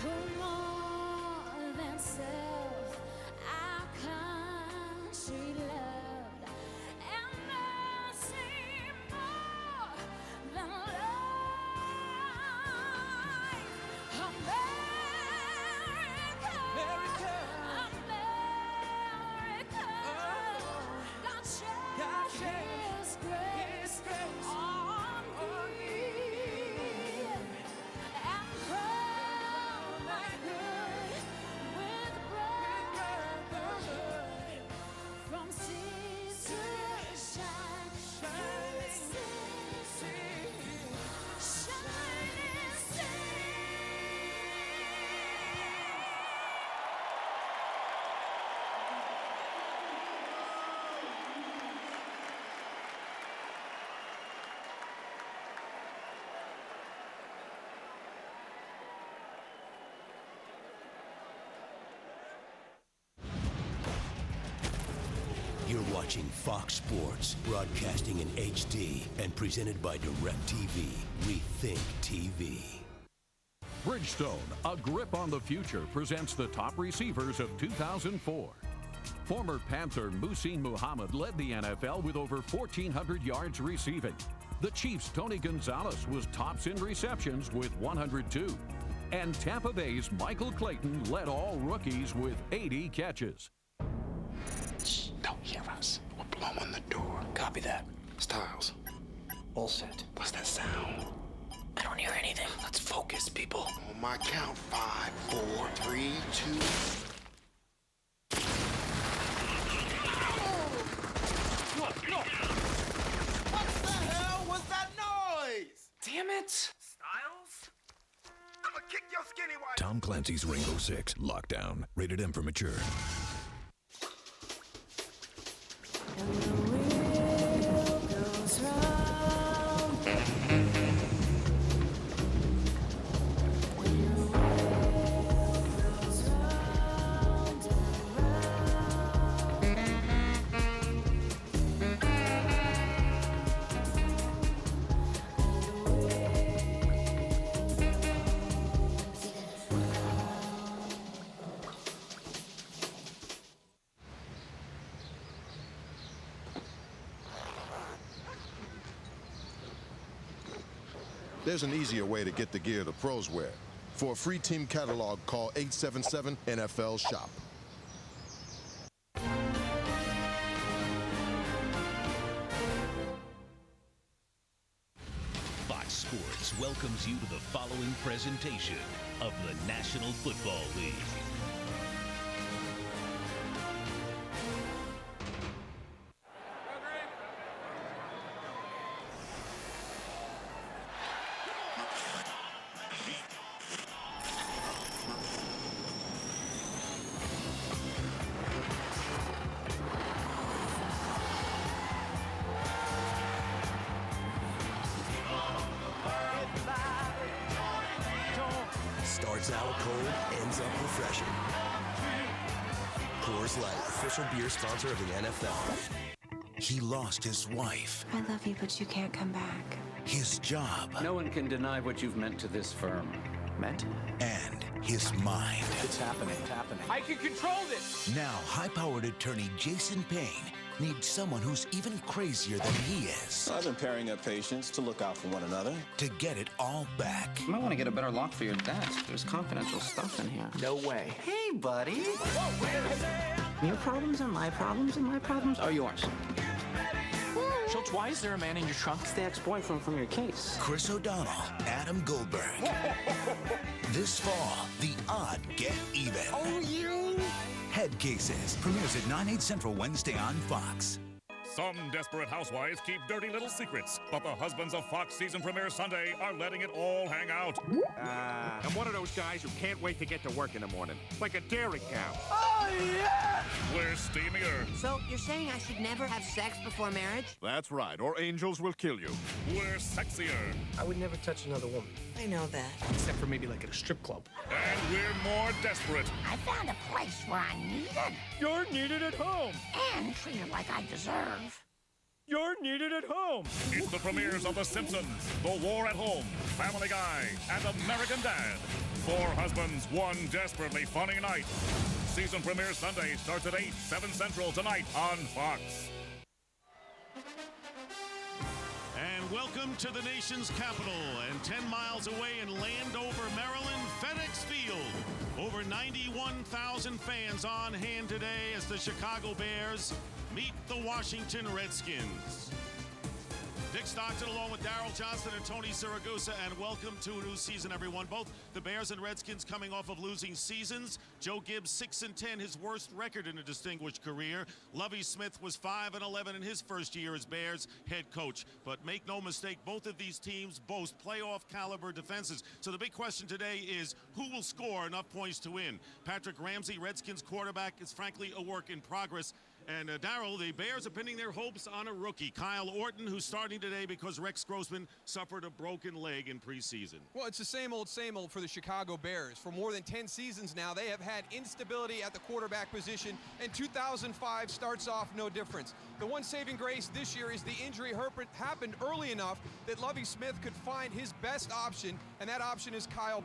Who more than self, our country loved, and mercy more than life. America, America, God shed His grace on me, and crown my good with brotherhood, from sea to shining sea. You're watching Fox Sports, broadcasting in HD and presented by DirecTV. We think TV. Bridgestone, a grip on the future, presents the top receivers of 2004. Former Panther Muhsin Muhammad led the NFL with over 1,400 yards receiving. The Chiefs' Tony Gonzalez was tops in receptions with 102. And Tampa Bay's Michael Clayton led all rookies with 80 catches. Shh, don't hear us. We're blowing the door. Copy that. Styles. All set. What's that sound? I don't hear anything. Let's focus, people. On my count, 5, 4, 3, 2. No. What the hell was that noise? Damn it. Styles? I'ma kick your skinny white. Tom Clancy's Rainbow Six Lockdown. Rated M for mature. And the wheel goes round. And the wheel goes round and There's an easier way to get the gear the pros wear. For a free team catalog, call 877-NFL-SHOP. Fox Sports welcomes you to the following presentation of the National Football League. Starts out cold, ends up refreshing. Coors Light, official beer sponsor of the NFL. He lost his wife, I love you, but you can't come back. his job, No one can deny what you've meant to this firm. Meant? and his mind. It's happening. I can control this! Now, high-powered attorney Jason Payne needs someone who's even crazier than he is I've been pairing up patients to look out for one another. to get it all back. You might want to get a better lock for your desk. There's confidential stuff in here. No way. Hey, buddy. Your problems are my problems, and my problems are yours. Schultz, why is there a man in your trunk? It's the ex-boyfriend from your case. Chris O'Donnell, Adam Goldberg. This fall, the odd get even. Oh, you? Head Cases premieres at 9/8 Central Wednesday on Fox. Some desperate housewives keep dirty little secrets, but the husbands of Fox season premiere Sunday are letting it all hang out. I'm one of those guys who can't wait to get to work in the morning. Like a dairy cow. Oh, yeah! We're steamier. So you're saying I should never have sex before marriage? That's right, or angels will kill you. We're sexier. I would never touch another woman. I know that. Except for maybe like at a strip club. And we're more desperate. I found a place where I'm needed You're needed at home. and treated like I deserve. You're needed at home. It's the premieres of The Simpsons, The War at Home, Family Guy, and American Dad. 4 husbands, one desperately funny night. Season premiere Sunday starts at 8, 7 Central tonight on Fox. And welcome to the nation's capital and 10 miles away in Landover, Maryland, FedEx Field. Over 91,000 fans on hand today as the Chicago Bears meet the Washington Redskins. Dick Stockton along with Daryl Johnston and Tony Siragusa, and welcome to a new season, everyone. Both the Bears and Redskins coming off of losing seasons. Joe Gibbs 6-10, his worst record in a distinguished career. Lovie Smith was 5-11 in his first year as Bears head coach. But make no mistake, both of these teams boast playoff caliber defenses. So the big question today is who will score enough points to win? Patrick Ramsey, Redskins quarterback, is frankly a work in progress. And Darryl, the Bears are pinning their hopes on a rookie, Kyle Orton, who's starting today because Rex Grossman suffered a broken leg in preseason. Well, it's the same old for the Chicago Bears. For more than 10 seasons now, they have had instability at the quarterback position, and 2005 starts off no difference. The one saving grace this year is the injury happened early enough that Lovie Smith could find his best option, and that option is Kyle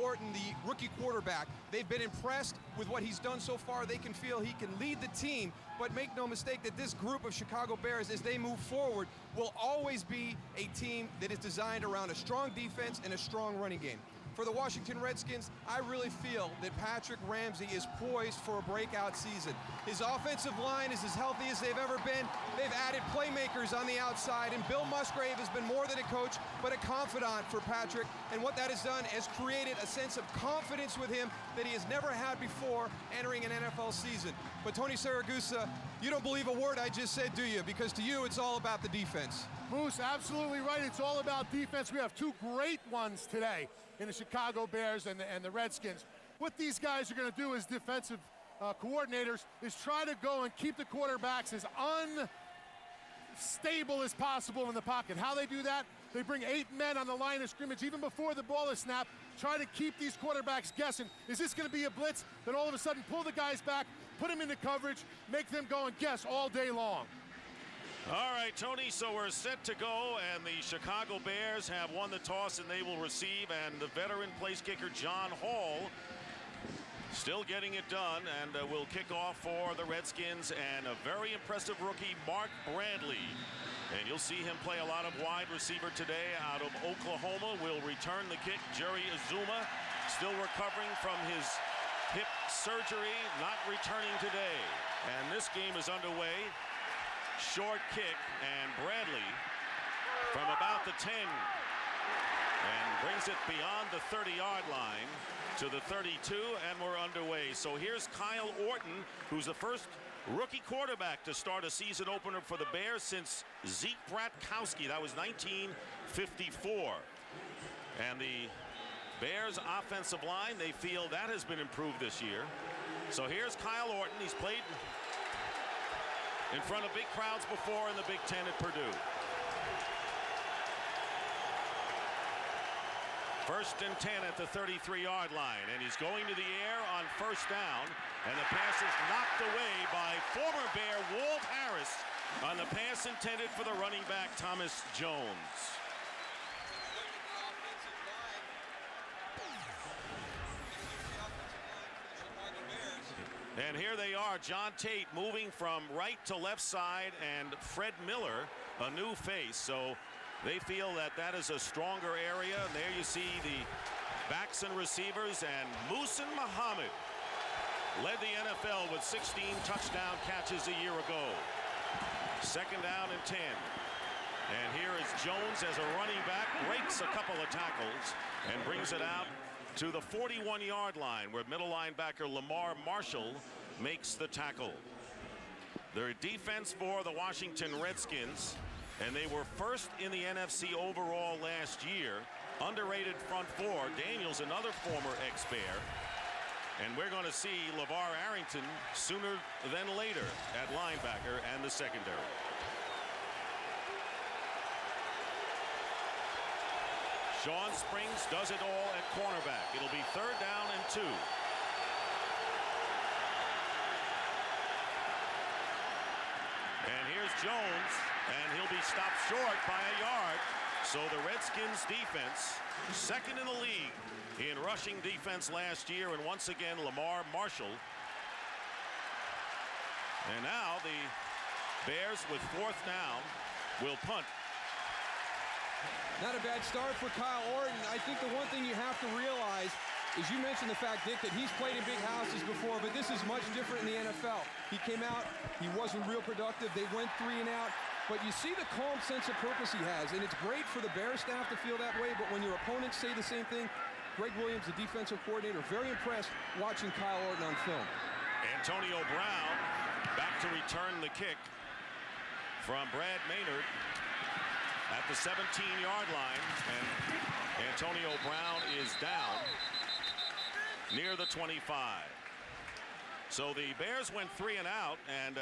Orton, the rookie quarterback. They've been impressed with what he's done so far. They can feel he can lead the team, but make no mistake that this group of Chicago Bears, as they move forward, will always be a team that is designed around a strong defense and a strong running game. For the Washington Redskins, I really feel that Patrick Ramsey is poised for a breakout season. His offensive line is as healthy as they've ever been. They've added playmakers on the outside, and Bill Musgrave has been more than a coach, but a confidant for Patrick. And what that has done is created a sense of confidence with him that he has never had before entering an NFL season. But Tony Siragusa, you don't believe a word I just said, do you? Because to you, it's all about the defense. Moose, absolutely right. It's all about defense. We have 2 great ones today in the Chicago Bears and the Redskins. What these guys are going to do as defensive coordinators is try to go and keep the quarterbacks as unstable as possible in the pocket. How they do that? They bring 8 men on the line of scrimmage even before the ball is snapped, try to keep these quarterbacks guessing. Is this going to be a blitz? Then all of a sudden pull the guys back, put them into coverage, make them go and guess all day long. All right, Tony, so we're set to go, and the Chicago Bears have won the toss, and they will receive, and the veteran place kicker John Hall still getting it done, and will kick off for the Redskins, and a very impressive rookie, Mark Bradley. And you'll see him play a lot of wide receiver today out of Oklahoma. Will return the kick. Jerry Azuma still recovering from his hip surgery, not returning today. And this game is underway. Short kick, and Bradley from about the 10 and brings it beyond the 30-yard line to the 32, and we're underway. So here's Kyle Orton, who's the first rookie quarterback to start a season opener for the Bears since Zeke Bratkowski. That was 1954. And the Bears offensive line, they feel that has been improved this year. So here's Kyle Orton. He's played in front of big crowds before in the Big Ten at Purdue. First and 10 at the 33-yard line, and he's going to the air on first down, and the pass is knocked away by former Bear Walt Harris on the pass intended for the running back Thomas Jones. And here they are, John Tate moving from right to left side, and Fred Miller, a new face. So they feel that that is a stronger area. And there you see the backs and receivers, and Muhsin Muhammad led the NFL with 16 touchdown catches a year ago. Second down and 10. And here is Jones as a running back, breaks a couple of tackles and brings it out to the 41-yard line, where middle linebacker Lamar Marshall makes the tackle. Their defense for the Washington Redskins, and they were first in the NFC overall last year. Underrated front four. Daniels, another former ex-Bear. And we're going to see LeVar Arrington sooner than later at linebacker and the secondary. Sean Springs does it all at cornerback. It'll be third down and 2. And here's Jones and he'll be stopped short by a yard. So the Redskins defense, second in the league in rushing defense last year, and once again Lamar Marshall. And now the Bears with 4th down will punt. Not a bad start for Kyle Orton. I think the one thing you have to realize is, you mentioned the fact, Dick, that he's played in big houses before, but this is much different in the NFL. He came out, he wasn't real productive. They went 3 and out. But you see the calm sense of purpose he has, and it's great for the Bears staff to feel that way, but when your opponents say the same thing, Greg Williams, the defensive coordinator, very impressed watching Kyle Orton on film. Antonio Brown back to return the kick from Brad Maynard at the 17-yard line, and Antonio Brown is down near the 25. So the Bears went 3 and out, and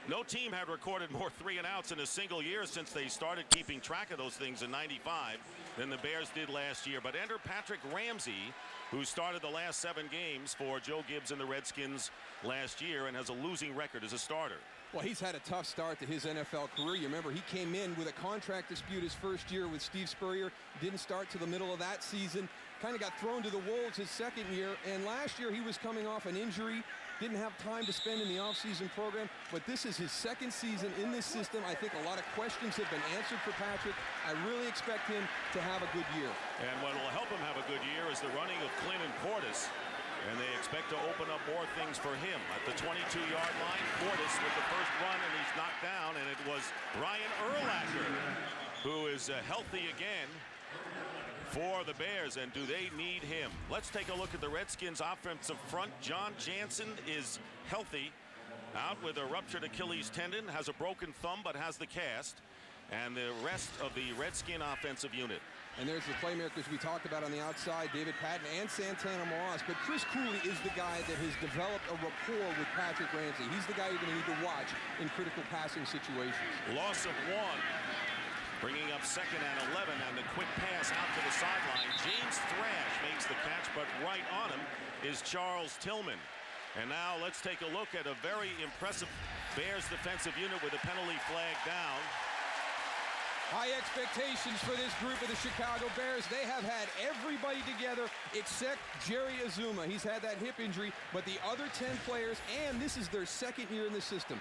no team had recorded more 3 and outs in a single year since they started keeping track of those things in '95 than the Bears did last year. But enter Patrick Ramsey, who started the last 7 games for Joe Gibbs and the Redskins last year and has a losing record as a starter. Well, he's had a tough start to his NFL career. You remember, he came in with a contract dispute his first year with Steve Spurrier. Didn't start to the middle of that season. Kind of got thrown to the wolves his second year. And last year, he was coming off an injury. Didn't have time to spend in the offseason program. But this is his second season in this system. I think a lot of questions have been answered for Patrick. I really expect him to have a good year. And what will help him have a good year is the running of Clinton Portis. And they expect to open up more things for him. At the 22-yard line, Portis with the first run, and he's knocked down. And it was Ryan Urlacher, who is healthy again for the Bears, and do they need him? Let's take a look at the Redskins offensive front. John Jansen is healthy, out with a ruptured Achilles tendon, has a broken thumb but has the cast, and the rest of the Redskin offensive unit. And there's the playmakers we talked about on the outside, David Patton and Santana Moss. But Chris Cooley is the guy that has developed a rapport with Patrick Ramsey. He's the guy you're going to need to watch in critical passing situations. Loss of 1. Bringing up 2nd and 11, and the quick pass out to the sideline. James Thrash makes the catch, but right on him is Charles Tillman. And now let's take a look at a very impressive Bears defensive unit with a penalty flag down. High expectations for this group of the Chicago Bears. They have had everybody together except Jerry Azuma. He's had that hip injury, but the other 10 players, and this is their second year in the system.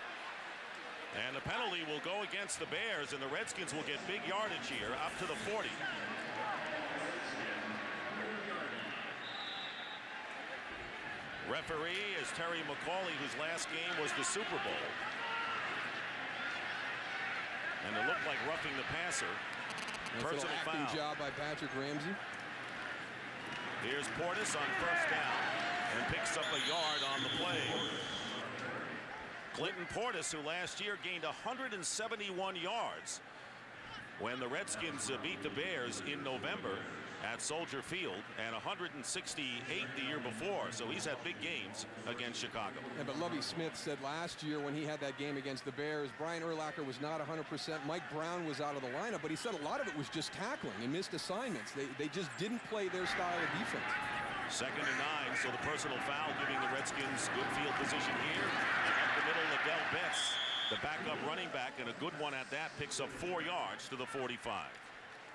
And the penalty will go against the Bears, and the Redskins will get big yardage here, up to the 40. Referee is Terry McCauley, whose last game was the Super Bowl. And it looked like roughing the passer. Personal foul. Job by Patrick Ramsey. Here's Portis on first down and picks up a yard on the play. Clinton Portis, who last year gained 171 yards when the Redskins beat the Bears in November at Soldier Field, and 168 the year before. So he's had big games against Chicago. Yeah, but Lovie Smith said last year when he had that game against the Bears, Brian Urlacher was not 100%. Mike Brown was out of the lineup, but he said a lot of it was just tackling and missed assignments. They just didn't play their style of defense. 2nd and 9, so the personal foul giving the Redskins good field position here. And up the middle, Liddell Betts, the backup running back, and a good one at that, picks up 4 yards to the 45.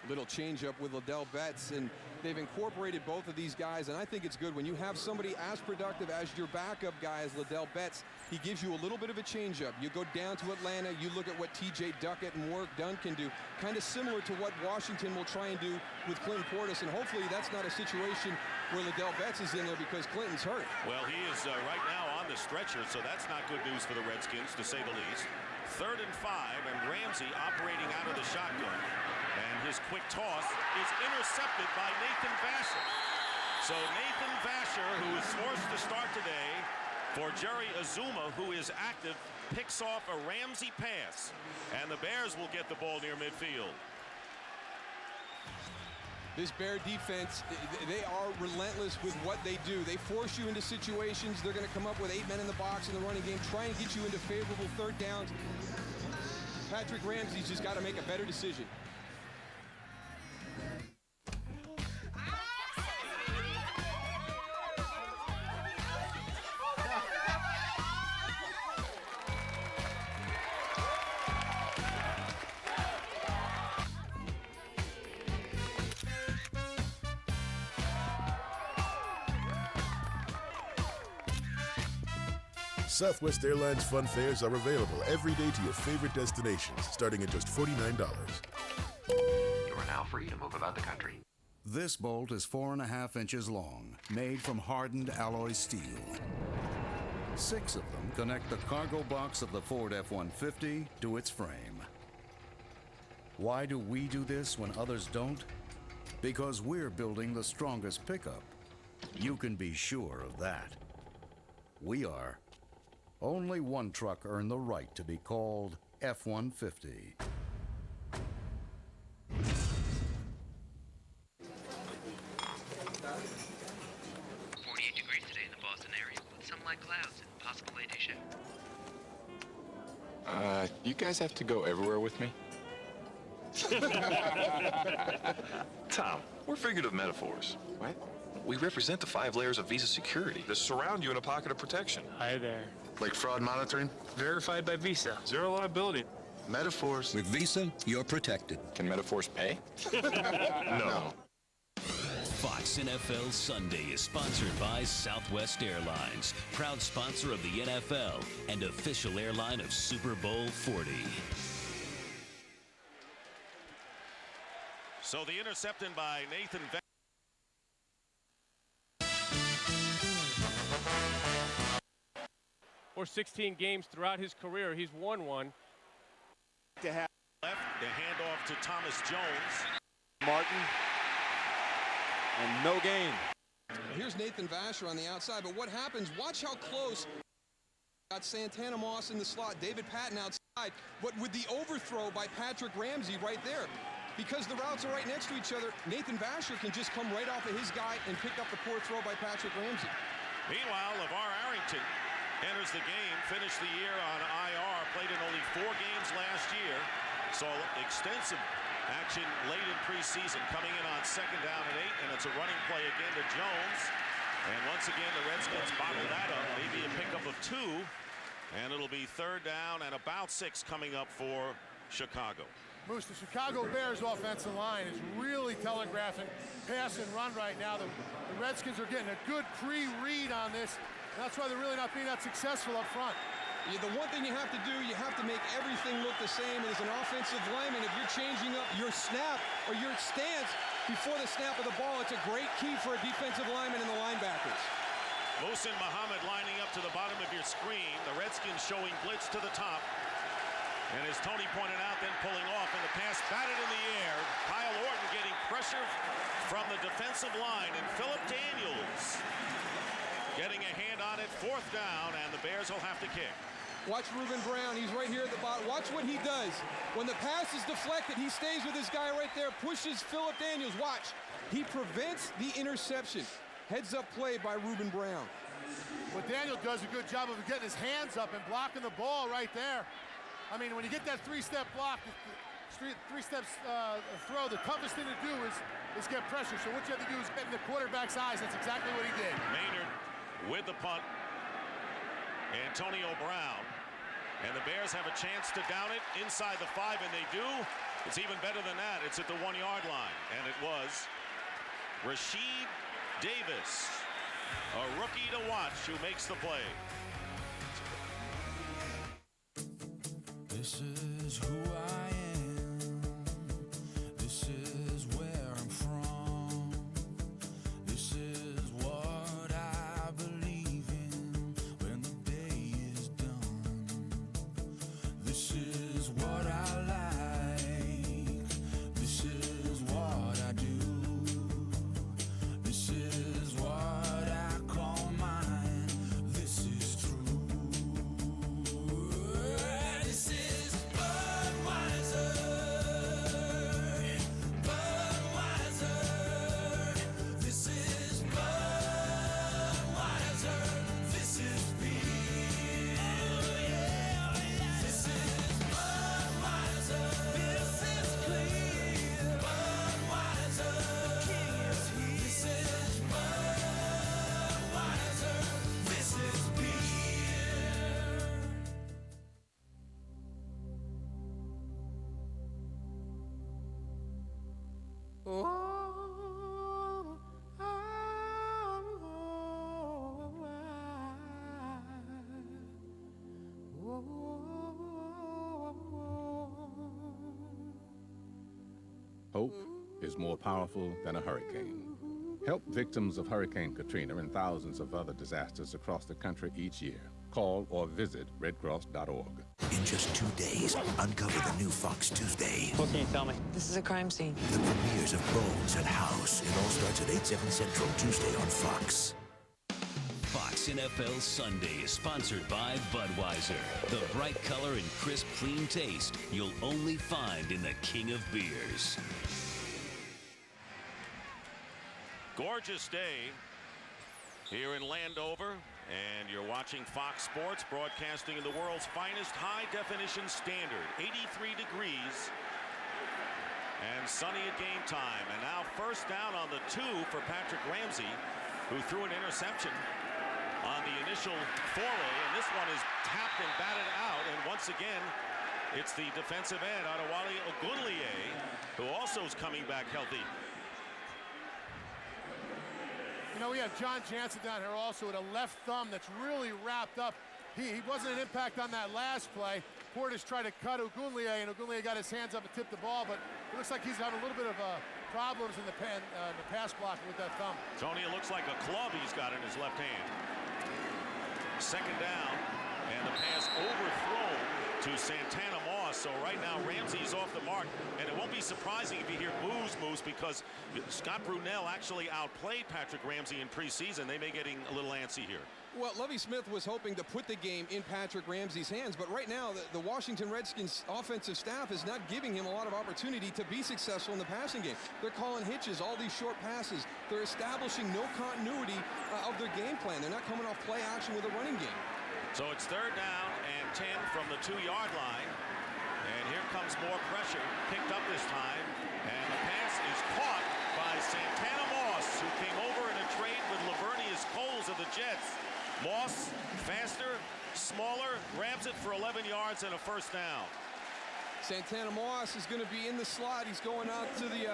Little changeup with Liddell Betts, and they've incorporated both of these guys, and I think it's good when you have somebody as productive as your backup guy as Liddell Betts. He gives you a little bit of a changeup. You go down to Atlanta, you look at what T.J. Duckett and Warwick Dunn can do, kind of similar to what Washington will try and do with Clinton Portis, and hopefully that's not a situation where Liddell Betts is in there because Clinton's hurt. Well, he is right now on the stretcher, so that's not good news for the Redskins, to say the least. 3rd and 5, and Ramsey operating out of the shotgun. And his quick toss is intercepted by Nathan Vasher. So Nathan Vasher, who is forced to start today for Jerry Azuma, who is active, picks off a Ramsey pass. And the Bears will get the ball near midfield. This Bear defense, they are relentless with what they do. They force you into situations. They're going to come up with 8 men in the box in the running game, try and get you into favorable 3rd downs. Patrick Ramsey's just got to make a better decision. Southwest Airlines fun fares are available every day to your favorite destinations, starting at just $49. You are now free to move about the country. This bolt is 4.5 inches long, made from hardened alloy steel. 6 of them connect the cargo box of the Ford F-150 to its frame. Why do we do this when others don't? Because we're building the strongest pickup. You can be sure of that. We are. Only one truck earned the right to be called F-150. 48 degrees today in the Boston area, with some light clouds and possible late shower. You guys have to go everywhere with me? Tom, we're figurative metaphors. What? We represent the 5 layers of Visa security that surround you in a pocket of protection. Hi there. Like fraud monitoring? Verified by Visa. Zero liability. Metaphors. With Visa, you're protected. Can metaphors pay? No. Fox NFL Sunday is sponsored by Southwest Airlines, proud sponsor of the NFL and official airline of Super Bowl 40. So the interception by Nathan For 16 games throughout his career, he's won one. to have left, the handoff to Thomas Jones. Martin, and no gain. Here's Nathan Vasher on the outside, but what happens, watch how close. Got Santana Moss in the slot, David Patton outside, but with the overthrow by Patrick Ramsey right there. Because the routes are right next to each other, Nathan Vasher can just come right off of his guy and pick up the poor throw by Patrick Ramsey. Meanwhile, LeVar Arrington enters the game, finished the year on IR, played in only 4 games last year. Saw extensive action late in preseason, coming in on 2nd down and 8, and it's a running play again to Jones. And once again, the Redskins bottle that up, maybe a pickup of 2, and it'll be 3rd down and about 6 coming up for Chicago. Moose, the Chicago Bears offensive line is really telegraphing pass and run right now. The Redskins are getting a good pre-read on this. That's why they're really not being that successful up front. Yeah, the one thing you have to do, you have to make everything look the same. And as an offensive lineman, if you're changing up your snap or your stance before the snap of the ball, it's a great key for a defensive lineman and the linebackers. Mohsin Muhammad lining up to the bottom of your screen. The Redskins showing blitz to the top. And as Tony pointed out, then pulling off, and the pass batted in the air. Kyle Orton getting pressure from the defensive line, and Philip Daniels getting a hand on it, 4th down, and the Bears will have to kick. Watch Ruben Brown, he's right here at the bottom. Watch what he does. When the pass is deflected, he stays with this guy right there, pushes Philip Daniels. Watch, he prevents the interception. Heads up play by Ruben Brown. Well, Daniel does a good job of getting his hands up and blocking the ball right there. I mean, when you get that 3-step block, 3-step throw, the toughest thing to do is get pressure. So what you have to do is get in the quarterback's eyes. That's exactly what he did. Maynard with the punt. Antonio Brown. And the Bears have a chance to down it inside the 5, and they do. It's even better than that. It's at the 1-yard line. And it was Rasheed Davis, a rookie to watch, who makes the play. This is who I am. This is where I'm from. This is what I believe in when the day is done. This is what I like. This is what I do. This is what I call mine. This is true. This is Hope is more powerful than a hurricane. Help victims of Hurricane Katrina and thousands of other disasters across the country each year. Call or visit redcross.org. In just 2 days, uncover the new Fox Tuesday. What can you tell me? This is a crime scene. The premieres of Bones and House. It all starts at 8, 7 Central Tuesday on Fox. Fox NFL Sunday is sponsored by Budweiser. The bright color and crisp, clean taste you'll only find in the king of beers. Gorgeous day here in Landover, and you're watching Fox Sports, broadcasting in the world's finest high-definition standard, 83 degrees, and sunny at game time. And now first down on the 2 for Patrick Ramsey, who threw an interception on the initial foray, and this one is tapped and batted out, and once again, it's the defensive end, Adewale Ogunleye, who also is coming back healthy. You know, we have John Jansen down here also with a left thumb that's really wrapped up. He wasn't an impact on that last play. Portis tried to cut Ogunleye, and Ogunleye got his hands up and tipped the ball, but it looks like he's having a little bit of problems in the pass blocking with that thumb. Tony, it looks like a club he's got in his left hand. Second down, and the pass overthrown to Santana Moss. So right now Ramsey's off the mark, and it won't be surprising if you hear boos, Moose, because Scott Brunell actually outplayed Patrick Ramsey in preseason. They may getting a little antsy here. Well, Lovie Smith was hoping to put the game in Patrick Ramsey's hands, but right now the Washington Redskins offensive staff is not giving him a lot of opportunity to be successful in the passing game. They're calling hitches, all these short passes. They're establishing no continuity of their game plan. They're not coming off play action with a running game. So it's third down and 10 from the 2-yard line. And here comes more pressure, picked up this time. And the pass is caught by Santana Moss, who came over in a trade with Lavernius Coles of the Jets. Moss, faster, smaller, grabs it for 11 yards and a first down. Santana Moss is going to be in the slot. He's going out to the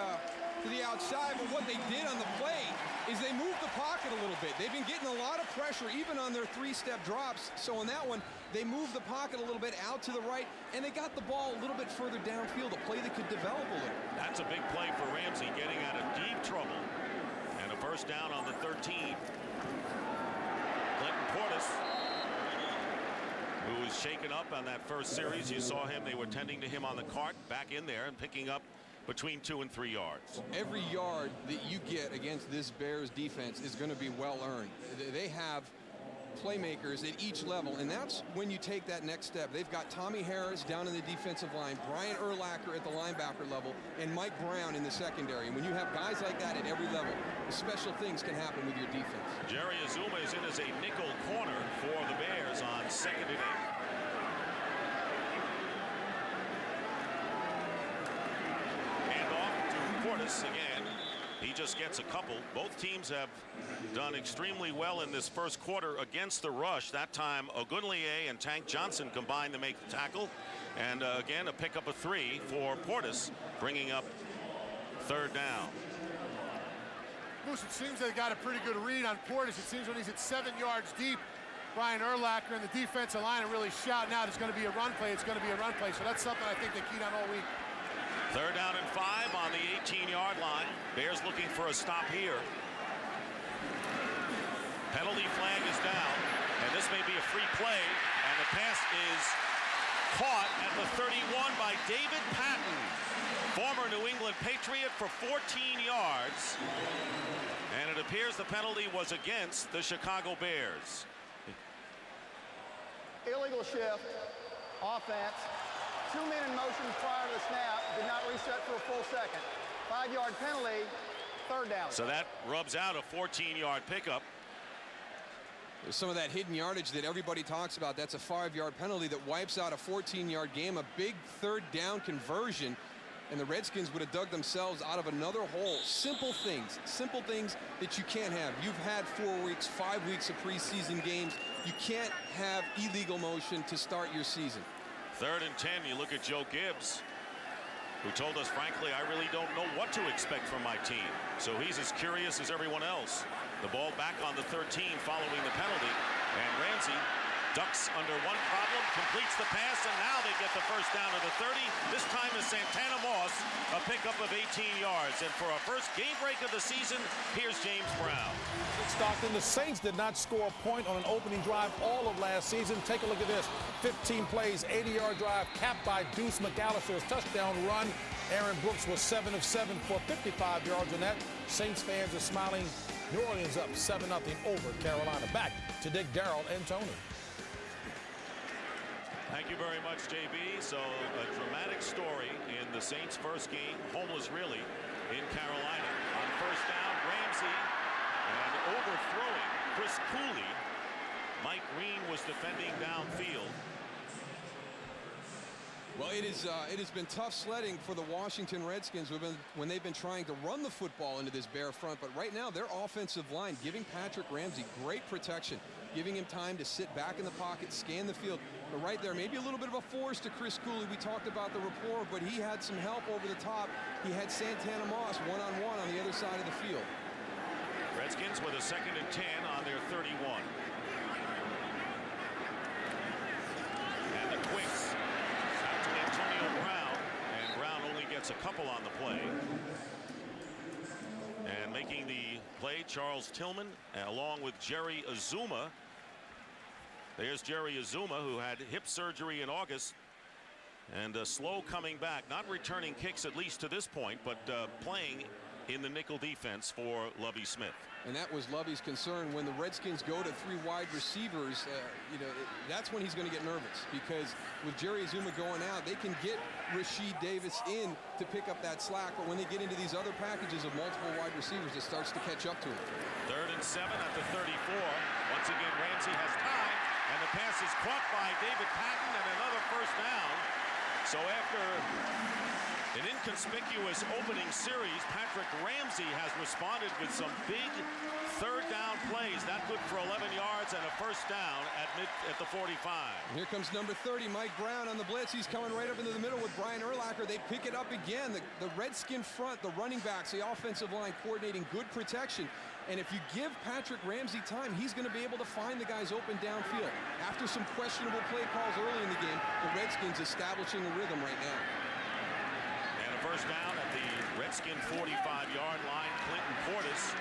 outside, but what they did on the play is they moved the pocket a little bit. They've been getting a lot of pressure even on their 3-step drops. So on that one, they moved the pocket a little bit out to the right, and they got the ball a little bit further downfield, a play that could develop a little. That's a big play for Ramsey, getting out of deep trouble. And a first down on the 13. Clinton Portis, who was shaken up on that first series. You saw him, they were tending to him on the cart, back in there and picking up between 2 and 3 yards. Every yard that you get against this Bears defense is going to be well earned. They have playmakers at each level, and that's when you take that next step. They've got Tommy Harris down in the defensive line, Brian Urlacher at the linebacker level, and Mike Brown in the secondary. And when you have guys like that at every level, special things can happen with your defense. Jerry Azuma is in as a nickel corner for the Bears on 2nd and 8. Hand off to Portis again. He just gets a couple. Both teams have done extremely well in this first quarter against the rush. That time Ogunleye and Tank Johnson combined to make the tackle. And again, a pickup of 3 for Portis, bringing up third down. Moose, it seems they got a pretty good read on Portis. It seems when he's at 7 yards deep, Brian Urlacher and the defensive line are really shouting out, it's going to be a run play, it's going to be a run play. So that's something I think they keyed on all week. Third down and 5 on the 18-yard line. Bears looking for a stop here. Penalty flag is down, and this may be a free play, and the pass is caught at the 31 by David Patton, former New England Patriot, for 14 yards. And it appears the penalty was against the Chicago Bears. Illegal shift, offense. 2 men in motion prior to the snap, did not reset for a full second. 5-yard penalty, third down. So that rubs out a 14-yard pickup. There's some of that hidden yardage that everybody talks about. That's a 5-yard penalty that wipes out a 14-yard game, a big third down conversion, and the Redskins would have dug themselves out of another hole. Simple things that you can't have. You've had 4 weeks, 5 weeks of preseason games. You can't have illegal motion to start your season. Third and 10, you look at Joe Gibbs, who told us, frankly, I really don't know what to expect from my team. So he's as curious as everyone else. The ball back on the 13 following the penalty. And Ramsey Ducks under one problem, completes the pass, and now they get the first down to the 30. This time is Santana Moss, a pickup of 18 yards. And for our first game break of the season, here's James Brown. Stockton, the Saints did not score a point on an opening drive all of last season. Take a look at this. 15 plays, 80-yard drive, capped by Deuce McAllister's touchdown run. Aaron Brooks was 7 of 7 for 55 yards on that. Saints fans are smiling. New Orleans up 7-0 over Carolina. Back to Dick, Darrell, and Tony. Thank you very much, JB. So a dramatic story in the Saints' first game, homeless really, in Carolina. On first down, Ramsey, and overthrowing Chris Cooley. Mike Green was defending downfield. Well, it has been tough sledding for the Washington Redskins when they've been trying to run the football into this Bear front. But right now, their offensive line giving Patrick Ramsey great protection, giving him time to sit back in the pocket, scan the field. But right there, maybe a little bit of a force to Chris Cooley. We talked about the rapport, but he had some help over the top. He had Santana Moss one-on-one on the other side of the field. Redskins with a 2nd and 10 on their 31. And the quicks out to Antonio Brown, and Brown only gets a couple on the play. And making the play, Charles Tillman, along with Jerry Azuma. There's Jerry Azuma, who had hip surgery in August and slow coming back, not returning kicks at least to this point, but playing in the nickel defense for Lovie Smith. And that was Lovie's concern when the Redskins go to 3 wide receivers. That's when he's going to get nervous, because with Jerry Azuma going out, they can get Rasheed Davis in to pick up that slack. But when they get into these other packages of multiple wide receivers, it starts to catch up to him. 3rd and 7 at the 34. Once again, Ramsey has time, and the pass is caught by David Patton, and another first down. So after an inconspicuous opening series, Patrick Ramsey has responded with some big 3rd down plays. That good for 11 yards and a first down at the 45. And here comes number 30, Mike Brown on the blitz. He's coming right up into the middle with Brian Urlacher. They pick it up again. The Redskin front, the running backs, the offensive line coordinating good protection. And if you give Patrick Ramsey time, he's going to be able to find the guys open downfield. After some questionable play calls early in the game, the Redskins establishing a rhythm right now. And a first down at the Redskin 45-yard line. Clinton Portis.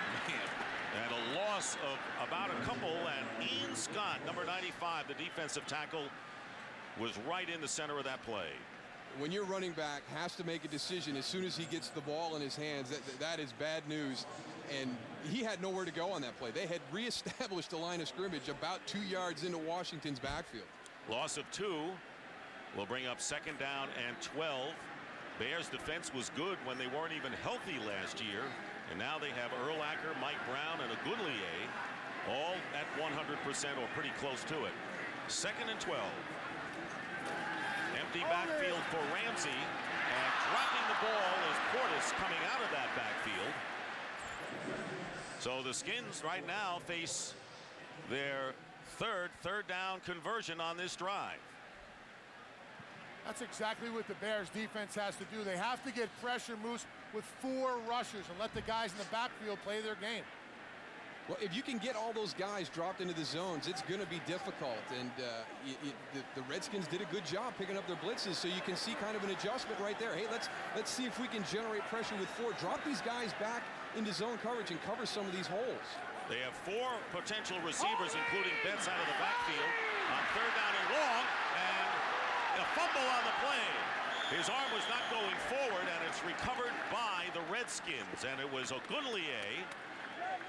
And a loss of about a couple. And Ian Scott, number 95, the defensive tackle, was right in the center of that play. When your running back has to make a decision as soon as he gets the ball in his hands, that is bad news. And he had nowhere to go on that play. They had reestablished the line of scrimmage about 2 yards into Washington's backfield. Loss of 2 will bring up 2nd down and 12. Bears defense was good when they weren't even healthy last year. And now they have Urlacher, Mike Brown, and a Goodlier all at 100% or pretty close to it. 2nd and 12. Empty backfield for Ramsey, and dropping the ball is Portis coming out of that backfield. So the Skins right now face their third down conversion on this drive. That's exactly what the Bears defense has to do. They have to get pressure, Moose, with 4 rushers and let the guys in the backfield play their game. Well, if you can get all those guys dropped into the zones, it's going to be difficult. And the Redskins did a good job picking up their blitzes, so you can see kind of an adjustment right there. Hey, let's see if we can generate pressure with 4. Drop these guys back into zone coverage and cover some of these holes. They have 4 potential receivers, including Betts out of the backfield on 3rd down and long, and a fumble on the play. His arm was not going forward, and it's recovered by the Redskins. And it was Ogunlier,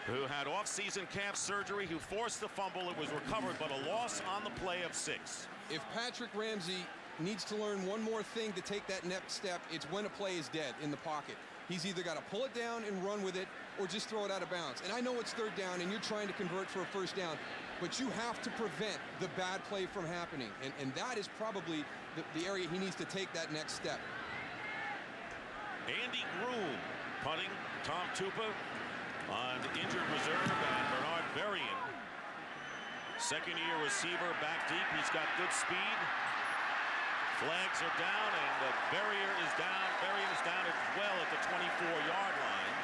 who had off-season calf surgery, who forced the fumble. It was recovered, but a loss on the play of 6. If Patrick Ramsey needs to learn one more thing to take that next step, it's when a play is dead in the pocket. He's either got to pull it down and run with it, or just throw it out of bounds. And I know it's 3rd down, and you're trying to convert for a first down, but you have to prevent the bad play from happening. And that is probably the area he needs to take that next step. Andy Groom punting. Tom Tupa on injured reserve, and Bernard Berrien, 2nd-year receiver, back deep. He's got good speed. Flags are down, and Berrien is down as well at the 24-yard line.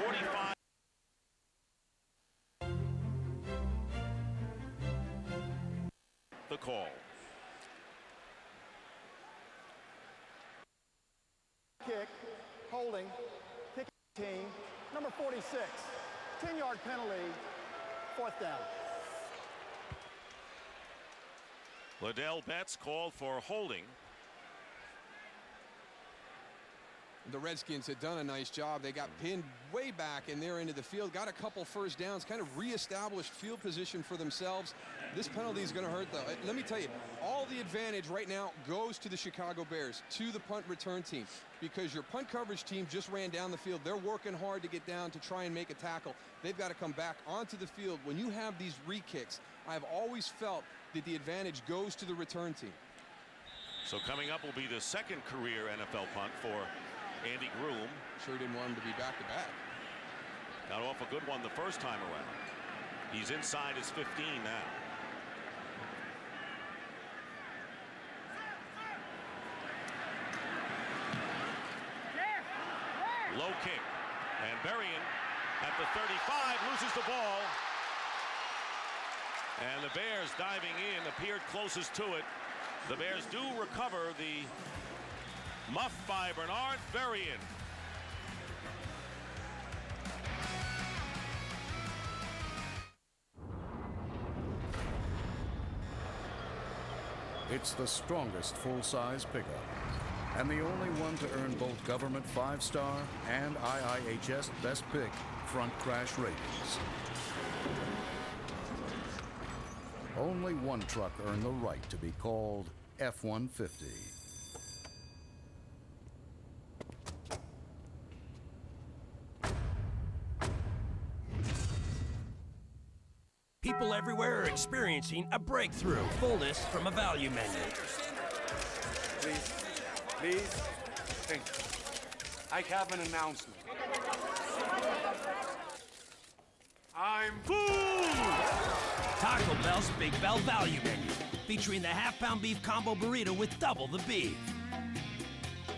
45. the call. Kick, holding, kick team, number 46, 10-yard penalty, 4th down. Liddell Betts called for holding. The Redskins had done a nice job. They got pinned way back in their end of the field, got a couple first downs, kind of reestablished field position for themselves. This penalty is going to hurt, though. Let me tell you, all the advantage right now goes to the Chicago Bears, to the punt return team, because your punt coverage team just ran down the field. They're working hard to get down to try and make a tackle. They've got to come back onto the field. When you have these re-kicks, I've always felt that the advantage goes to the return team. So coming up will be the second career NFL punt for Andy Groom. Sure didn't want him to be back-to-back. Got off a good one the first time around. He's inside his 15 now. Low kick. And Berrien at the 35 loses the ball. And the Bears diving in appeared closest to it. The Bears do recover the muff by Bernard Berrien. It's the strongest full-size pickup, and the only one to earn both government 5-star and IIHS Best Pick front crash ratings. Only one truck earned the right to be called F-150. People everywhere are experiencing a breakthrough fullness from a value menu. Please, please, thank you. I have an announcement. I'm Taco Bell's Big Bell Value Menu, featuring the half-pound beef combo burrito with double the beef.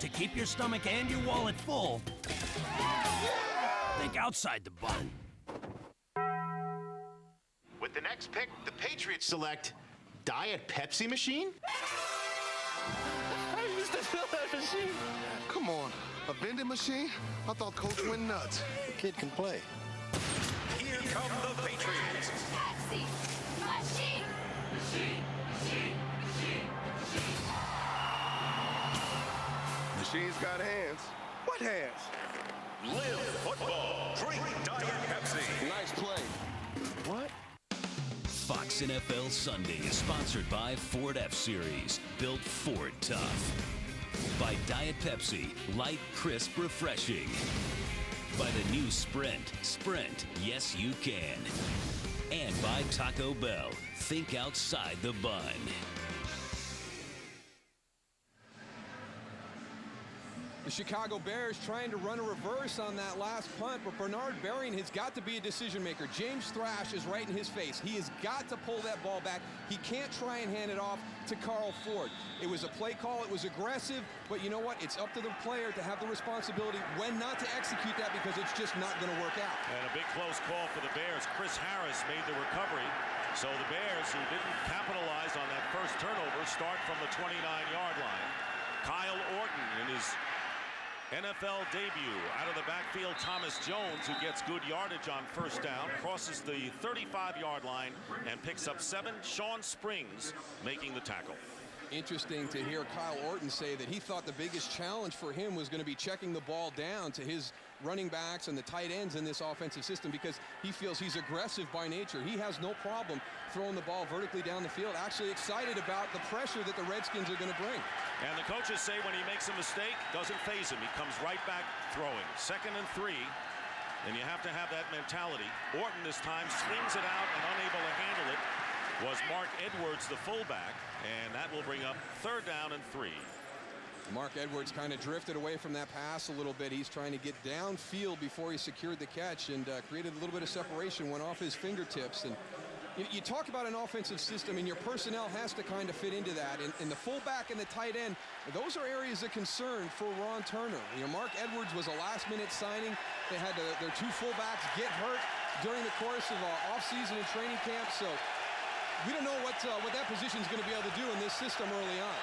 To keep your stomach and your wallet full, think outside the bun. With the next pick, the Patriots select Diet Pepsi machine? I used to fill that machine. Come on, a vending machine? I thought Coach went nuts. The kid can play. Here come the Patriots. Pepsi machine. Machine's got hands. What hands? Live football. Drink Diet Pepsi. Nice play. What? Fox NFL Sunday is sponsored by Ford F-Series, built Ford tough. By Diet Pepsi, light, crisp, refreshing. By the new Sprint, yes you can. And by Taco Bell, think outside the bun. The Chicago Bears trying to run a reverse on that last punt, but Bernard Berrien has got to be a decision maker. James Thrash is right in his face. He has got to pull that ball back. He can't try and hand it off to Carl Ford. It was a play call. It was aggressive, but you know what? It's up to the player to have the responsibility when not to execute that, because it's just not going to work out. And a big close call for the Bears. Chris Harris made the recovery. So the Bears, who didn't capitalize on that first turnover, start from the 29-yard line. Kyle Orton in his NFL debut out of the backfield. Thomas Jones, who gets good yardage on first down, crosses the 35-yard line and picks up 7. Sean Springs making the tackle. Interesting to hear Kyle Orton say that he thought the biggest challenge for him was going to be checking the ball down to his running backs and the tight ends in this offensive system, because he feels he's aggressive by nature. He has no problem throwing the ball vertically down the field, actually excited about the pressure that the Redskins are going to bring. And the coaches say when he makes a mistake, doesn't faze him. He comes right back throwing. 2nd and 3, and you have to have that mentality. Orton this time swings it out, and unable to handle it was Mark Edwards, the fullback, and that will bring up 3rd down and 3. Mark Edwards kind of drifted away from that pass a little bit. He's trying to get downfield before he secured the catch, and created a little bit of separation, went off his fingertips. And you talk about an offensive system, and your personnel has to kind of fit into that. And the fullback and the tight end, those are areas of concern for Ron Turner. You know, Mark Edwards was a last-minute signing. They had their 2 fullbacks get hurt during the course of off-season and training camp. So We don't know what that position is going to be able to do in this system early on.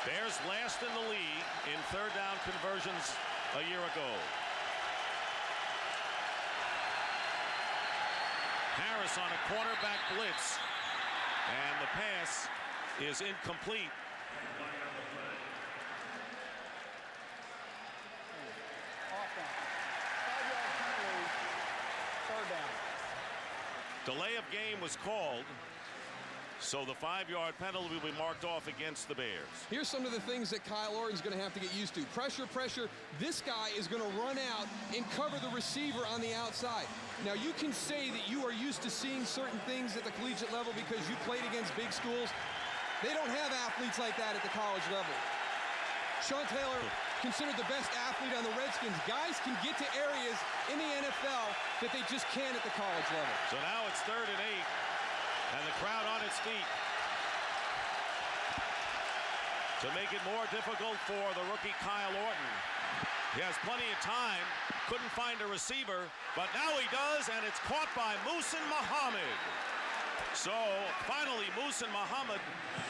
Bears last in the league in third down conversions a year ago. Harris on a quarterback blitz, and the pass is incomplete. Delay of game was called, so the 5-yard penalty will be marked off against the Bears. Here's some of the things that Kyle Orton's going to have to get used to. Pressure, pressure. This guy is going to run out and cover the receiver on the outside. Now, you can say that you are used to seeing certain things at the collegiate level because you played against big schools. They don't have athletes like that at the college level. Sean Taylor, considered the best athlete on the Redskins. Guys can get to areas in the NFL that they just can't at the college level. So now it's 3rd and 8, and the crowd on its feet to make it more difficult for the rookie Kyle Orton. He has plenty of time, couldn't find a receiver, but now he does, and it's caught by Muhsin Muhammad. So finally, Muhsin Muhammad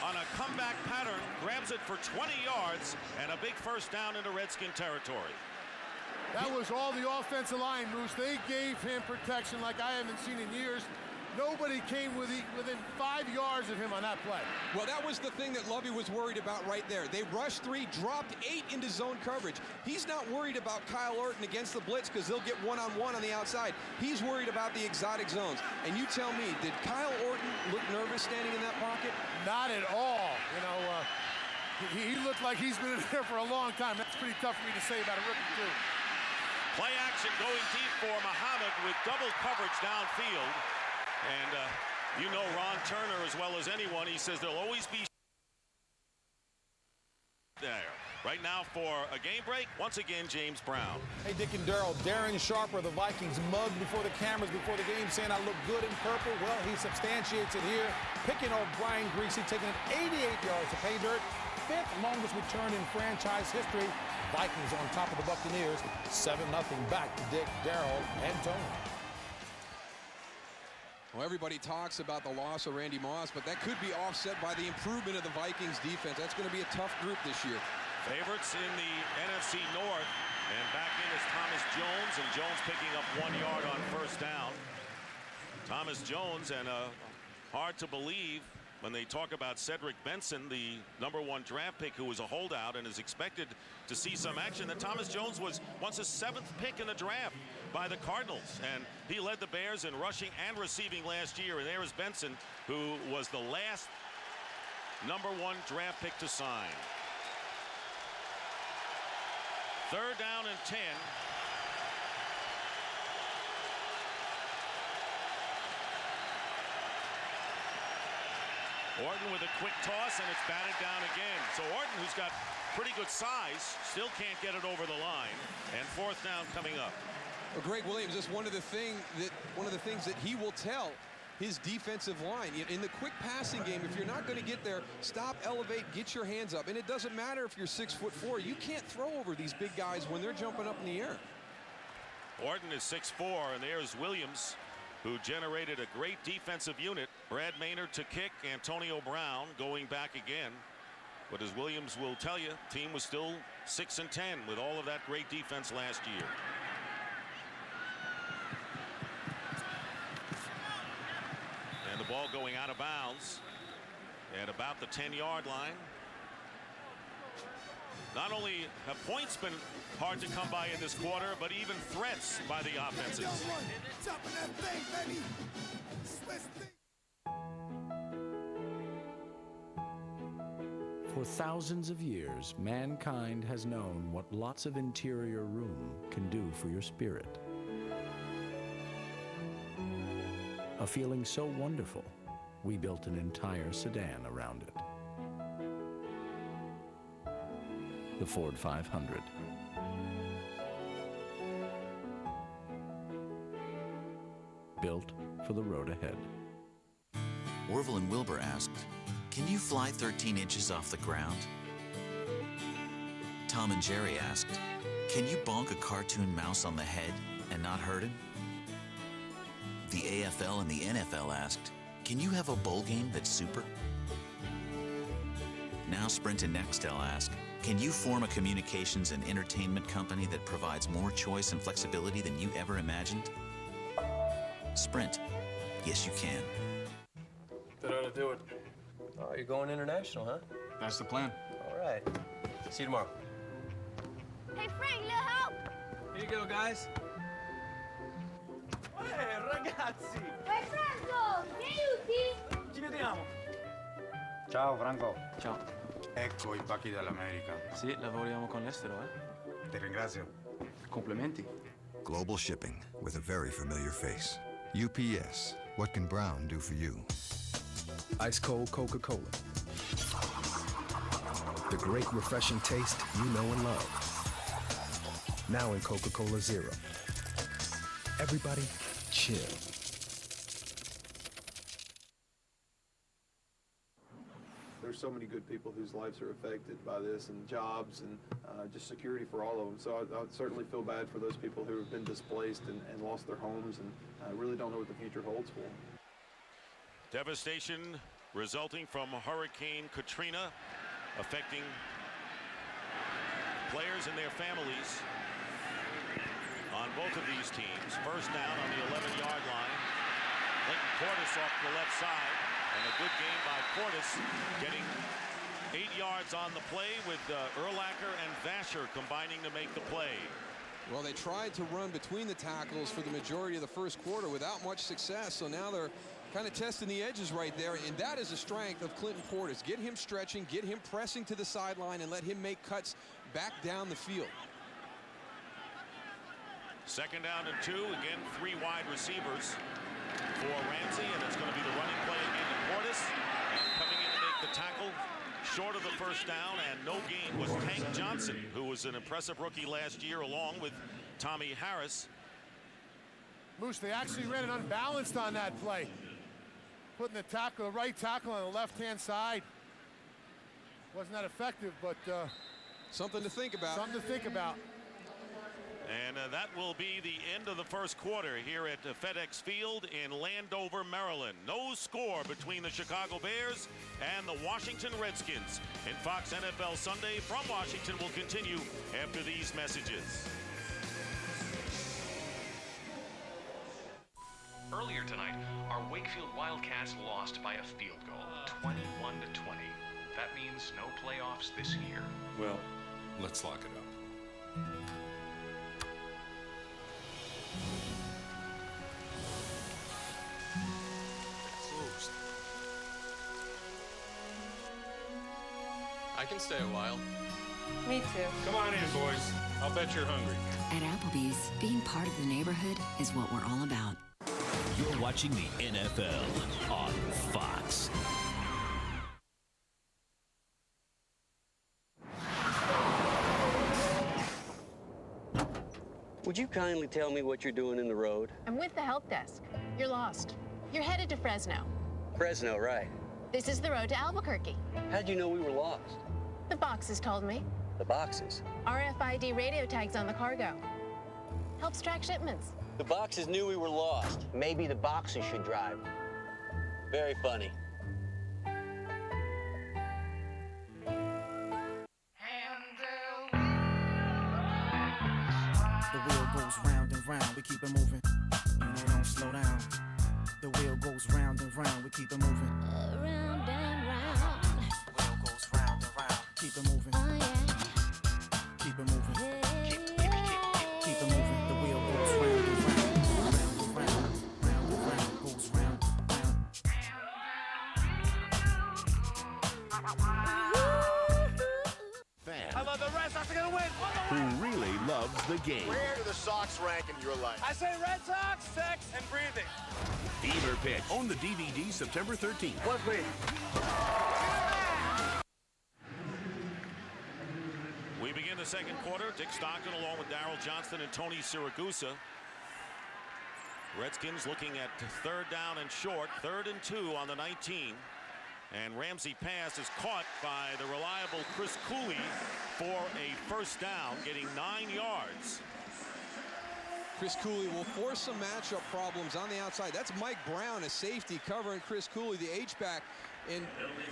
on a comeback pattern grabs it for 20 yards and a big first down into Redskin territory. That was all the offensive line, Moose. They gave him protection like I haven't seen in years. Nobody came within 5 yards of him on that play. Well, that was the thing that Lovey was worried about right there. They rushed 3, dropped 8 into zone coverage. He's not worried about Kyle Orton against the blitz because they'll get one-on-one on the outside. He's worried about the exotic zones. And you tell me, did Kyle Orton look nervous standing in that pocket? Not at all. You know, he looked like he's been in there for a long time. That's pretty tough for me to say about a rookie, too. Play action going deep for Muhammad with double coverage downfield. And you know Ron Turner as well as anyone. He says there'll always be there. Right now for a game break, once again, James Brown. Hey, Dick and Darrell, Darren Sharper, the Vikings mugged before the cameras before the game, saying I look good in purple. Well, he substantiates it here, picking off Brian Greasy, taking it 88 yards to pay dirt. 5th longest return in franchise history. Vikings on top of the Buccaneers, 7-0 back to Dick, Darrell, and Tony. Well, everybody talks about the loss of Randy Moss, but that could be offset by the improvement of the Vikings defense. That's going to be a tough group this year. Favorites in the NFC North, and back in is Thomas Jones, and Jones picking up 1 yard on first down. Thomas Jones, and hard to believe when they talk about Cedric Benson, the #1 draft pick who was a holdout and is expected to see some action, that Thomas Jones was once a 7th pick in the draft by the Cardinals, and he led the Bears in rushing and receiving last year. And there is Benson, who was the last #1 draft pick to sign. 3rd down and 10. Orton with a quick toss, and it's batted down again. So Orton, who's got pretty good size, still can't get it over the line. And 4th down coming up. Well, Greg Williams, that's one of the things that he will tell his defensive line. In the quick passing game, if you're not going to get there, stop, elevate, get your hands up. And it doesn't matter if you're 6'4". You can't throw over these big guys when they're jumping up in the air. Orton is 6'4", and there's Williams, who generated a great defensive unit. Brad Maynard to kick, Antonio Brown going back again. But as Williams will tell you, the team was still 6-10 with all of that great defense last year. And the ball going out of bounds at about the 10-yard line. Not only have points been hard to come by in this quarter, but even threats by the offenses. For thousands of years, mankind has known what lots of interior room can do for your spirit. A feeling so wonderful, we built an entire sedan around it. The Ford 500. Built for the road ahead. Orville and Wilbur asked, "Can you fly 13 inches off the ground?" Tom and Jerry asked, "Can you bonk a cartoon mouse on the head and not hurt him?" The AFL and the NFL asked, Can you have a bowl game that's super? Now Sprint and Nextel ask, can you form a communications and entertainment company that provides more choice and flexibility than you ever imagined? Sprint. Yes, you can. That ought to do it. Oh, you're going international, huh? That's the plan. All right. See you tomorrow. Hey, Frank, little help! Here you go, guys. Hey, ragazzi! Hey, Franco! Che aiuti? Ci vediamo. Ciao, Franco. Ciao. Ecco i pacchi dall'America. Sì, lavoriamo con l'estero, eh? Ti ringrazio. Complimenti. Global shipping with a very familiar face. UPS, what can Brown do for you? Ice cold Coca-Cola. The great refreshing taste you know and love. Now in Coca-Cola Zero. Everybody, chill. There's so many good people whose lives are affected by this, and jobs, and just security for all of them. So I certainly feel bad for those people who have been displaced and lost their homes, and really don't know what the future holds for them. Devastation resulting from Hurricane Katrina, affecting players and their families on both of these teams. First down on the 11-yard line. Clinton Portis off the left side, and a good game by Portis, getting 8 yards on the play with Urlacher and Vasher combining to make the play. Well, they tried to run between the tackles for the majority of the first quarter without much success, so now they're kind of testing the edges right there, and that is a strength of Clinton Portis. Get him stretching, get him pressing to the sideline, and let him make cuts back down the field. Second down and 2, again 3 wide receivers for Ramsey, and it's going to be the running play again to Portis, and coming in to make the tackle short of the first down and no gain was Tank Johnson, who was an impressive rookie last year along with Tommy Harris. Moose, they actually ran it unbalanced on that play, putting the right tackle on the left-hand side. Wasn't that effective, but something to think about. Something to think about. And that will be the end of the first quarter here at FedEx Field in Landover, Maryland. No score between the Chicago Bears and the Washington Redskins. And Fox NFL Sunday from Washington will continue after these messages. Earlier tonight, our Wakefield Wildcats lost by a field goal, 21-20. That means no playoffs this year. Well, let's lock it up. I can stay a while. Me too. Come on in, boys. I'll bet you're hungry. At Applebee's, being part of the neighborhood is what we're all about. You're watching the NFL on Fox. Would you kindly tell me what you're doing in the road? I'm with the help desk. You're lost. You're headed to Fresno. Fresno, right. This is the road to Albuquerque. How'd you know we were lost? The boxes told me. The boxes? RFID radio tags on the cargo. Helps track shipments. The boxes knew we were lost. Maybe the boxes should drive. Very funny. The wheel goes round and round, we keep it moving, and it don't slow down. The wheel goes round and round, we keep it moving. Round and round. The wheel goes round and round, keep it moving. Oh, yeah. Keep it moving. Keep it moving. The wheel goes round and round, round and round, round and round, goes round and round. Fan I love the Red Sox are gonna win. who really loves the game. Where do the Sox rank in your life? I say Red Sox, sex, and breathing. Fever Pitch. Own the DVD September 13th. What, please? We begin the second quarter. Dick Stockton along with Darryl Johnston and Tony Siragusa. Redskins looking at third down and short, 3rd and 2 on the 19. And Ramsey pass is caught by the reliable Chris Cooley for a first down, getting 9 yards. Chris Cooley will force some matchup problems on the outside. That's Mike Brown, a safety, covering Chris Cooley, the H-back. And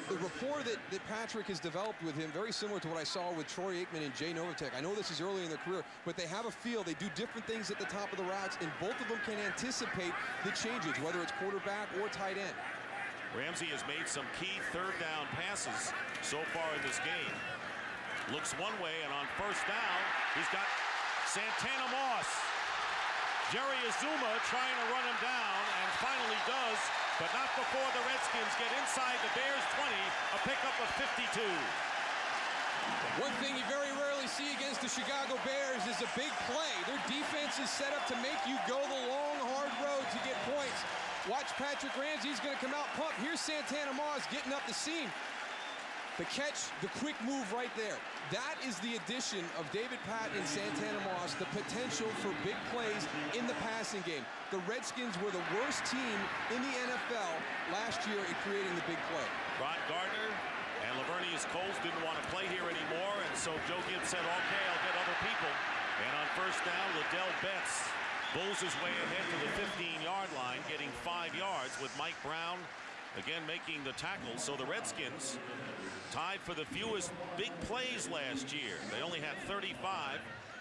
the rapport that Patrick has developed with him, very similar to what I saw with Troy Aikman and Jay Novacek. I know this is early in their career, but they have a feel. They do different things at the top of the routes, and both of them can anticipate the changes, whether it's quarterback or tight end. Ramsey has made some key third down passes so far in this game. Looks one way, and on first down, he's got Santana Moss. Jerry Azuma trying to run him down, and finally does, but not before the Redskins get inside the Bears 20, a pickup of 52. One thing you very rarely see against the Chicago Bears is a big play. Their defense is set up to make you go the long, hard road to get points. Watch Patrick Ramsey, he's going to come out pump. Here's Santana Moss getting up the seam. The catch, the quick move right there. That is the addition of David Patton and Santana Moss, the potential for big plays in the passing game. The Redskins were the worst team in the NFL last year at creating the big play. Ron Gardner and Lavernius Coles didn't want to play here anymore, and so Joe Gibbs said, okay, I'll get other people. And on first down, Liddell Betts bulls his way ahead to the 15-yard line, getting 5 yards with Mike Brown again making the tackle. So the Redskins tied for the fewest big plays last year. They only had 35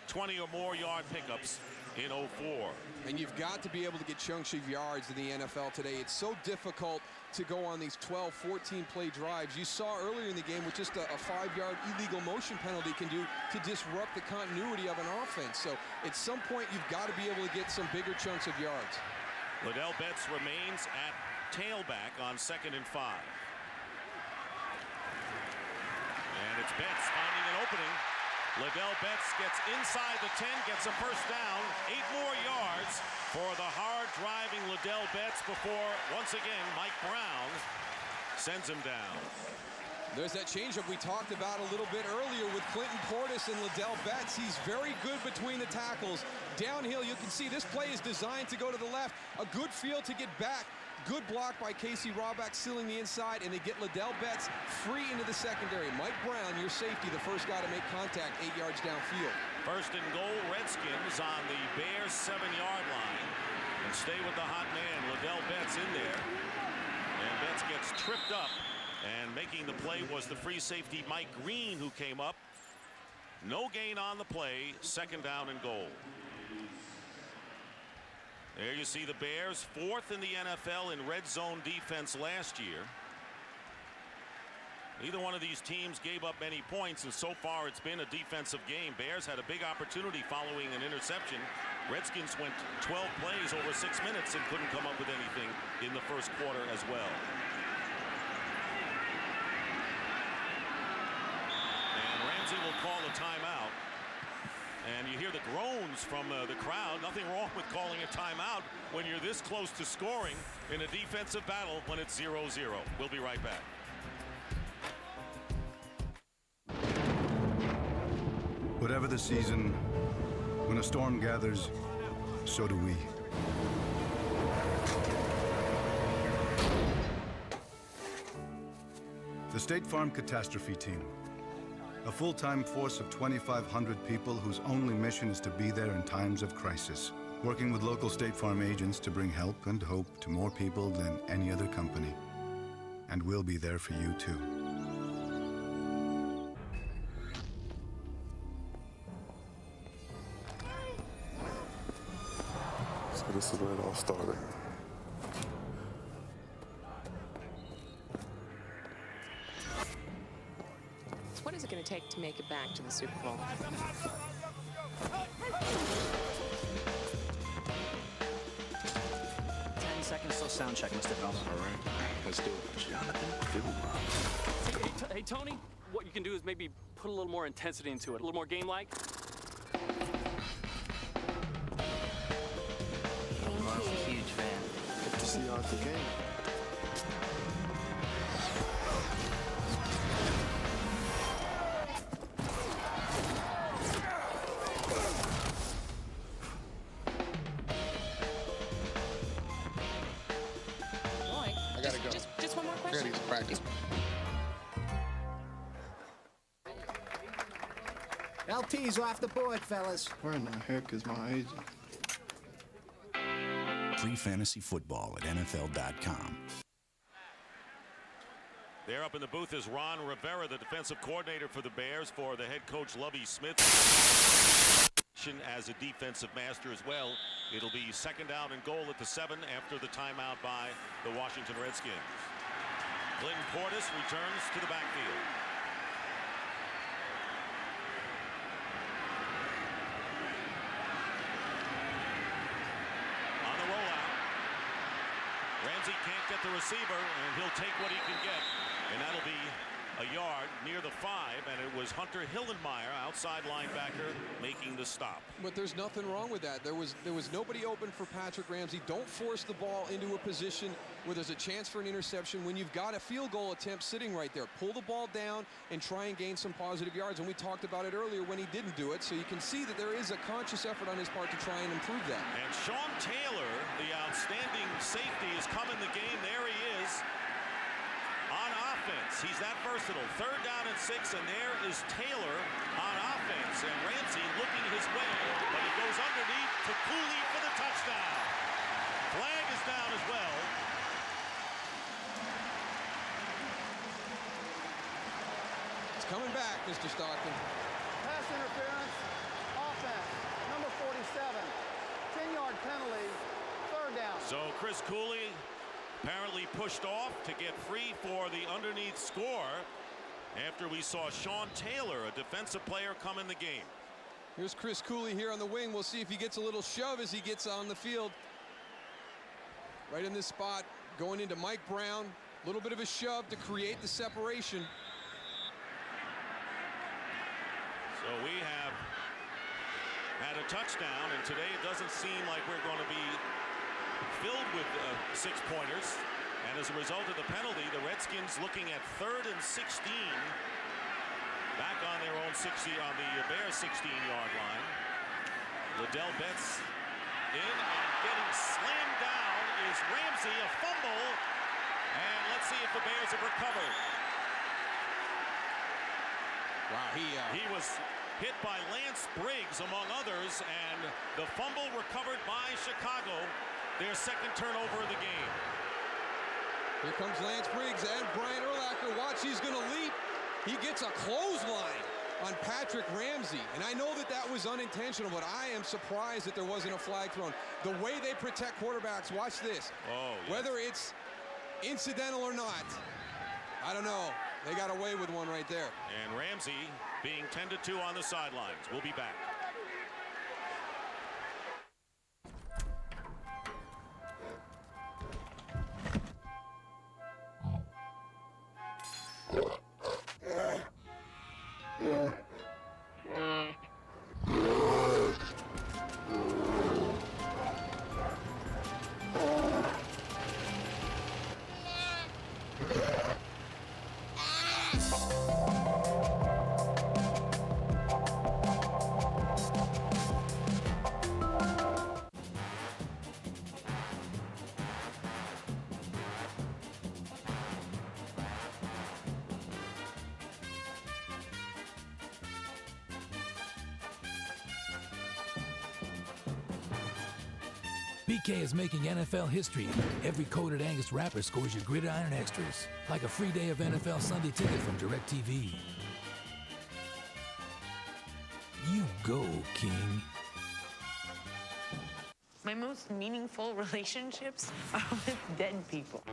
20 or more yard pickups in 04. And you've got to be able to get chunks of yards in the NFL today. It's so difficult to go on these 12, 14 play drives. You saw earlier in the game what just a 5-yard illegal motion penalty can do to disrupt the continuity of an offense. So at some point you've got to be able to get some bigger chunks of yards. Liddell Betts remains at tailback on 2nd and 5. And it's Betts finding an opening. Liddell Betts gets inside the 10, gets a first down, 8 more yards for the hard-driving Liddell Betts before, once again, Mike Brown sends him down. There's that changeup we talked about a little bit earlier with Clinton Portis and Liddell Betts. He's very good between the tackles. Downhill, you can see this play is designed to go to the left. A good field to get back. Good block by Casey Roback, sealing the inside, and they get Liddell Betts free into the secondary. Mike Brown, your safety, the first guy to make contact 8 yards downfield. First and goal, Redskins on the Bears 7-yard line. And stay with the hot man, Liddell Betts in there. And Betts gets tripped up. And making the play was the free safety Mike Green, who came up. No gain on the play, 2nd down and goal. There you see the Bears, 4th in the NFL in red zone defense last year. Neither one of these teams gave up many points, and so far it's been a defensive game. Bears had a big opportunity following an interception. Redskins went 12 plays over 6 minutes and couldn't come up with anything in the first quarter as well. And Ramsey will call a timeout. And you hear the groans from the crowd. Nothing wrong with calling a timeout when you're this close to scoring in a defensive battle when it's 0-0. We'll be right back. Whatever the season, when a storm gathers, so do we. The State Farm Catastrophe Team. A full-time force of 2,500 people whose only mission is to be there in times of crisis. Working with local State Farm agents to bring help and hope to more people than any other company. And we'll be there for you too. So this is where it all started. What is it going to take to make it back to the Super Bowl? 10 seconds till sound check, Mr. Bell. All right, let's do it. Jonathan, Hey, Tony, what you can do is maybe put a little more intensity into it, a little more game-like. I'm a huge fan. Good to see you at the game. Just one more question. I gotta practice. LT's off the board, fellas. We're not here because my agent. Free fantasy football at NFL.com. There up in the booth is Ron Rivera, the defensive coordinator for the Bears, for the head coach Lovie Smith. As a defensive master as well. It'll be second down and goal at the 7 after the timeout by the Washington Redskins. Clinton Portis returns to the backfield. On the rollout, Ramsey can't get the receiver, and he'll take what he can get, and that'll be a yard near the 5, and it was Hunter Hillenmeyer, outside linebacker, making the stop. But there's nothing wrong with that. There was nobody open for Patrick Ramsey. Don't force the ball into a position where there's a chance for an interception when you've got a field goal attempt sitting right there. Pull the ball down and try and gain some positive yards, and we talked about it earlier when he didn't do it, so you can see that there is a conscious effort on his part to try and improve that. And Sean Taylor, the outstanding safety, has come in the game. There he is. On offense, he's that versatile. Third down and 6, and there is Taylor on offense. And Ramsey looking his way, but he goes underneath to Cooley for the touchdown. Flag is down as well. It's coming back, Mr. Stockton. Pass interference, offense, number 47. 10-yard penalty, third down. So Chris Cooley apparently pushed off to get free for the underneath score after we saw Sean Taylor, a defensive player, come in the game. Here's Chris Cooley here on the wing. We'll see if he gets a little shove as he gets on the field. Right in this spot, going into Mike Brown. A little bit of a shove to create the separation. So we have had a touchdown, and today it doesn't seem like we're going to be filled with 6-pointers, and as a result of the penalty, the Redskins looking at 3rd and 16, back on their own 60, on the Bears 16-yard line. Liddell Betts in, and getting slammed down is Ramsey, a fumble, and let's see if the Bears have recovered. Wow, he was hit by Lance Briggs, among others, and the fumble recovered by Chicago. Their second turnover of the game. Here comes Lance Briggs and Brian Urlacher. Watch, he's going to leap. He gets a clothesline on Patrick Ramsey. And I know that that was unintentional, but I am surprised that there wasn't a flag thrown. The way they protect quarterbacks, watch this. Oh, yes. Whether it's incidental or not, I don't know. They got away with one right there. And Ramsey being tended to on the sidelines. We'll be back. BK is making NFL history. Every Coated Angus wrapper scores your Gridiron Extras, like a free day of NFL Sunday Ticket from DirecTV. You go, King. My most meaningful relationships are with dead people.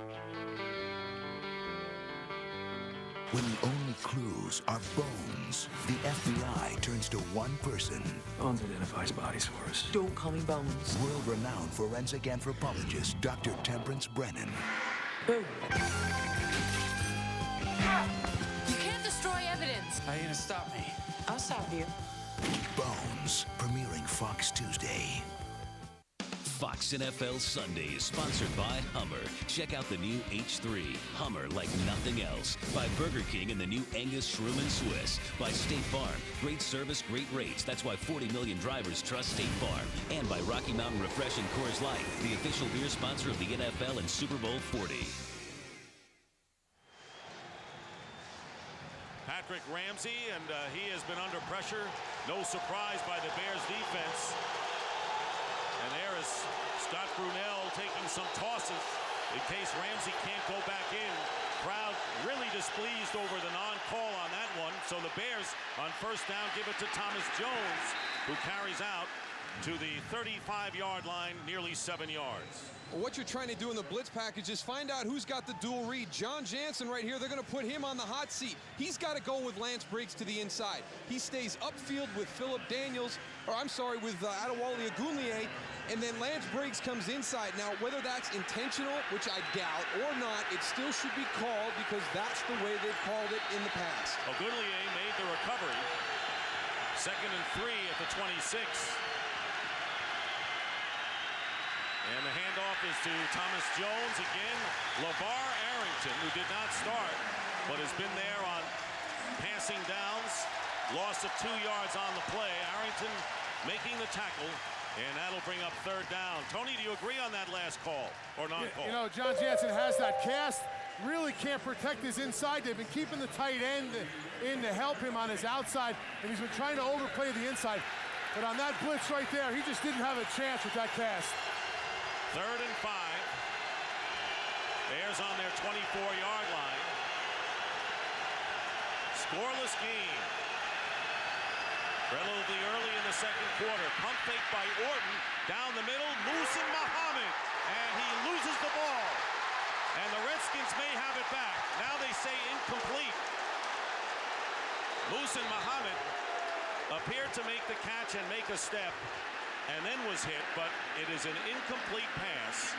When the only clues are bones, the FBI turns to one person. Bones identifies bodies for us. Don't call me Bones. World-renowned forensic anthropologist Dr. Temperance Brennan. Boom. You can't destroy evidence. How are you gonna stop me? I'll stop you. Bones, premiering Fox Tuesday. Fox NFL Sunday is sponsored by Hummer. Check out the new H3. Hummer like nothing else. By Burger King and the new Angus Shroom and Swiss. By State Farm. Great service, great rates. That's why 40 million drivers trust State Farm. And by Rocky Mountain Refreshing Coors Light, the official beer sponsor of the NFL and Super Bowl 40. Patrick Ramsey, and he has been under pressure. No surprise by the Bears defense. And there is Scott Brunell taking some tosses in case Ramsey can't go back in. Crowd really displeased over the non-call on that one. So the Bears on first down give it to Thomas Jones, who carries out to the 35-yard line, nearly 7 yards. Well, what you're trying to do in the blitz package is find out who's got the dual read. John Jansen right here, they're going to put him on the hot seat. He's got to go with Lance Briggs to the inside. He stays upfield with Philip Daniels, with Adewale Agunlie, and then Lance Briggs comes inside. Now, whether that's intentional, which I doubt, or not, it still should be called because that's the way they've called it in the past. Agunlie made the recovery. 2nd and 3 at the 26. And the handoff is to Thomas Jones again. LeVar Arrington, who did not start, but has been there on passing downs. Loss of 2 yards on the play. Arrington making the tackle, and that'll bring up 3rd down. Tony, do you agree on that last call or non-call? You know, John Jansen has that cast. Really can't protect his inside. They've been keeping the tight end in to help him on his outside, and he's been trying to overplay the inside. But on that blitz right there, he just didn't have a chance with that cast. 3rd and 5. Bears on their 24-yard line. Scoreless game. Relatively early in the 2nd quarter. Pump fake by Orton. Down the middle, Muhsin Muhammad. And he loses the ball. And the Redskins may have it back. Now they say incomplete. Muhsin Muhammad appeared to make the catch and make a step, and then was hit, but it is an incomplete pass,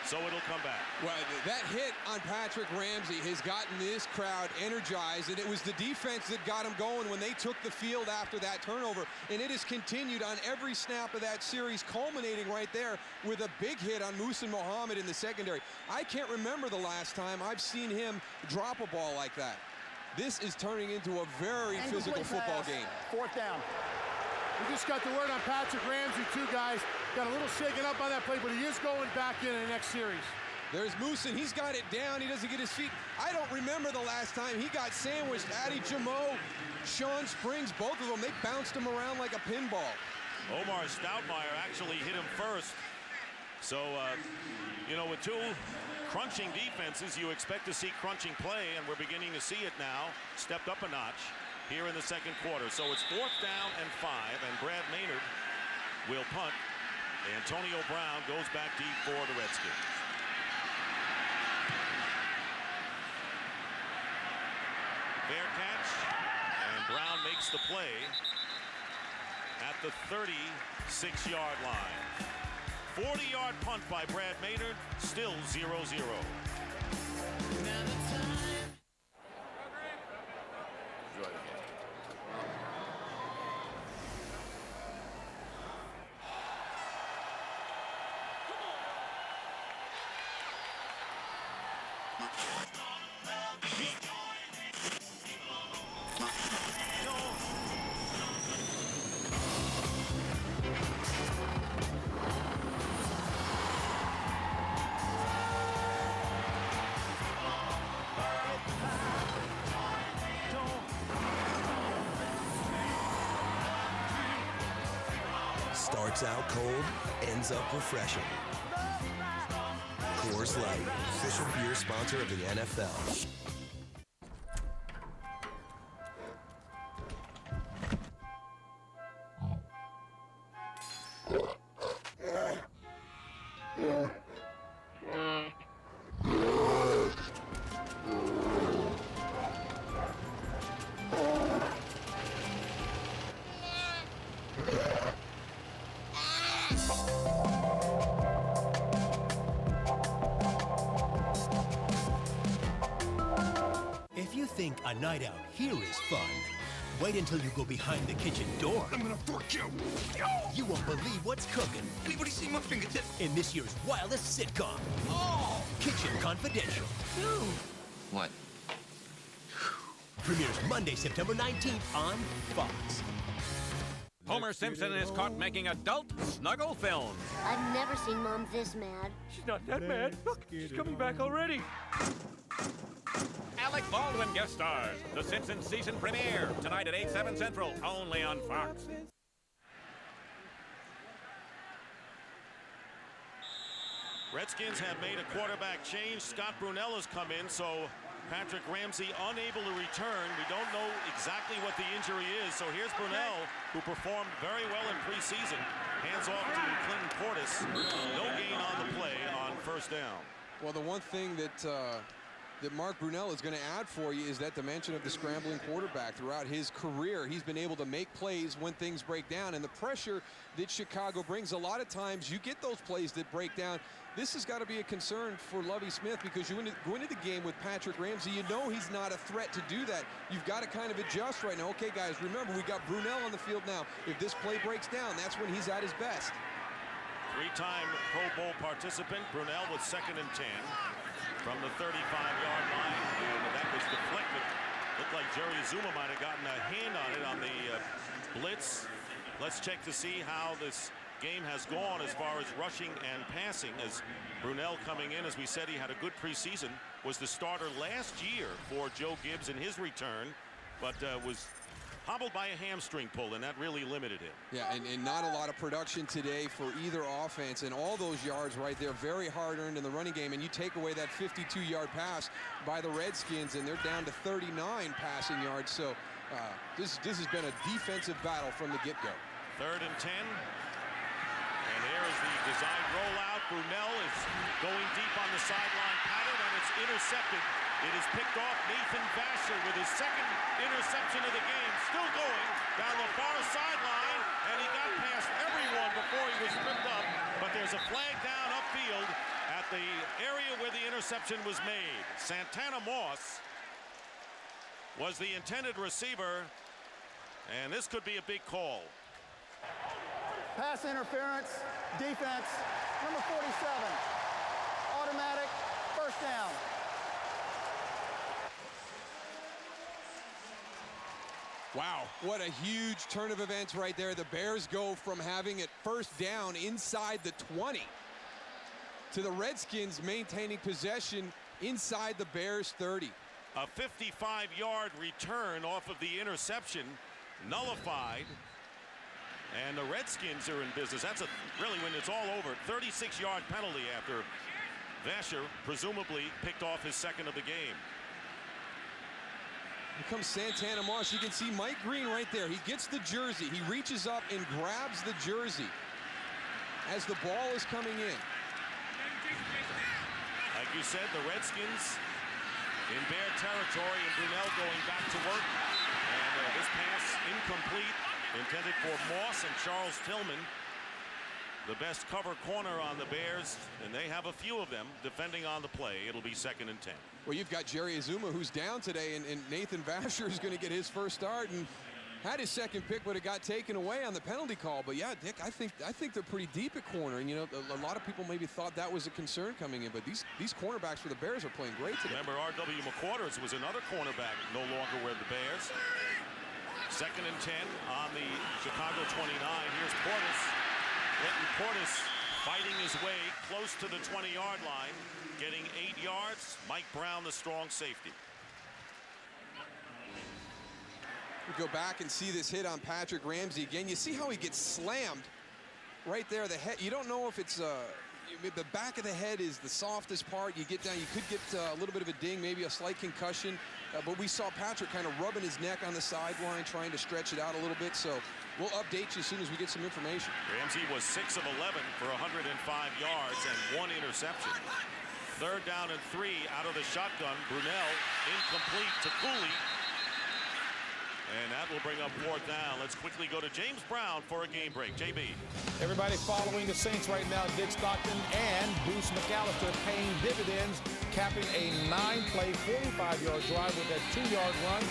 so it'll come back. Well, that hit on Patrick Ramsey has gotten this crowd energized, and it was the defense that got him going when they took the field after that turnover, and it has continued on every snap of that series, culminating right there with a big hit on Muhsin Muhammad in the secondary. I can't remember the last time I've seen him drop a ball like that. This is turning into a very physical football game. 4th down. We just got the word on Patrick Ramsey, too, guys. Got a little shaken up on that play, but he is going back in the next series. There's Muhsin. He's got it down. He doesn't get his feet. I don't remember the last time he got sandwiched. Addy Jamo, Sean Springs, both of them, they bounced him around like a pinball. Omar Stoudemire actually hit him first. So, you know, with 2 crunching defenses, you expect to see crunching play, and we're beginning to see it now. Stepped up a notch here in the 2nd quarter. So it's 4th down and 5, and Brad Maynard will punt. Antonio Brown goes back deep for the Redskins. Fair catch, and Brown makes the play at the 36-yard line. 40-yard punt by Brad Maynard, still 0-0. Starts out cold, ends up refreshing. Coors Light, official beer sponsor of the NFL. Think a night out here is fun. Wait until you go behind the kitchen door. I'm gonna fork you. You won't believe what's cooking. Wait, what do you see my fingertip? In this year's wildest sitcom. Oh! Kitchen Confidential. What? Premieres Monday, September 19th on Fox. Homer Simpson is caught making adult snuggle films. I've never seen Mom this mad. She's not that mad. Look, she's coming back already. Alec Baldwin guest stars. The Simpsons season premiere tonight at 8/7 Central, only on Fox. Redskins have made a quarterback change. Scott Brunell has come in, so Patrick Ramsey unable to return. We don't know exactly what the injury is. So here's Brunell, who performed very well in preseason. Hands off to Clinton Portis. No gain on the play on first down. Well, the one thing that Mark Brunell is going to add for you is that dimension of the scrambling quarterback. Throughout his career, he's been able to make plays when things break down, and the pressure that Chicago brings, a lot of times you get those plays that break down. This has got to be a concern for Lovie Smith, because you go into the game with Patrick Ramsey, you know he's not a threat to do that. You've got to kind of adjust right now. Okay, guys, remember, we got Brunell on the field now. If this play breaks down, that's when he's at his best. Three-time Pro Bowl participant, Brunell with 2nd and 10 from the 35-yard line, and that was deflected. Looked like Jerry Azuma might have gotten a hand on it on the blitz. Let's check to see how this game has gone as far as rushing and passing, as Brunell coming in, as we said, he had a good preseason, was the starter last year for Joe Gibbs in his return, but was hobbled by a hamstring pull, and that really limited him. Yeah, and not a lot of production today for either offense, and all those yards right there, very hard-earned in the running game, and you take away that 52-yard pass by the Redskins, and they're down to 39 passing yards, so this has been a defensive battle from the get-go. 3rd and 10. And here is the design rollout. Brunell is going deep on the sideline pattern, and it's intercepted. It is picked off. Nathan Vasher with his 2nd interception of the game. Still going down the far sideline, and he got past everyone before he was tripped up. But there's a flag down upfield at the area where the interception was made. Santana Moss was the intended receiver, and this could be a big call. Pass interference, defense, number 47. Automatic, first down. Wow, what a huge turn of events right there. The Bears go from having it first down inside the 20 to the Redskins maintaining possession inside the Bears 30. A 55-yard return off of the interception, nullified. And the Redskins are in business. That's really, when it's all over, 36-yard penalty after Vasher presumably picked off his 2nd of the game. Here comes Santana Moss. You can see Mike Green right there. He gets the jersey. He reaches up and grabs the jersey as the ball is coming in. Like you said, the Redskins in Bear territory, and Brunell going back to work. And this pass incomplete. Intended for Moss and Charles Tillman, the best cover corner on the Bears, and they have a few of them defending on the play. It'll be 2nd and 10. Well, you've got Jerry Azuma, who's down today, and Nathan Vasher is going to get his first start, and had his 2nd pick, but it got taken away on the penalty call. But yeah, Dick, I think they're pretty deep at corner, and you know, a lot of people maybe thought that was a concern coming in, but these cornerbacks for the Bears are playing great today. Remember, R.W. McQuarters was another cornerback, no longer with the Bears. 2nd and 10 on the Chicago 29. Here's Portis. Clinton Portis fighting his way close to the 20-yard line, getting 8 yards. Mike Brown, the strong safety. We go back and see this hit on Patrick Ramsey again. You see how he gets slammed right there. The head. You don't know if it's the back of the head is the softest part. You get down, you could get a little bit of a ding, maybe a slight concussion. But we saw Patrick kind of rubbing his neck on the sideline, trying to stretch it out a little bit. So we'll update you as soon as we get some information. Ramsey was 6 of 11 for 105 yards and 1 interception. 3rd down and 3 out of the shotgun. Brunell incomplete to Cooley. And that will bring up 4th down. Let's quickly go to James Brown for a game break. JB. Everybody following the Saints right now. Dick Stockton and Bruce McAllister paying dividends, capping a 9-play, 45-yard drive with that 2-yard run.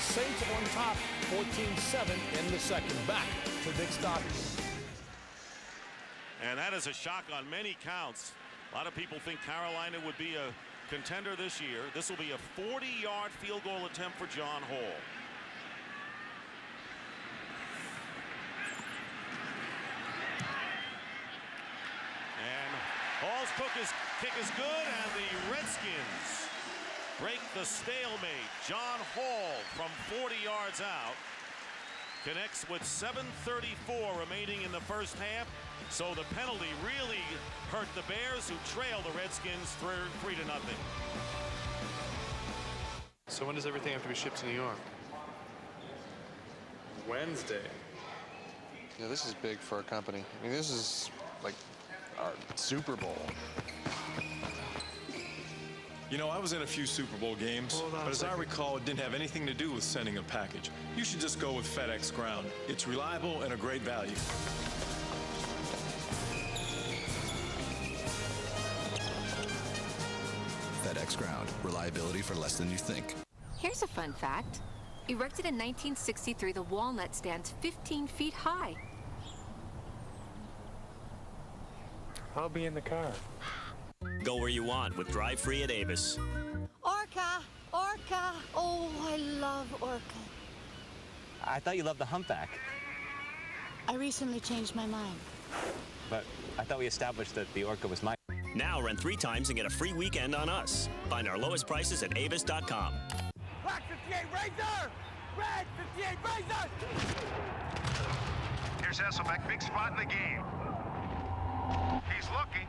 Saints on top, 14-7 in the 2nd. Back to Dick Stockton. And that is a shock on many counts. A lot of people think Carolina would be a contender this year. This will be a 40-yard field goal attempt for John Hall. Hall's kick is good, and the Redskins break the stalemate. John Hall from 40 yards out connects with 7:34 remaining in the first half. So the penalty really hurt the Bears, who trail the Redskins 3-0. So when does everything have to be shipped to New York? Wednesday. Yeah, this is big for our company. I mean, this is like our Super Bowl. You know, I was in a few Super Bowl games, but as I recall, it didn't have anything to do with sending a package. You should just go with FedEx Ground. It's reliable and a great value. FedEx Ground. Reliability for less than you think. Here's a fun fact. Erected in 1963, the walnut stands 15 feet high. I'll be in the car. Go where you want with drive-free at Avis. Orca, Orca. Oh, I love Orca. I thought you loved the humpback. I recently changed my mind. But I thought we established that the Orca was mine. Now rent 3 times and get a free weekend on us. Find our lowest prices at avis.com. Black 58 Razor! Red 58 Razor! Here's Hasselbeck, big spot in the game. He's looking.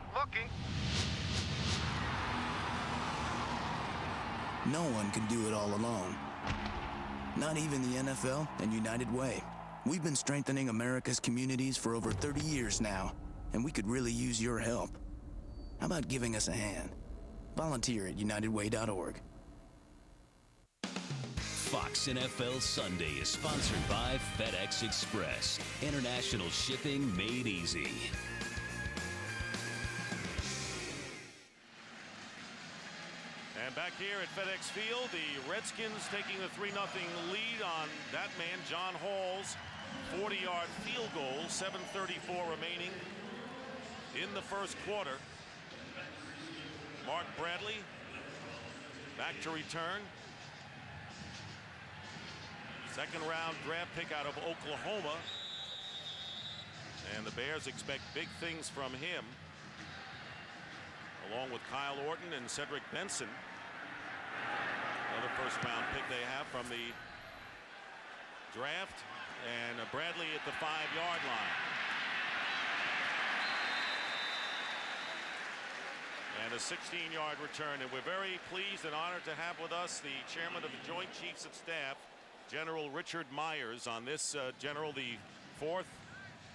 No one can do it all alone. Not even the NFL and United Way. We've been strengthening America's communities for over 30 years now, and we could really use your help. How about giving us a hand? Volunteer at unitedway.org. Fox NFL Sunday is sponsored by FedEx Express. International shipping made easy. And back here at FedEx Field, the Redskins taking the 3-0 lead on that man, John Hall's 40-yard field goal. 7:34 remaining in the first quarter. Mark Bradley back to return. Second-round draft pick out of Oklahoma. And the Bears expect big things from him, along with Kyle Orton and Cedric Benson. Another first-round pick they have from the draft. And Bradley at the 5-yard line. And a 16-yard return. And we're very pleased and honored to have with us the chairman of the Joint Chiefs of Staff, General Richard Myers, on this, General, the 4th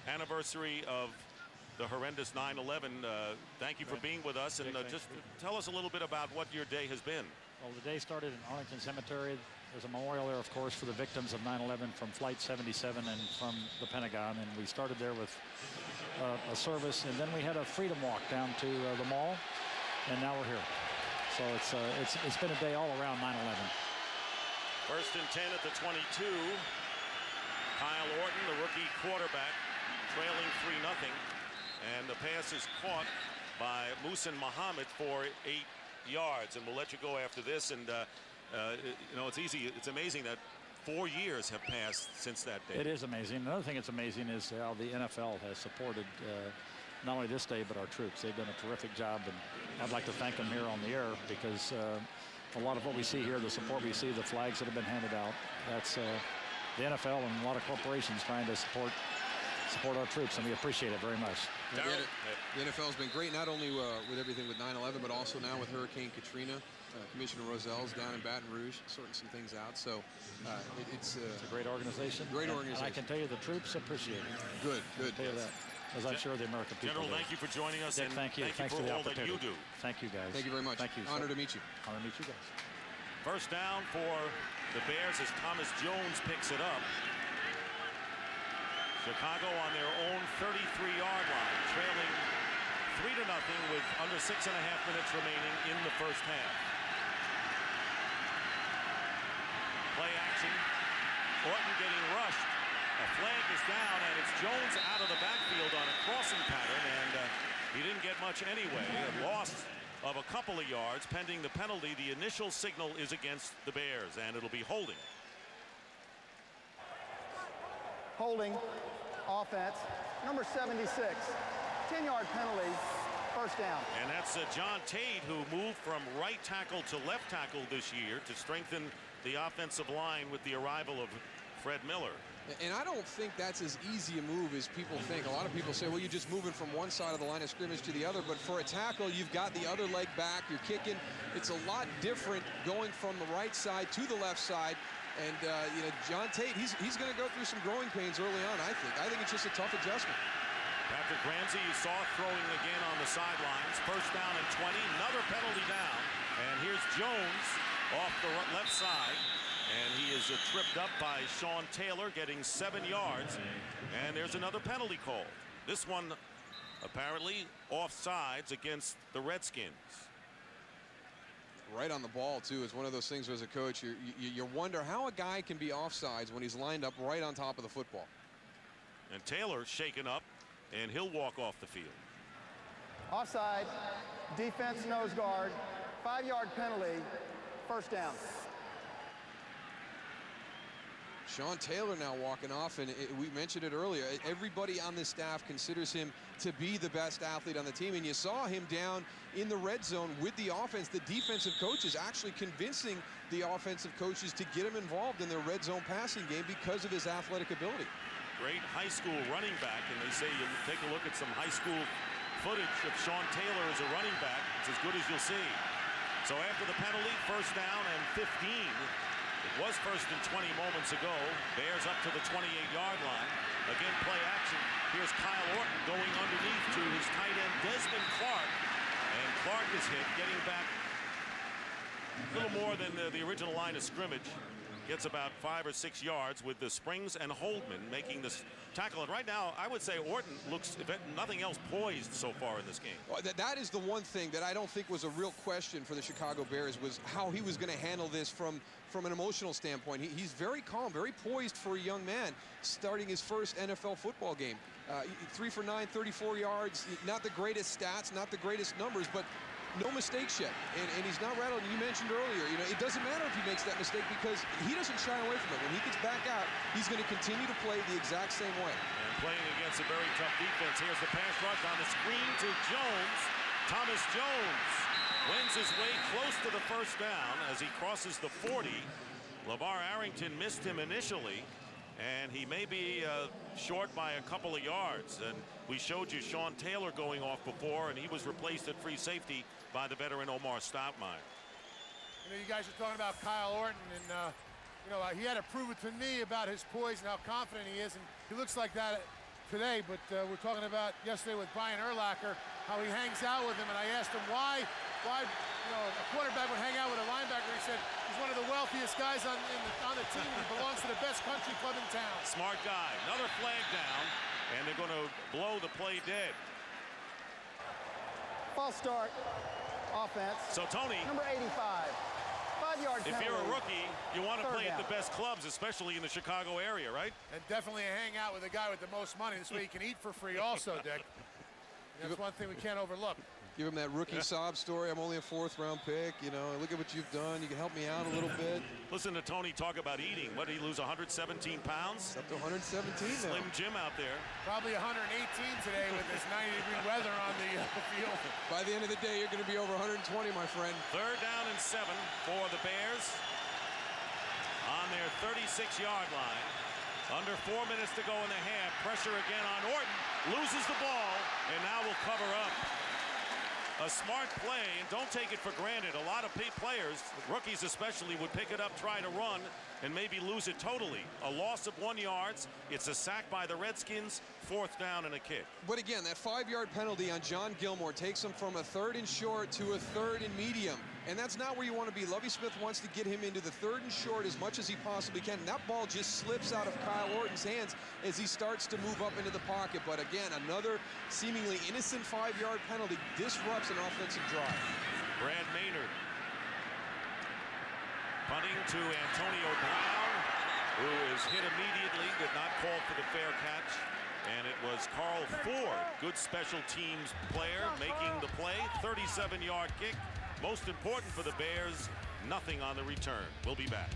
anniversary of the horrendous 9/11. Thank you for being with us, and just tell us a little bit about what your day has been. Well, the day started in Arlington Cemetery. There's a memorial there, of course, for the victims of 9/11 from Flight 77 and from the Pentagon. And we started there with a service, and then we had a freedom walk down to the mall, and now we're here. So it's been a day all around 9/11. First and 10 at the 22. Kyle Orton, the rookie quarterback, trailing 3-0. And the pass is caught by Muhsin Muhammad for 8 yards. And we'll let you go after this. And, you know, it's amazing that 4 years have passed since that day. It is amazing. Another thing that's amazing is how the NFL has supported not only this day, but our troops. They've done a terrific job. And I'd like to thank them here on the air, because a lot of what we see here, the support we see, the flags that have been handed out, that's the NFL and a lot of corporations trying to support our troops, and we appreciate it very much. The NFL has been great, not only with everything with 9/11, but also now with Hurricane Katrina. Commissioner Rozell's down in Baton Rouge sorting some things out. So it's a great organization. Great organization. And I can tell you the troops appreciate it. Good. I can tell you that, as I'm sure the American people General, do. thank you for joining us. Dick, and thank you. Thanks for for the all that you opportunity. do. Thank you, guys. Thank you very much. Thank you. Honor to meet you. Honor to meet you guys. First down for the Bears as Thomas Jones picks it up. Chicago on their own 33-yard line, trailing 3-0 with under 6.5 minutes remaining in the first half. Play action. Orton getting rushed. A flag is down, and it's Jones out of the backfield on a crossing pattern, and he didn't get much anyway. A loss of a couple of yards pending the penalty. The initial signal is against the Bears, and it'll be holding. Holding, offense, number 76, 10-yard penalty, first down. And that's John Tate, who moved from right tackle to left tackle this year to strengthen the offensive line with the arrival of Fred Miller. And I don't think that's as easy a move as people think. A lot of people say, well, you're just moving from one side of the line of scrimmage to the other. But for a tackle, you've got the other leg back. You're kicking. It's a lot different going from the right side to the left side. And, you know, John Tate, he's going to go through some growing pains early on, I think. I think it's just a tough adjustment. Patrick Ramsey, you saw throwing again on the sidelines. First down and 20. Another penalty down. And here's Jones off the left side. And he is tripped up by Sean Taylor, getting 7 yards. And there's another penalty call. This one apparently offsides against the Redskins. Right on the ball, too. It's one of those things as a coach, you wonder how a guy can be offsides when he's lined up right on top of the football. And Taylor shaken up, and he'll walk off the field. Offside, defense nose guard, 5-yard penalty, first down. Sean Taylor now walking off, and we mentioned it earlier. Everybody on this staff considers him to be the best athlete on the team, and you saw him down in the red zone with the offense. The defensive coaches actually convincing the offensive coaches to get him involved in their red zone passing game because of his athletic ability. Great high school running back, and they say you take a look at some high school footage of Sean Taylor as a running back. It's as good as you'll see. So after the penalty, first down and 15. It was first and 20 moments ago. Bears up to the 28-yard line. Again, play action. Here's Kyle Orton going underneath to his tight end, Desmond Clark. And Clark is hit, getting back a little more than the original line of scrimmage. Gets about 5 or 6 yards with the Springs and Holdman making this tackle. And right now, I would say Orton looks, if nothing else, poised so far in this game. Well, that is the one thing that I don't think was a real question for the Chicago Bears, was how he was going to handle this from an emotional standpoint. He's very calm, very poised for a young man starting his first NFL football game. 3 for 9, 34 yards, not the greatest stats, not the greatest numbers, but no mistakes yet, and he's not rattled. You mentioned earlier, you know, it doesn't matter if he makes that mistake because he doesn't shy away from it. When he gets back out, he's going to continue to play the exact same way. And playing against a very tough defense. Here's the pass rush on the screen to Jones. Thomas Jones wins his way close to the first down as he crosses the 40. LeVar Arrington missed him initially, and he may be short by a couple of yards. And we showed you Sean Taylor going off before, and he was replaced at free safety by the veteran Omar Stoudemire. You know, you guys are talking about Kyle Orton, and you know, he had to prove it to me about his poise and how confident he is, and he looks like that today. But we're talking about yesterday with Brian Urlacher, how he hangs out with him, and I asked him why you know, a quarterback would hang out with a linebacker. He said he's one of the wealthiest guys on the team, and he belongs to the best country club in town. Smart guy. Another flag down, and they're going to blow the play dead. False start, offense. So, Tony. Number 85, 5-yard penalty. If you're a rookie, you want to play down. at the best clubs, especially in the Chicago area, right? And definitely hang out with the guy with the most money. This way he can eat for free also, Dick. That's one thing we can't overlook. Give him that rookie sob story. I'm only a 4th-round pick. You know, look at what you've done. You can help me out a little bit. Listen to Tony talk about eating. What did he lose, 117 pounds? Up to 117 now. Slim Jim out there. Probably 118 today with this 90-degree weather on the field. By the end of the day, you're going to be over 120, my friend. 3rd down and 7 for the Bears on their 36-yard line. Under 4 minutes to go in the half. Pressure again on Orton. Loses the ball, and now will cover up. A smart play, and don't take it for granted. A lot of players, rookies especially, would pick it up, try to run, and maybe lose it totally. A loss of 1 yard. It's a sack by the Redskins, 4th down and a kick. But again, that 5-yard penalty on John Gilmore takes him from a 3rd and short to a 3rd and medium. And that's not where you want to be. Lovie Smith wants to get him into the 3rd and short as much as he possibly can. And that ball just slips out of Kyle Orton's hands as he starts to move up into the pocket. But again, another seemingly innocent 5-yard penalty disrupts an offensive drive. Brad Maynard punting to Antonio Brown, who is hit immediately, did not call for the fair catch. And it was Carl Ford, good special teams player, making the play. 37-yard kick. Most important for the Bears, nothing on the return. We'll be back.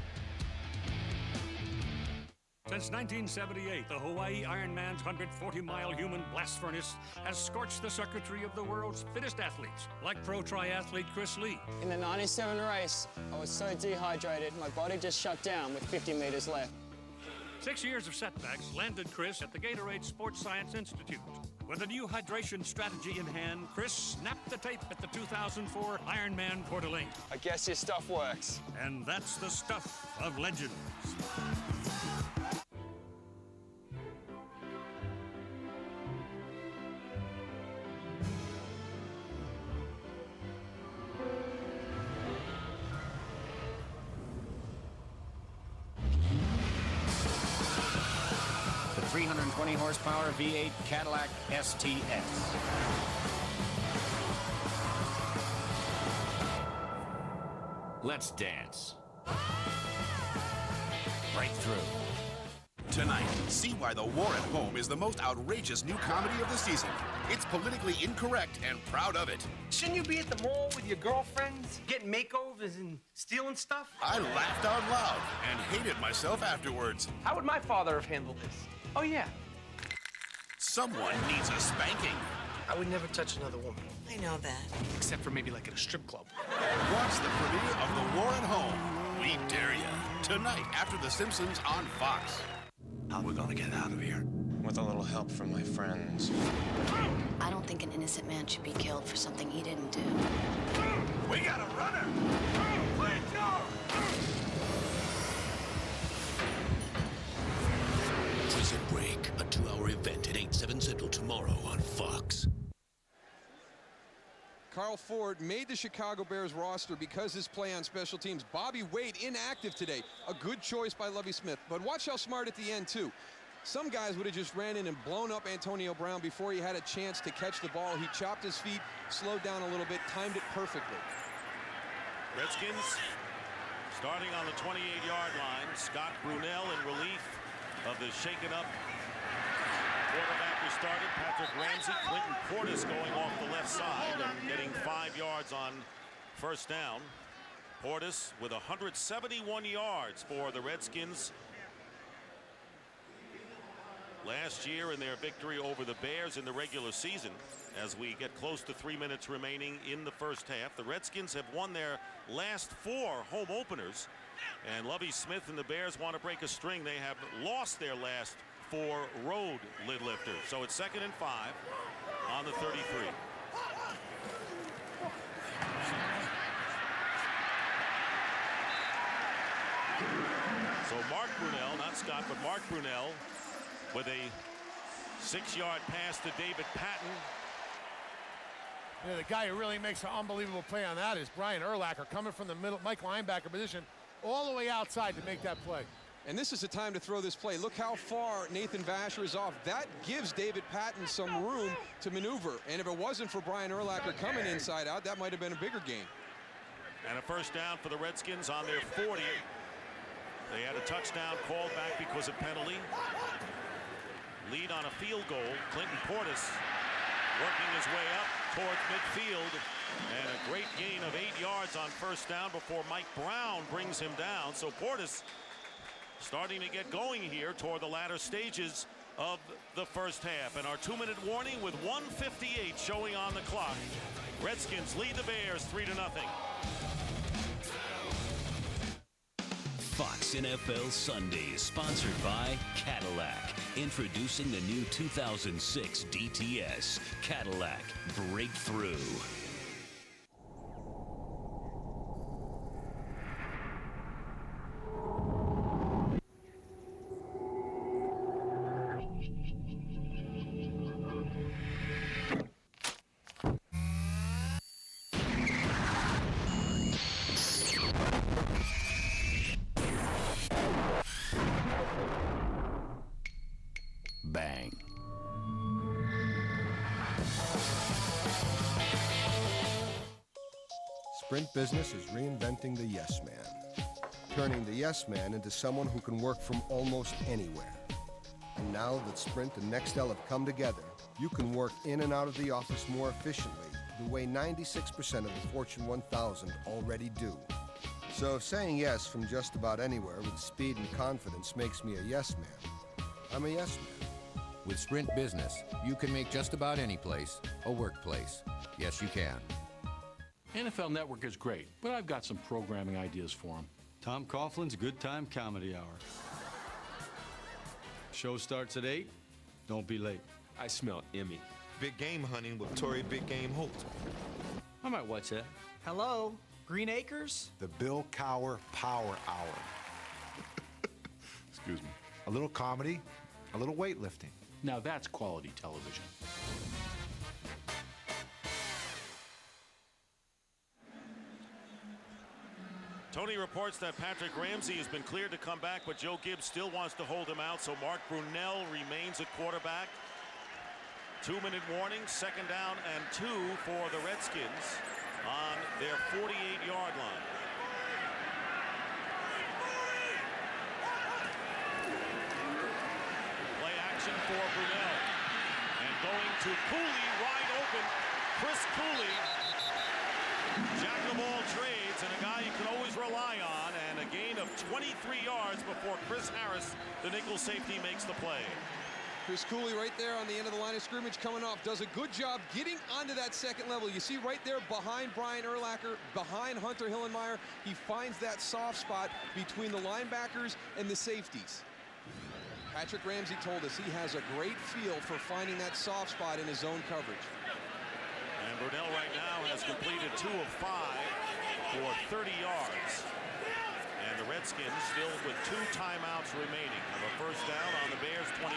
Since 1978, the Hawaii Ironman's 140-mile human blast furnace has scorched the circuitry of the world's fittest athletes, like pro triathlete Chris Lee. In the 97 race, I was so dehydrated, my body just shut down with 50 meters left. 6 years of setbacks landed Chris at the Gatorade Sports Science Institute. With a new hydration strategy in hand, Chris snapped the tape at the 2004 Ironman Coeur d'Alene. I guess your stuff works. And that's the stuff of legends. The 320 horsepower V8 Cadillac STS. Let's dance. Breakthrough. Tonight, see why The War at Home is the most outrageous new comedy of the season. It's politically incorrect and proud of it. Shouldn't you be at the mall with your girlfriends, getting makeovers and stealing stuff? I laughed out loud and hated myself afterwards. How would my father have handled this? Oh, yeah. Someone needs a spanking. I would never touch another woman. I know that. Except for maybe like at a strip club. Watch the premiere of The War at Home. We dare you. Tonight after The Simpsons on Fox. How are we gonna get out of here? With a little help from my friends. I don't think an innocent man should be killed for something he didn't do. We got a runner! Prison Break, a 2-hour event at 8/7 Central tomorrow on Fox. Carl Ford made the Chicago Bears roster because his play on special teams. Bobby Wade inactive today. A good choice by Lovie Smith. But watch how smart at the end, too. Some guys would have just ran in and blown up Antonio Brown before he had a chance to catch the ball. He chopped his feet, slowed down a little bit, timed it perfectly. Redskins starting on the 28-yard line. Scott Brunell in relief of the shaken-up quarterback who started, Patrick Ramsey. Clinton Portis going off the left side and getting 5 yards on first down. Portis with 171 yards for the Redskins last year in their victory over the Bears in the regular season. As we get close to 3 minutes remaining in the first half, the Redskins have won their last 4 home openers, and Lovie Smith and the Bears want to break a string. They have lost their last 4 road lid lifters. So it's 2nd and 5 on the 33. So Mark Brunell, not Scott, but Mark Brunell with a 6-yard pass to David Patton. Yeah, the guy who really makes an unbelievable play on that is Brian Urlacher, coming from the middle, Mike linebacker position, all the way outside to make that play. And this is the time to throw this play. Look how far Nathan Vasher is off. That gives David Patton some room to maneuver. And if it wasn't for Brian Urlacher coming inside out, that might have been a bigger gain. And a first down for the Redskins on their 40. They had a touchdown called back because of penalty. Lead on a field goal. Clinton Portis working his way up towards midfield. And a great gain of 8 yards on first down before Mike Brown brings him down. So Portis starting to get going here toward the latter stages of the first half. And our 2-minute warning with 1:58 showing on the clock. Redskins lead the Bears 3-0. Fox NFL Sundays, sponsored by Cadillac. Introducing the new 2006 DTS Cadillac Breakthrough. Bang. Sprint Business is reinventing the yes man, turning the yes man into someone who can work from almost anywhere. And now that Sprint and Nextel have come together, you can work in and out of the office more efficiently, the way 96% of the Fortune 1000 already do. So if saying yes from just about anywhere with speed and confidence makes me a yes man, I'm a yes man. With Sprint Business, you can make just about any place a workplace. Yes, you can. NFL Network is great, but I've got some programming ideas for them. Tom Coughlin's Good Time Comedy Hour. Show starts at 8. Don't be late. I smell Emmy. Big game hunting with Tori Big Game Holt. I might watch that. Hello, Green Acres? The Bill Cowher Power Hour. Excuse me. A little comedy, a little weightlifting. Now that's quality television. Tony reports that Patrick Ramsey has been cleared to come back, but Joe Gibbs still wants to hold him out, so Mark Brunell remains at quarterback. 2-minute warning, 2nd down and 2 for the Redskins on their 48-yard line. Play action for Brunell. And going to Cooley, wide open. Chris Cooley, jack of all trades, and a guy you can always rely on, and a gain of 23 yards before Chris Harris, the nickel safety, makes the play. Chris Cooley right there on the end of the line of scrimmage coming off. Does a good job getting onto that second level. You see right there behind Brian Urlacher, behind Hunter Hillenmeyer, he finds that soft spot between the linebackers and the safeties. Patrick Ramsey told us he has a great feel for finding that soft spot in his zone coverage. And Brunell right now has completed 2 of 5 for 30 yards. And the Redskins still with 2 timeouts remaining. Have a first down on the Bears 29.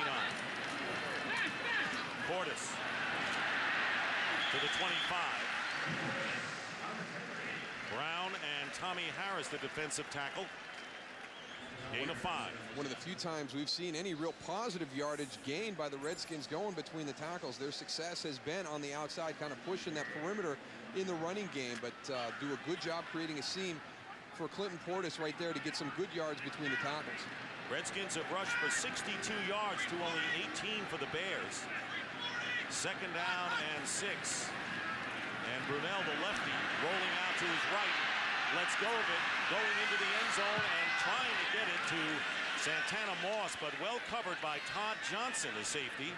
Portis to the 25. Brown and Tommy Harris, the defensive tackle. Gain of 5. One of the few times we've seen any real positive yardage gained by the Redskins going between the tackles. Their success has been on the outside, kind of pushing that perimeter in the running game, but do a good job creating a seam for Clinton Portis right there to get some good yards between the tackles. Redskins have rushed for 62 yards to only 18 for the Bears. 2nd down and 6. And Brunell, the lefty, rolling out to his right. Lets go of it, going into the end zone and trying to get it to Santana Moss, but well covered by Todd Johnson, the safety.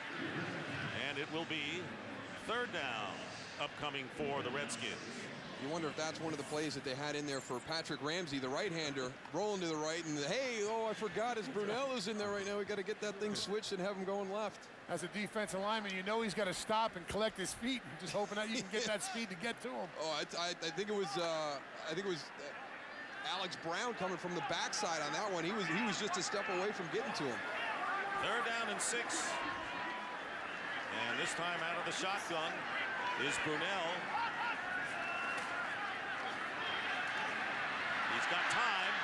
And it will be 3rd down upcoming for the Redskins. You wonder if that's one of the plays that they had in there for Patrick Ramsey, the right-hander, rolling to the right, and hey, oh, I forgot his Brunell is in there right now. We got to get that thing switched and have him going left. As a defensive lineman, you know he's got to stop and collect his feet, just hoping that you can get that speed to get to him. Oh, I think it was Alex Brown coming from the backside on that one. He was just a step away from getting to him. 3rd down and 6. And this time out of the shotgun is Brunell. He's got time,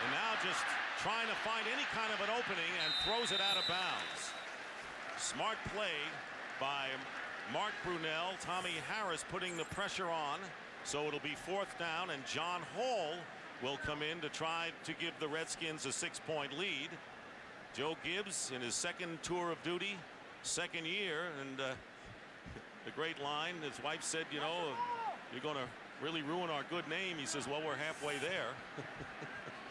and now just trying to find any kind of an opening and throws it out of bounds. Smart play by Mark Brunell. Tommy Harris putting the pressure on, so it'll be 4th down, and John Hall will come in to try to give the Redskins a 6-point lead. Joe Gibbs in his 2nd tour of duty, 2nd year, and the great line, his wife said, you know, you're going to really ruin our good name. He says, well, we're halfway there.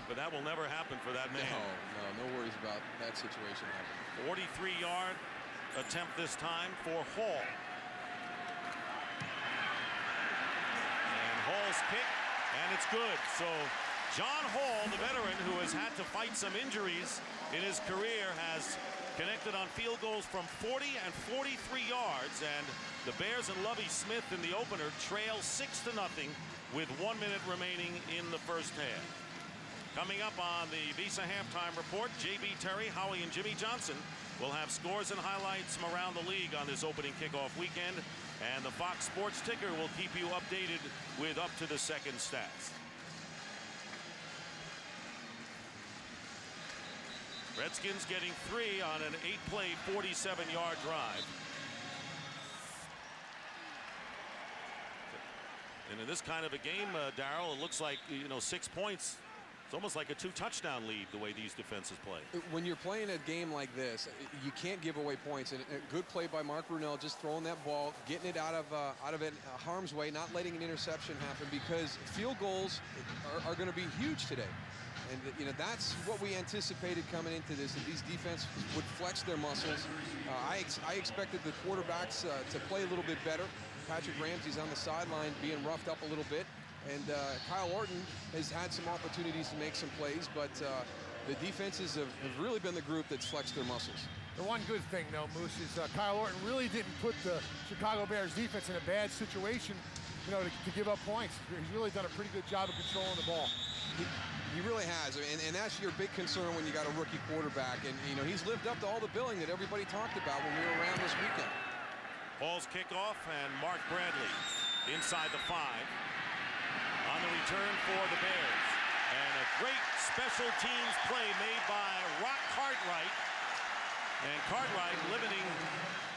But that will never happen for that man. No worries about that situation happening. 43-yard attempt this time for Hall. And Hall's kick, and it's good. So John Hall, the veteran who has had to fight some injuries in his career, has connected on field goals from 40 and 43 yards, and the Bears and Lovie Smith in the opener trail 6-0 with 1 minute remaining in the first half. Coming up on the Visa Halftime Report, J.B. Terry, Howie, and Jimmy Johnson will have scores and highlights from around the league on this opening kickoff weekend, and the Fox Sports Ticker will keep you updated with up-to-the-second stats. Redskins getting 3 on an 8-play, 47-yard drive. And in this kind of a game, Darryl, it looks like, 6 points. It's almost like a 2-touchdown lead the way these defenses play. When you're playing a game like this, you can't give away points. And a good play by Mark Brunell, just throwing that ball, getting it out of harm's way, not letting an interception happen, because field goals are going to be huge today. And that's what we anticipated coming into this, that these defenses would flex their muscles. I expected the quarterbacks to play a little bit better. Patrick Ramsey's on the sideline being roughed up a little bit. And Kyle Orton has had some opportunities to make some plays, but the defenses have really been the group that's flexed their muscles. The one good thing, though, Moose, is Kyle Orton really didn't put the Chicago Bears defense in a bad situation, you know, to give up points. He's really done a pretty good job of controlling the ball. He really has, and that's your big concern when you got a rookie quarterback. And, you know, he's lived up to all the billing that everybody talked about when we were around this weekend. Hall's kickoff, and Mark Bradley inside the 5 on the return for the Bears. And a great special teams play made by Rock Cartwright. And Cartwright limiting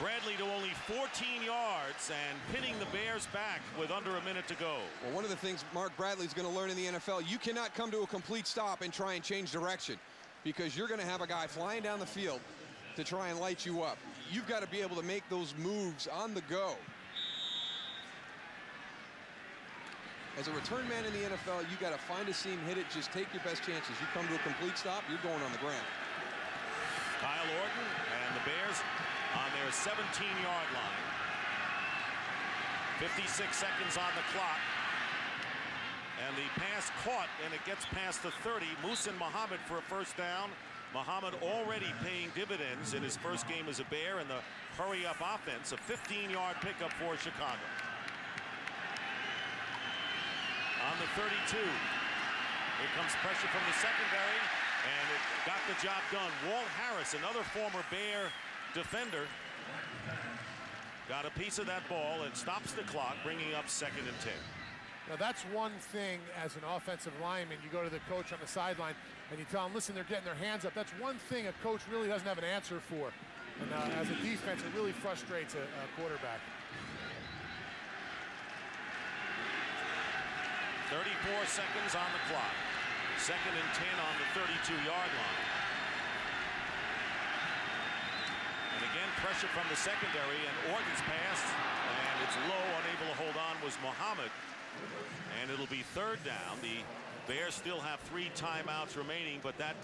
Bradley to only 14 yards and pinning the Bears back with under a minute to go. Well, one of the things Mark Bradley's going to learn in the NFL, you cannot come to a complete stop and try and change direction, because you're going to have a guy flying down the field to try and light you up. You've got to be able to make those moves on the go. As a return man in the NFL, you got to find a seam, hit it, just take your best chances. You come to a complete stop, you're going on the ground. Kyle Orton and the Bears on their 17-yard line. 56 seconds on the clock. And the pass caught, and it gets past the 30. Muhsin Muhammad for a first down. Muhammad already paying dividends in his first game as a Bear in the hurry-up offense. A 15-yard pickup for Chicago. On the 32. Here comes pressure from the secondary. And it got the job done. Walt Harris, another former Bear defender, got a piece of that ball and stops the clock, bringing up 2nd and 10. Now, that's one thing as an offensive lineman. You go to the coach on the sideline and you tell them, listen, they're getting their hands up. That's one thing a coach really doesn't have an answer for. And as a defense, it really frustrates a quarterback. 34 seconds on the clock. 2nd and 10 on the 32-yard line. And again, pressure from the secondary, and Orton's pass, and it's low, unable to hold on, was Muhammad. And it'll be 3rd down. The Bears still have 3 timeouts remaining, but that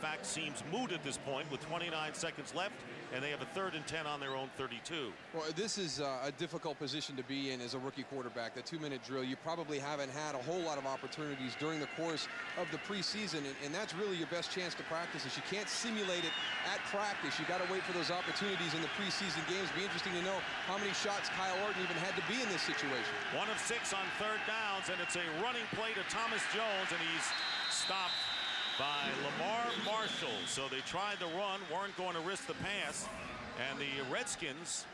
fact seems moot at this point with 29 seconds left, and they have a 3rd and 10 on their own 32. Well, this is a difficult position to be in as a rookie quarterback. The 2-minute drill, you probably haven't had a whole lot of opportunities during the course of the preseason, and that's really your best chance to practice this. You can't simulate it at practice. You got to wait for those opportunities in the preseason games. Be interesting to know how many shots Kyle Orton even had to be in this situation. 1 of 6 on 3rd downs, and it's a running play to Thomas Jones, and he's stopped by Lamar Marshall. So they tried the run, weren't going to risk the pass, and the Redskins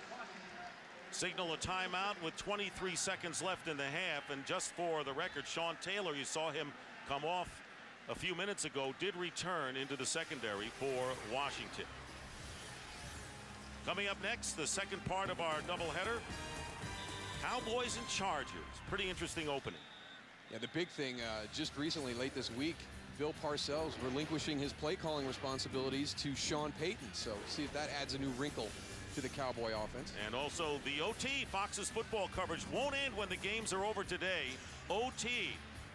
signal a timeout with 23 seconds left in the half. And just for the record, Sean Taylor, you saw him come off a few minutes ago, did return into the secondary for Washington. Coming up next, the second part of our doubleheader, Cowboys and Chargers. Pretty interesting opening. Yeah, the big thing just recently, late this week, Bill Parcells relinquishing his play calling responsibilities to Sean Payton. So see if that adds a new wrinkle to the Cowboy offense. And also the OT, Fox's football coverage won't end when the games are over today. OT,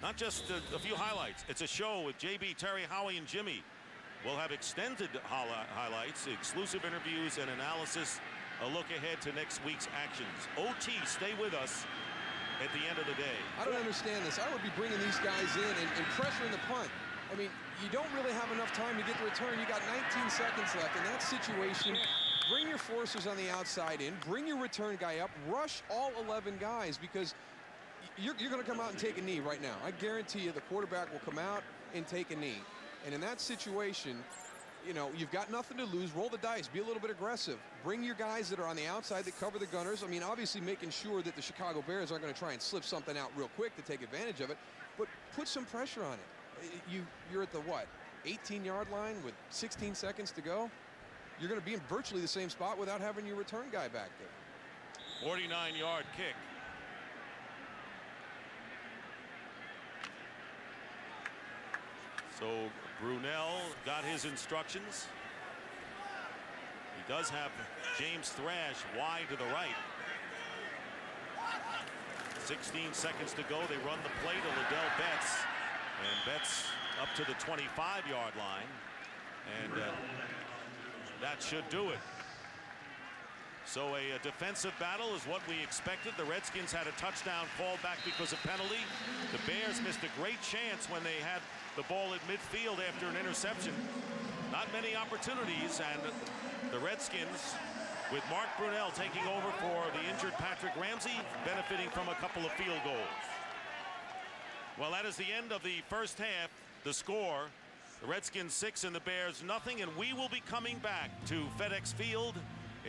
not just a few highlights. It's a show with JB, Terry, Howie, and Jimmy. We'll have extended highlights, exclusive interviews, and analysis. A look ahead to next week's actions. OT, stay with us at the end of the day. I don't understand this. I would be bringing these guys in and pressuring the punt. I mean, you don't really have enough time to get the return. You got 19 seconds left. In that situation, bring your forcers on the outside in, bring your return guy up, rush all 11 guys, because you're going to come out and take a knee right now. I guarantee you the quarterback will come out and take a knee. And in that situation, you know, you've got nothing to lose. Roll the dice. Be a little bit aggressive. Bring your guys that are on the outside that cover the gunners. I mean, obviously making sure that the Chicago Bears aren't going to try and slip something out real quick to take advantage of it, but put some pressure on it. You're at the, what, 18-yard line with 16 seconds to go? You're going to be in virtually the same spot without having your return guy back there. 49-yard kick. So Brunell got his instructions. He does have James Thrash wide to the right. 16 seconds to go. They run the play to Liddell Betts. And Betts up to the 25-yard line. And that should do it. So a defensive battle is what we expected. The Redskins had a touchdown called back because of penalty. The Bears missed a great chance when they had the ball at midfield after an interception. Not many opportunities, and the Redskins, with Mark Brunell taking over for the injured Patrick Ramsey, benefiting from a couple of field goals. Well, that is the end of the first half. The score, the Redskins 6 and the Bears nothing, and we will be coming back to FedEx Field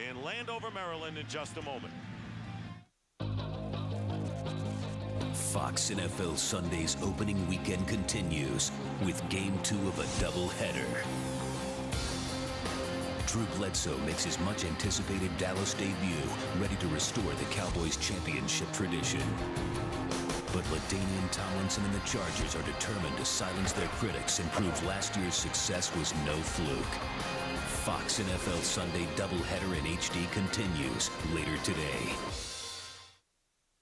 in Landover, Maryland in just a moment. Fox NFL Sunday's opening weekend continues with Game 2 of a doubleheader. Drew Bledsoe makes his much-anticipated Dallas debut, ready to restore the Cowboys' championship tradition. But LaDainian Tomlinson and the Chargers are determined to silence their critics and prove last year's success was no fluke. Fox NFL Sunday doubleheader in HD continues later today.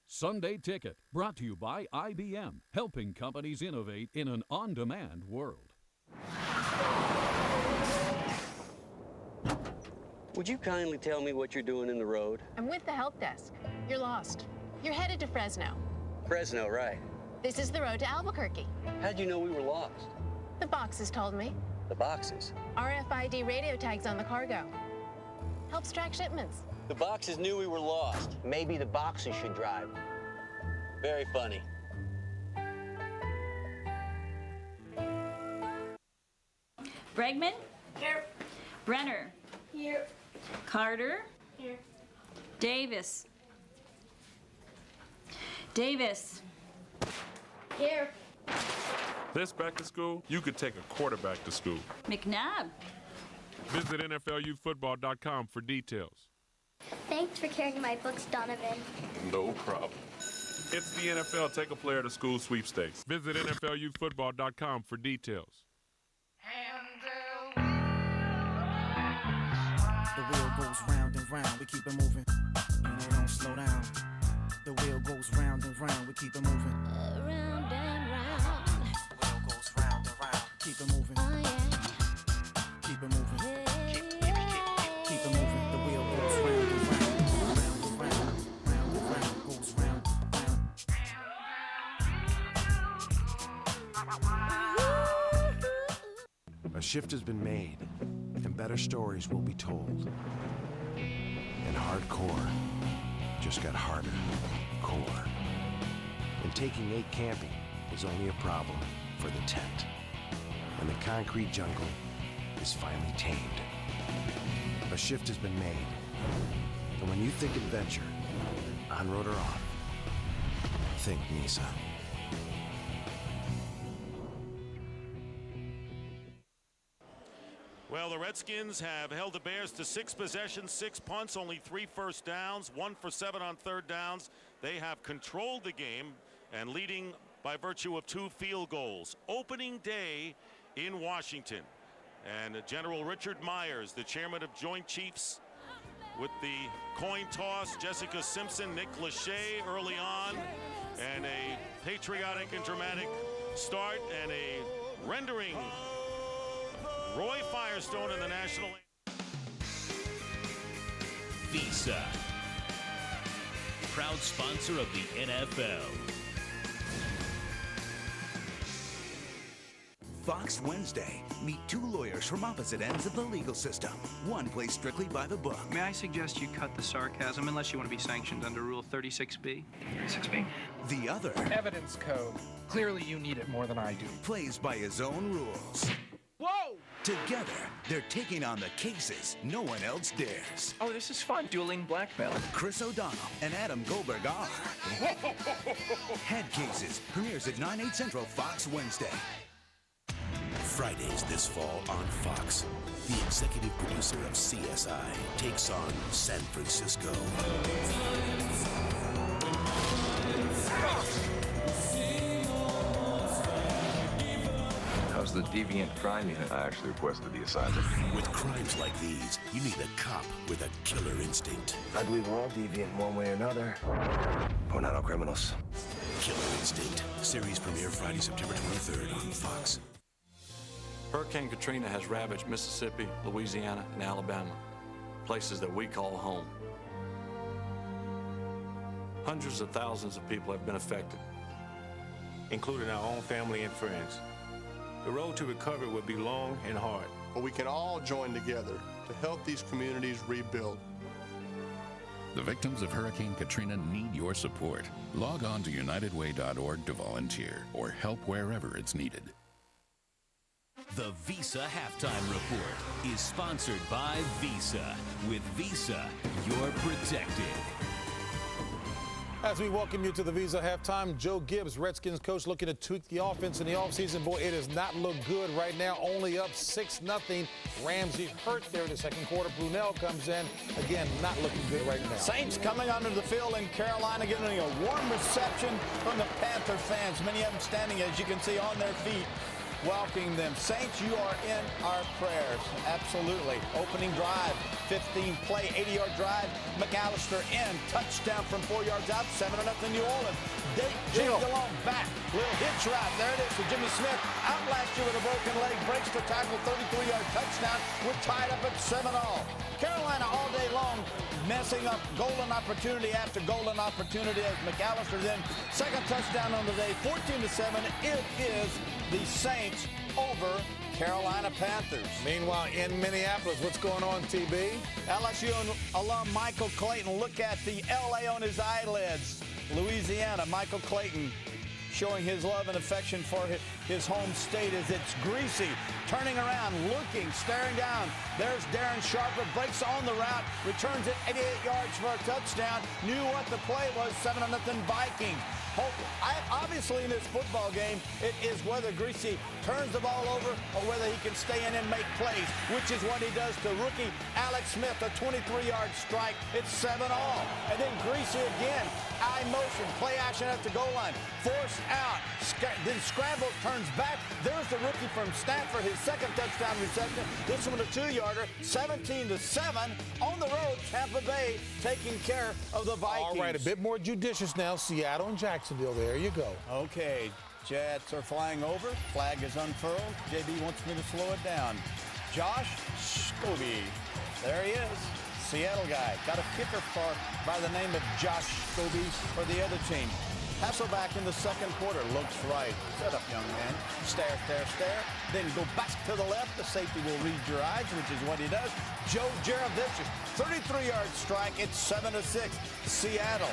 Sunday Ticket, brought to you by IBM, helping companies innovate in an on-demand world. Would you kindly tell me what you're doing in the road? I'm with the help desk. You're lost. You're headed to Fresno. Fresno, right. This is the road to Albuquerque. How'd you know we were lost? The boxes told me. The boxes? RFID radio tags on the cargo. Helps track shipments. The boxes knew we were lost. Maybe the boxes should drive. Very funny. Bregman? Here. Brenner? Here. Carter? Here. Davis? Davis? Here. This back to school, you could take a quarterback to school. McNabb? Visit NFLUfootball.com for details. Thanks for carrying my books, Donovan. No problem. It's the NFL Take a Player to School sweepstakes. Visit NFLUfootball.com for details. The wheel goes round and round, we keep it moving, and they don't slow down. The wheel goes round and round, we keep it moving. Round and round. The wheel goes round and round, keep it moving. Oh, yeah. Keep it moving. Keep it moving. The wheel goes round and round, round and round, round and round, goes round and round. A shift has been made, and better stories will be told. And hardcore just got harder, core. And taking 8 camping was only a problem for the tent. And the concrete jungle is finally tamed. A shift has been made. And when you think adventure, on-road or off, think Nissan. Well, the Redskins have held the Bears to 6 possessions, 6 punts, only 3 first downs, 1 for 7 on third downs. They have controlled the game and leading by virtue of 2 field goals. Opening day in Washington. And General Richard Myers, the chairman of Joint Chiefs, with the coin toss, Jessica Simpson, Nick Lachey early on, and a patriotic and dramatic start, and a rendering Roy Firestone in the national. Visa, proud sponsor of the NFL. Fox Wednesday. Meet 2 lawyers from opposite ends of the legal system. One plays strictly by the book. May I suggest you cut the sarcasm unless you want to be sanctioned under Rule 36B? 36B. The other Evidence code. Clearly you need it more than I do. plays by his own rules. Whoa! Together, they're taking on the cases no one else dares. Oh, this is fun. Dueling blackmail. Chris O'Donnell and Adam Goldberg are Head Cases. Premieres at 9/8 Central, Fox Wednesday. Fridays this fall on Fox. The executive producer of CSI takes on San Francisco. How's the deviant crime unit? I actually requested the assignment. With crimes like these, you need a cop with a killer instinct. I believe we're all deviant one way or another. We're not all criminals. Killer Instinct. Series premiere Friday, September 23rd on Fox. Hurricane Katrina has ravaged Mississippi, Louisiana, and Alabama, places that we call home. Hundreds of thousands of people have been affected, including our own family and friends. The road to recovery will be long and hard. But we can all join together to help these communities rebuild. The victims of Hurricane Katrina need your support. Log on to unitedway.org to volunteer or help wherever it's needed. The Visa Halftime Report is sponsored by Visa. With Visa, you're protected. As we welcome you to the Visa Halftime, Joe Gibbs, Redskins coach, looking to tweak the offense in the offseason. Boy, it does not look good right now. Only up 6-0. Ramsey hurt there in the second quarter. Brunell comes in. Again, not looking good right now. Saints coming onto the field in Carolina, getting a warm reception from the Panther fans. Many of them standing, as you can see, on their feet, welcoming them. Saints, you are in our prayers. Absolutely. Opening drive, 15-play, 80-yard drive. McAllister in. Touchdown from 4 yards out. 7-0 New Orleans. James DeLong back. Little hitch route. There it is for Jimmy Smith. Out last year with a broken leg. Breaks the tackle. 33-yard touchdown. We're tied up at 7-all. Carolina all day long messing up golden opportunity after golden opportunity as McAllister then second touchdown on the day. 14-7. It is the Saints over Carolina Panthers. Meanwhile, in Minneapolis, what's going on, TB? LSU alum Michael Clayton, look at the L.A. on his eyelids. Louisiana, Michael Clayton showing his love and affection for his home state as it's Greasy. Turning around, looking, staring down. There's Darren Sharper, breaks on the route, returns it 88 yards for a touchdown. Knew what the play was, 7-0 Vikings. Obviously in this football game, it is whether Greasy turns the ball over or whether he can stay in and make plays, which is what he does to rookie Alex Smith, a 23-yard strike. It's 7-all. And then Greasy again, eye motion, play action at the goal line, force out, then scramble, turns back. There's the rookie from Stanford, his second touchdown reception. This one a 2-yarder, 17-7 on the road. Tampa Bay taking care of the Vikings. All right, a bit more judicious now. Seattle and Jacksonville. There you go. Okay, Jets are flying over. Flag is unfurled. JB wants me to slow it down. Josh Scobie. There he is. Seattle guy. Got a kicker by the name of Josh Scobie for the other team. Hasselback in the second quarter. Looks right. Set up, young man. Stare, stare, stare. Then go back to the left. The safety will read your eyes, which is what he does. Joe Jaravicius, 33-yard strike. It's 7-6. Seattle.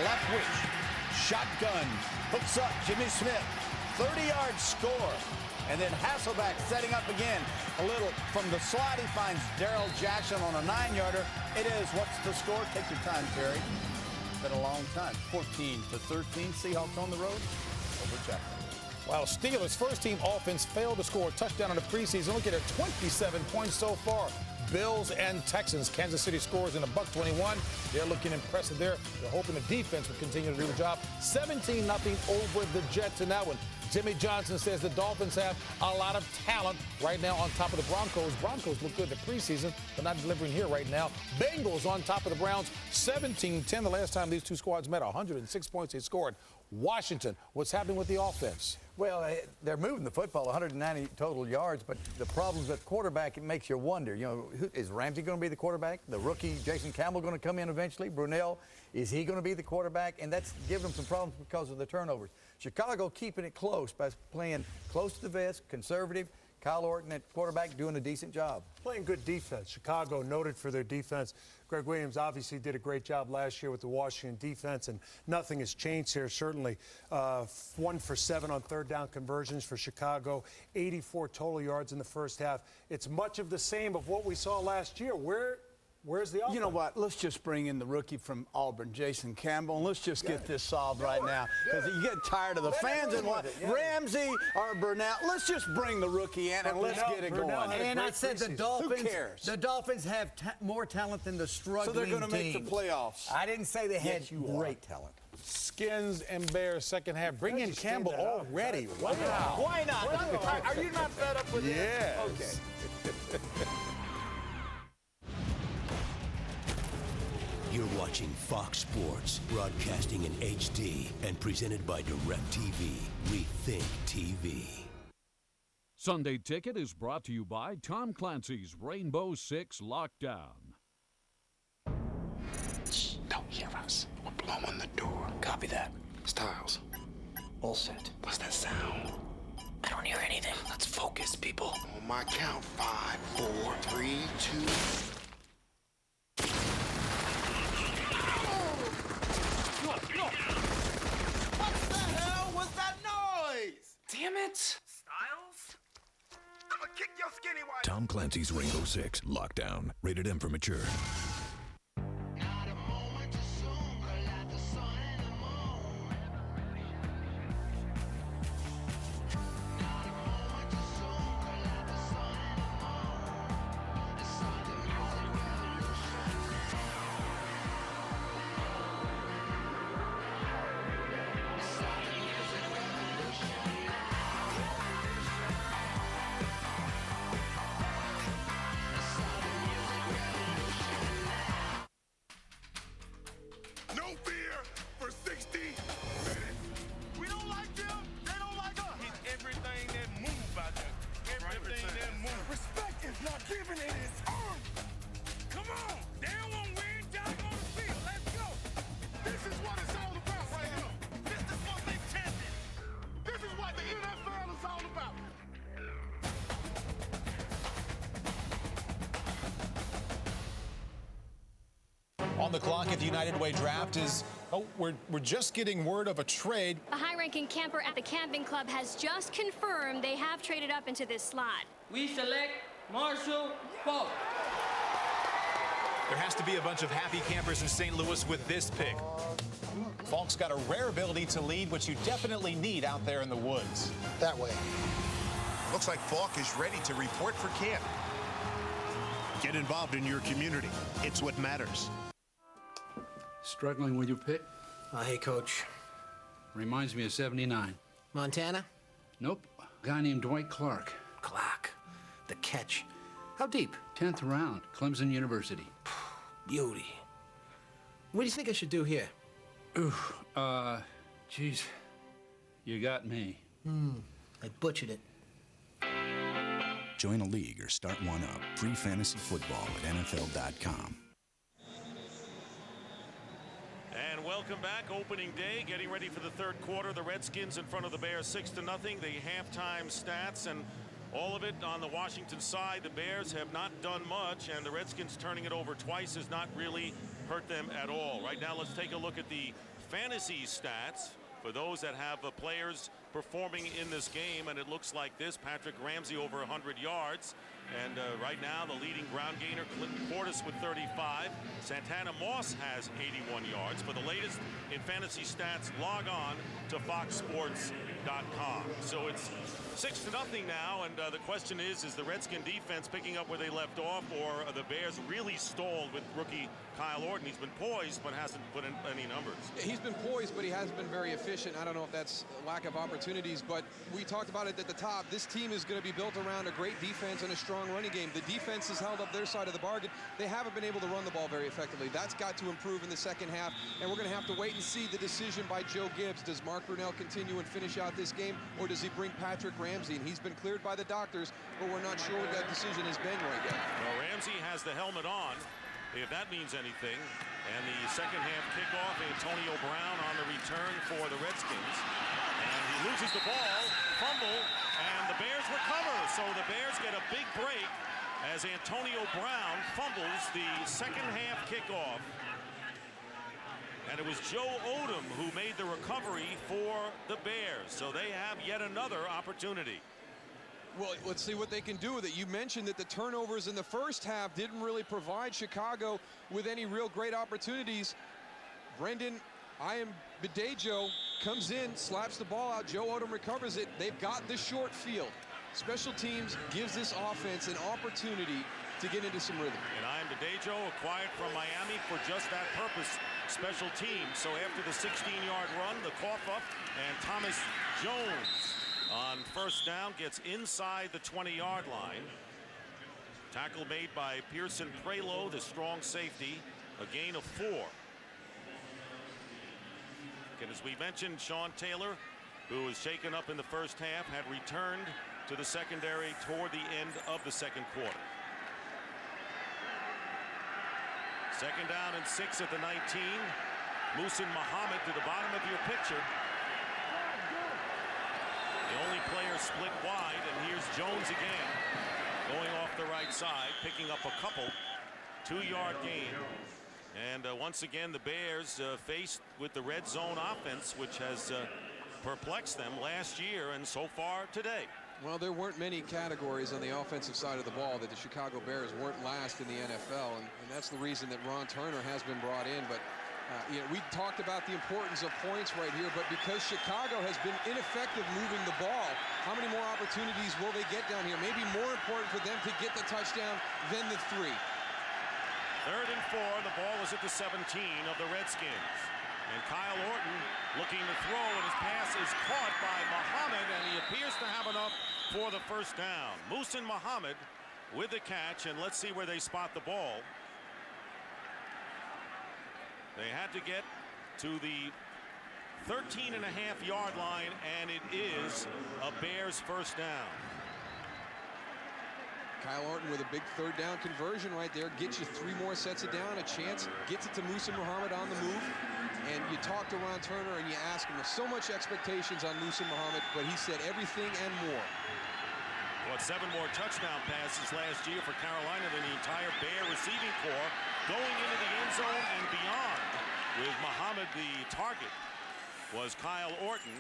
Leftwich. Shotgun. Hooks up. Jimmy Smith. 30-yard score. And then Hasselback setting up again. A little from the slot. He finds Darrell Jackson on a 9-yarder. It is, what's the score? Take your time, Terry. Been a long time. 14-13. Seahawks on the road over Jacksonville. Wow, Steelers' first-team offense failed to score a touchdown in the preseason. Look at it, 27 points so far. Bills and Texans. Kansas City scores in $121. They're looking impressive there. They're hoping the defense will continue to do the job. 17-0 over the Jets in that one. Jimmy Johnson says the Dolphins have a lot of talent right now on top of the Broncos. Broncos look good in the preseason, but not delivering here right now. Bengals on top of the Browns, 17-10. The last time these two squads met, 106 points they scored. Washington, what's happening with the offense? Well, they're moving the football 190 total yards, but the problems with quarterback, it makes you wonder. You know, is Ramsey going to be the quarterback? The rookie Jason Campbell going to come in eventually? Brunell, is he going to be the quarterback? And that's giving them some problems because of the turnovers. Chicago keeping it close by playing close to the vest, conservative. Kyle Orton at quarterback doing a decent job. Playing good defense. Chicago noted for their defense. Greg Williams obviously did a great job last year with the Washington defense, and nothing has changed here, certainly. 1 for 7 on third down conversions for Chicago, 84 total yards in the first half. It's much of the same of what we saw last year. Where's the offense? You know what? Let's just bring in the rookie from Auburn, Jason Campbell, and let's just get this solved right now. Because you get tired of the fans and what Ramsey or Burnett. Let's just bring the rookie in and let's get it going. And I said the Dolphins. Who cares? The Dolphins have more talent than the struggling teams. So they're going to make the playoffs. I didn't say they had great talent. Skins and Bears second half. Bring in Campbell already. Wow. Why not? Are you not fed up with this? Yes. Okay. You're watching Fox Sports, broadcasting in HD and presented by DirecTV. Rethink TV. Sunday Ticket is brought to you by Tom Clancy's Rainbow Six Lockdown. Shh, don't hear us. We're I'm on the door. Copy that. Styles. All set. What's that sound? I don't hear anything. Let's focus, people. On my count, 5, 4, 3, 2. What the hell was that noise? Damn it! Styles? I'ma kick your skinny white. Tom Clancy's Rainbow Six Lockdown. Rated M for mature. No fear for 60 minutes. We don't like them. They don't like us. He's everything that moves out there. Everything that moves. Respect is not given, it is earned. Come on. They don't want to win. Y'all on the field. Let's go. This is what it's all about right here. This is what they chanted. This is what the NFL is all about. On the clock at the United Way draft is, we're just getting word of a trade. A high-ranking camper at the camping club has just confirmed they have traded up into this slot. We select Marshall Falk. There has to be a bunch of happy campers in St. Louis with this pick. Falk's got a rare ability to lead, which you definitely need out there in the woods. That way. Looks like Falk is ready to report for camp. Get involved in your community. It's what matters. Struggling with your pick? Hey, Coach. Reminds me of 79. Montana? Nope. A guy named Dwight Clark. Clark. The catch. How deep? 10th round, Clemson University. Beauty. What do you think I should do here? Geez. You got me. I butchered it. Join a league or start one up. Free fantasy football at NFL.com. And welcome back. Opening day, getting ready for the third quarter. The Redskins in front of the Bears 6-0. The halftime stats and all of it on the Washington side. The Bears have not done much, and the Redskins turning it over twice has not really hurt them at all. Right now, let's take a look at the fantasy stats for those that have players performing in this game, and it looks like this. Patrick Ramsey over 100 yards. And right now, the leading ground gainer, Portis with 35. Santana Moss has 81 yards. For the latest in fantasy stats, log on to foxsports.com. So it's 6-0 now, and the question is the Redskin defense picking up where they left off, or are the Bears really stalled with rookie Kyle Orton? He's been poised, but hasn't put in any numbers. He's been poised, but he hasn't been very efficient. I don't know if that's lack of opportunities, but we talked about it at the top. This team is going to be built around a great defense and a strong running game. The defense has held up their side of the bargain. They haven't been able to run the ball very effectively. That's got to improve in the second half, and we're going to have to wait and see the decision by Joe Gibbs. Does Mark Brunell continue and finish out this game, or does he bring Patrick Ramsey? And he's been cleared by the doctors, but we're not sure what that decision has been right yet. Well, Ramsey has the helmet on, if that means anything. And the second half kickoff, Antonio Brown on the return for the Redskins. And he loses the ball, fumble, and the Bears recover. So the Bears get a big break as Antonio Brown fumbles the second half kickoff. And it was Joe Odom who made the recovery for the Bears. So they have yet another opportunity. Well, let's see what they can do with it. You mentioned that the turnovers in the first half didn't really provide Chicago with any real great opportunities. Brendan Bidejo comes in, slaps the ball out. Joe Odom recovers it. They've got the short field. Special teams gives this offense an opportunity to get into some rhythm. And Bidejo acquired from Miami for just that purpose, special teams. So after the 16-yard run, the cough up, and Thomas Jones on first down gets inside the 20-yard line. Tackle made by Pearson Prelo, the strong safety, a gain of 4. And as we mentioned, Sean Taylor, who was shaken up in the first half, had returned to the secondary toward the end of the second quarter. Second down and 6 at the 19. Muhsin Muhammad to the bottom of your picture. The only player split wide, and here's Jones again. Going off the right side, picking up a couple. 2-yard gain. And once again, the Bears faced with the red zone offense, which has perplexed them last year and so far today. Well, there weren't many categories on the offensive side of the ball that the Chicago Bears weren't last in the NFL, and that's the reason that Ron Turner has been brought in. But you know, we talked about the importance of points right here, but because Chicago has been ineffective moving the ball, how many more opportunities will they get down here? Maybe more important for them to get the touchdown than the 3. 3rd and 4. The ball is at the 17 of the Redskins. And Kyle Orton looking to throw, and his pass is caught by Muhammad, and he appears to have enough for the first down. Muhsin Muhammad with the catch, and let's see where they spot the ball. They had to get to the 13.5-yard line, and it is a Bears first down. Kyle Orton with a big 3rd down conversion right there. Gets you 3 more sets of down, a chance. Gets it to Muhsin Muhammad on the move. And you talk to Ron Turner and you ask him, so much expectations on Muhsin Muhammad, but he said everything and more. What, 7 more touchdown passes last year for Carolina than the entire Bear receiving corps, going into the end zone and beyond. With Muhammad, the target was Kyle Orton,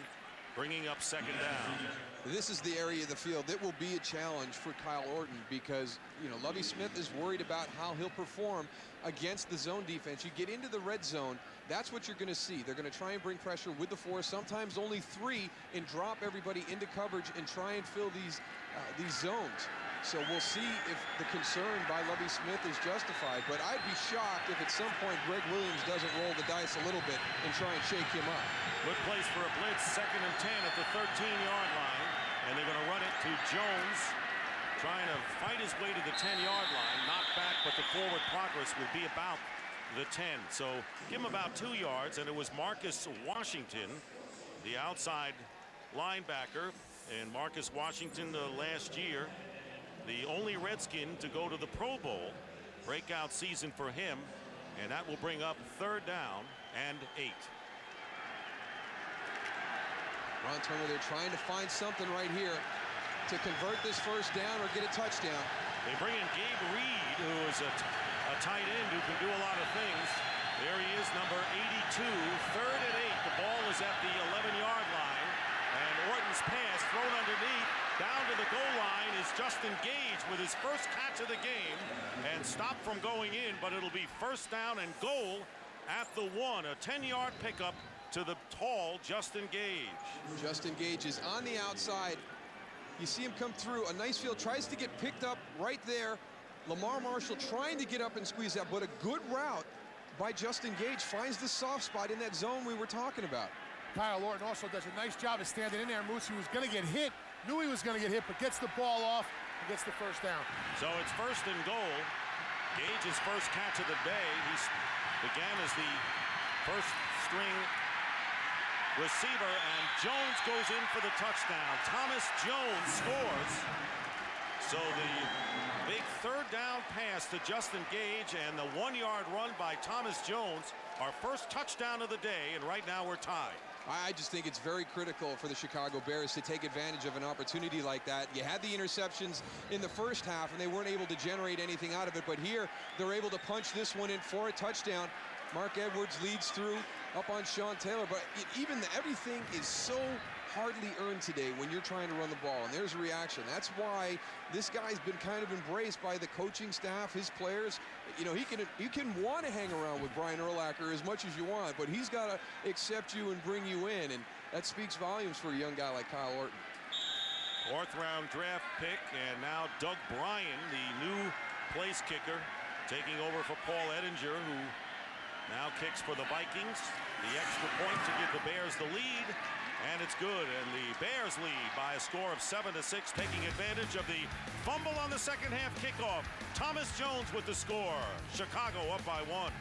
bringing up 2nd down. This is the area of the field that will be a challenge for Kyle Orton because, you know, Lovie Smith is worried about how he'll perform against the zone defense. You get into the red zone, that's what you're going to see. They're going to try and bring pressure with the 4, sometimes only 3, and drop everybody into coverage and try and fill these zones. So we'll see if the concern by Lovie Smith is justified, but I'd be shocked if at some point Greg Williams doesn't roll the dice a little bit and try and shake him up. Good place for a blitz, 2nd and 10 at the 13-yard line, and they're going to run it to Jones, trying to fight his way to the 10-yard line, knocked back, but the forward progress will be about the 10. So give him about 2 yards, and it was Marcus Washington, the outside linebacker, and Marcus Washington last year, the only Redskin to go to the Pro Bowl. Breakout season for him, and that will bring up 3rd down and 8. Ron Turner, they're trying to find something right here to convert this first down or get a touchdown. They bring in Gabe Reed, who is a tight end who can do a lot of things. There he is, number 82, 3rd and 8. The ball is at the 11-yard line, and Orton's pass thrown underneath. Down to the goal line is Justin Gage with his first catch of the game, and stopped from going in, but it'll be 1st down and goal at the 1. A 10-yard pickup to the tall Justin Gage. Justin Gage is on the outside. You see him come through. A nice field, tries to get picked up right there. Lamar Marshall trying to get up and squeeze that, but a good route by Justin Gage finds the soft spot in that zone we were talking about. Kyle Orton also does a nice job of standing in there. Moose, he was going to get hit, knew he was going to get hit, but gets the ball off and gets the first down. So it's 1st and goal. Gage's first catch of the day. He began as the first string receiver, and Jones goes in for the touchdown. Thomas Jones scores. So the big 3rd down pass to Justin Gage and the 1-yard run by Thomas Jones, our first touchdown of the day, and right now we're tied. I just think it's very critical for the Chicago Bears to take advantage of an opportunity like that. You had the interceptions in the first half, and they weren't able to generate anything out of it, but here they're able to punch this one in for a touchdown. Mark Edwards leads through up on Sean Taylor, but everything is so hardly earned today when you're trying to run the ball, and there's a reaction. That's why this guy's been kind of embraced by the coaching staff, his players. You know, you can want to hang around with Brian Urlacher as much as you want, but he's got to accept you and bring you in, and that speaks volumes for a young guy like Kyle Orton. 4th-round draft pick, and now Doug Bryan, the new place kicker, taking over for Paul Ettinger, who now kicks for the Vikings. The extra point to give the Bears the lead, and it's good. And the Bears lead by a score of 7-6, taking advantage of the fumble on the second half kickoff. Thomas Jones with the score. Chicago up by 1.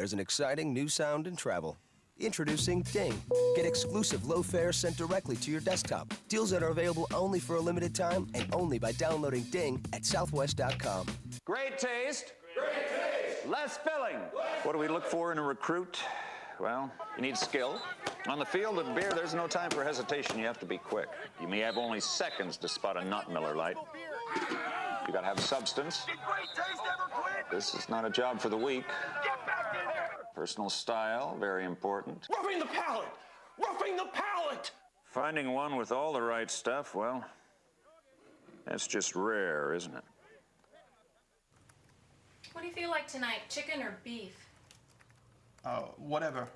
There's an exciting new sound in travel. Introducing Ding. Get exclusive low fares sent directly to your desktop. Deals that are available only for a limited time and only by downloading Ding at southwest.com. Great taste. Great taste. Less filling. What do we look for in a recruit? Well, you need skill. On the field of beer, there's no time for hesitation. You have to be quick. You may have only seconds to spot a nut Miller Lite. You got to have substance. This is not a job for the weak. Personal style, very important. Roughing the palate! Roughing the palate! Finding one with all the right stuff, well, that's just rare, isn't it? What do you feel like tonight, chicken or beef? Whatever.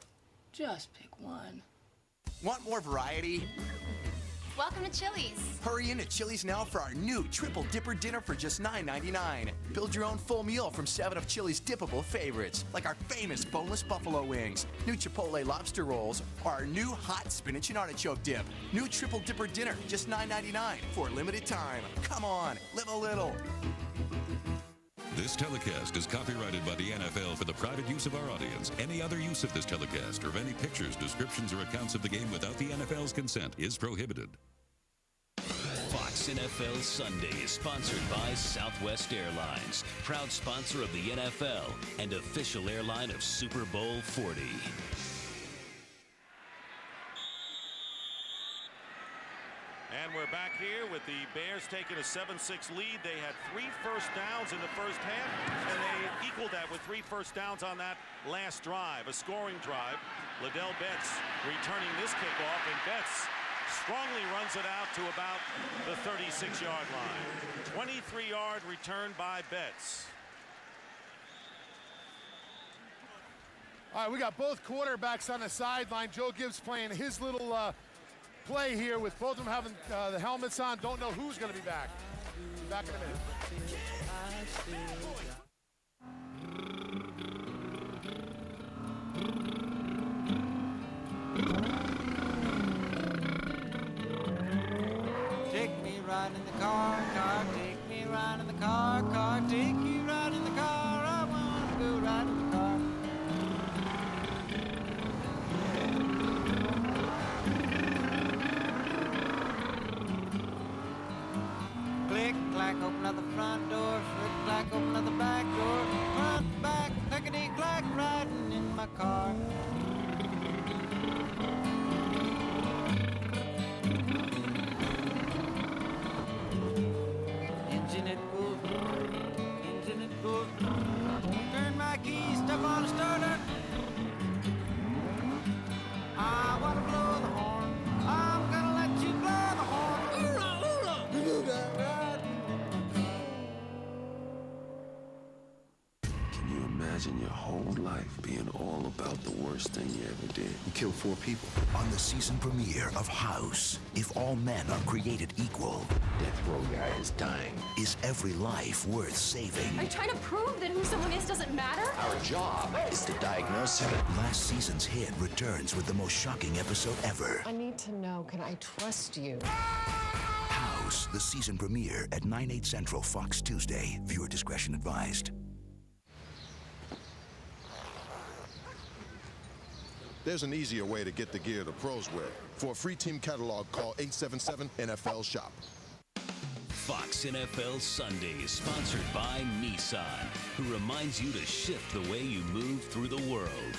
Just pick one. Want more variety? Welcome to Chili's. Hurry in to Chili's now for our new Triple Dipper dinner for just $9.99. Build your own full meal from 7 of Chili's dippable favorites, like our famous boneless buffalo wings, new Chipotle lobster rolls, or our new hot spinach and artichoke dip. New Triple Dipper dinner, just $9.99 for a limited time. Come on, live a little. This telecast is copyrighted by the NFL for the private use of our audience. Any other use of this telecast or of any pictures, descriptions, or accounts of the game without the NFL's consent is prohibited. Fox NFL Sunday is sponsored by Southwest Airlines, proud sponsor of the NFL and official airline of Super Bowl 40. And we're back here with the Bears taking a 7-6 lead. They had 3 first downs in the first half, and they equaled that with 3 first downs on that last drive, a scoring drive. Liddell Betts returning this kickoff, and Betts strongly runs it out to about the 36-yard line. 23-yard return by Betts. All right, we got both quarterbacks on the sideline. Joe Gibbs playing his little play here with both of them having the helmets on. Don't know who's going to be back. Back in a minute. Take me right in the car, car, take me right in the car, car, take you right in the car. I want to go right in the car. Click, clack, open up the front door. Click, clack, open up the back door. Front, back, clickety, clack, riding in my car. Engine it goes. Turn my keys, step on the starter. I want to blow the horn. I'm gonna let you blow the horn. Can you imagine your whole life being all about the worst thing you ever did? You killed 4 people. On the season premiere of House, if all men are created equal, Death row guy is dying. is every life worth saving? Are you trying to prove that who someone is doesn't matter? Our job is to diagnose it. Last season's hit returns with the most shocking episode ever. I need to know, can I trust you? House, the season premiere at 9/8 Central, Fox Tuesday. Viewer discretion advised. There's an easier way to get the gear the pros wear. For a free team catalog, call 877-NFL-SHOP. Fox NFL Sunday is sponsored by Nissan, who reminds you to shift the way you move through the world.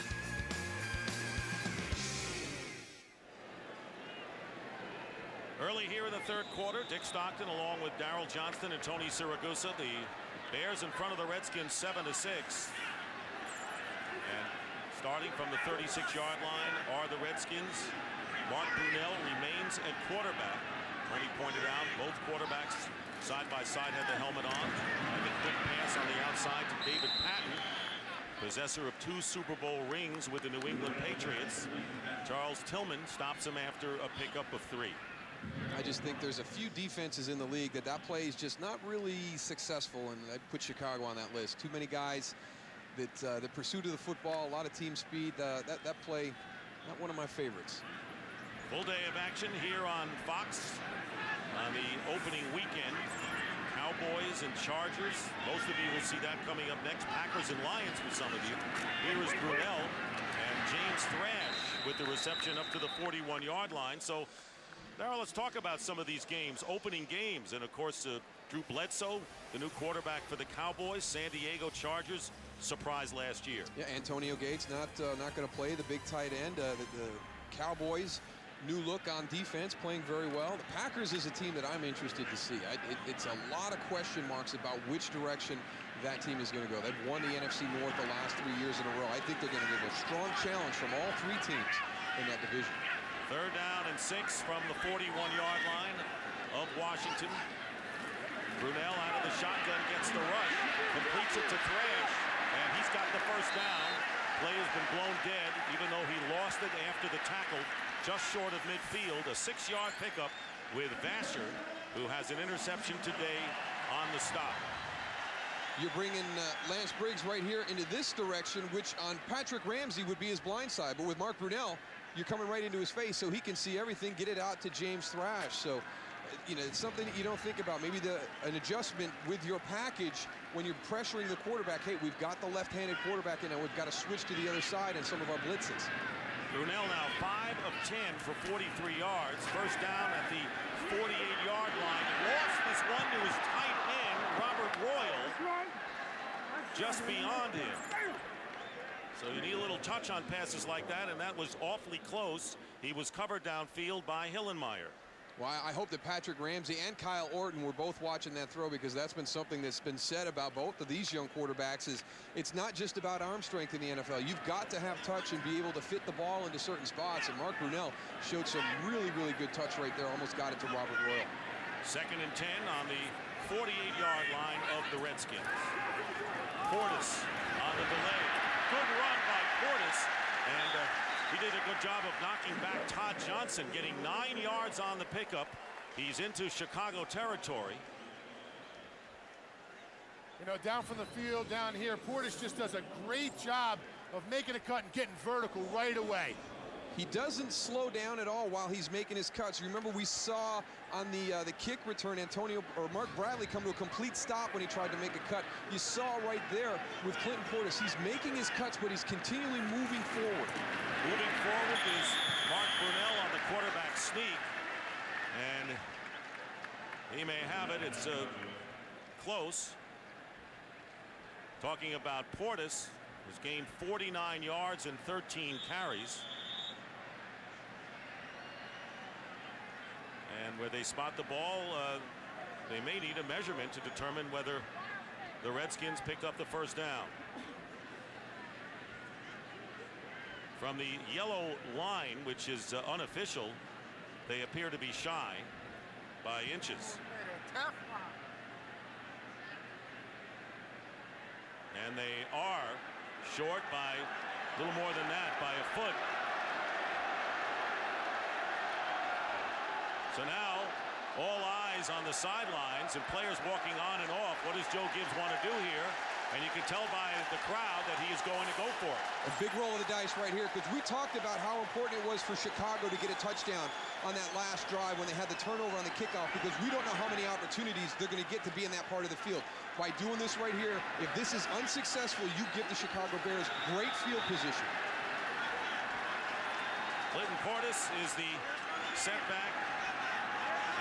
Early here in the third quarter, Dick Stockton along with Darryl Johnston and Tony Siragusa. The Bears in front of the Redskins 7-6. And starting from the 36-yard line are the Redskins. Mark Brunell remains at quarterback. Tony pointed out both quarterbacks side by side had the helmet on. And a quick pass on the outside to David Patton, possessor of 2 Super Bowl rings with the New England Patriots. Charles Tillman stops him after a pickup of 3. I just think there's a few defenses in the league that play is just not really successful, and I put Chicago on that list. Too many guys that the pursuit of the football, a lot of team speed. That play, not one of my favorites. Full day of action here on Fox on the opening weekend. Cowboys and Chargers. Most of you will see that coming up next. Packers and Lions for some of you. Here is Brunell and James Thrash with the reception up to the 41-yard line. So, now let's talk about some of these games, opening games. And, of course, Drew Bledsoe, the new quarterback for the Cowboys, San Diego Chargers, surprise last year. Yeah, Antonio Gates not going to play, the big tight end. The Cowboys, new look on defense, playing very well. The Packers is a team that I'm interested to see. It's a lot of question marks about which direction that team is going to go. They've won the NFC North the last 3 years in a row. I think they're going to give a strong challenge from all three teams in that division. 3rd down and 6 from the 41-yard line of Washington. Brunell out of the shotgun gets the rush, completes it to Thrash, and he's got the first down. Play has been blown dead, even though he lost it after the tackle just short of midfield. A 6-yard pickup with Vasher, who has an interception today on the stop. You're bringing Lance Briggs right here into this direction, which on Patrick Ramsey would be his blind side. But with Mark Brunell, you're coming right into his face, so he can see everything, get it out to James Thrash. So, you know, it's something that you don't think about. Maybe an adjustment with your package when you're pressuring the quarterback. Hey, we've got the left-handed quarterback, and now we've got to switch to the other side in some of our blitzes. Brunell now 5 of 10 for 43 yards. First down at the 48-yard line. Lost this one to his tight end, Robert Royal, just beyond him. So you need a little touch on passes like that, and that was awfully close. He was covered downfield by Hillenmeyer. Well, I hope that Patrick Ramsey and Kyle Orton were both watching that throw, because that's been something that's been said about both of these young quarterbacks. Is it's not just about arm strength in the NFL. You've got to have touch and be able to fit the ball into certain spots. And Mark Brunell showed some really, really good touch right there. Almost got it to Robert Royal. 2nd and 10 on the 48-yard line of the Redskins. Portis on the delay. Good run by Portis, and he did a good job of knocking back Todd Johnson, getting 9 yards on the pickup. He's into Chicago territory. You know, down from the field, down here, Portis just does a great job of making a cut and getting vertical right away. He doesn't slow down at all while he's making his cuts. Remember, we saw on the kick return Mark Bradley come to a complete stop when he tried to make a cut. You saw right there with Clinton Portis. He's making his cuts, but he's continually moving forward. Moving forward is Mark Brunell on the quarterback sneak. And he may have it. It's close. Talking about Portis, who's gained 49 yards and 13 carries. And where they spot the ball, they may need a measurement to determine whether the Redskins pick up the first down. From the yellow line, which is unofficial, they appear to be shy by inches. And they are short by a little more than that, by a foot. So now all eyes on the sidelines and players walking on and off. What does Joe Gibbs want to do here? And you can tell by the crowd that he is going to go for it. A big roll of the dice right here, because we talked about how important it was for Chicago to get a touchdown on that last drive when they had the turnover on the kickoff, because we don't know how many opportunities they're going to get to be in that part of the field. By doing this right here, if this is unsuccessful, you give the Chicago Bears great field position. Clinton Portis is the setback.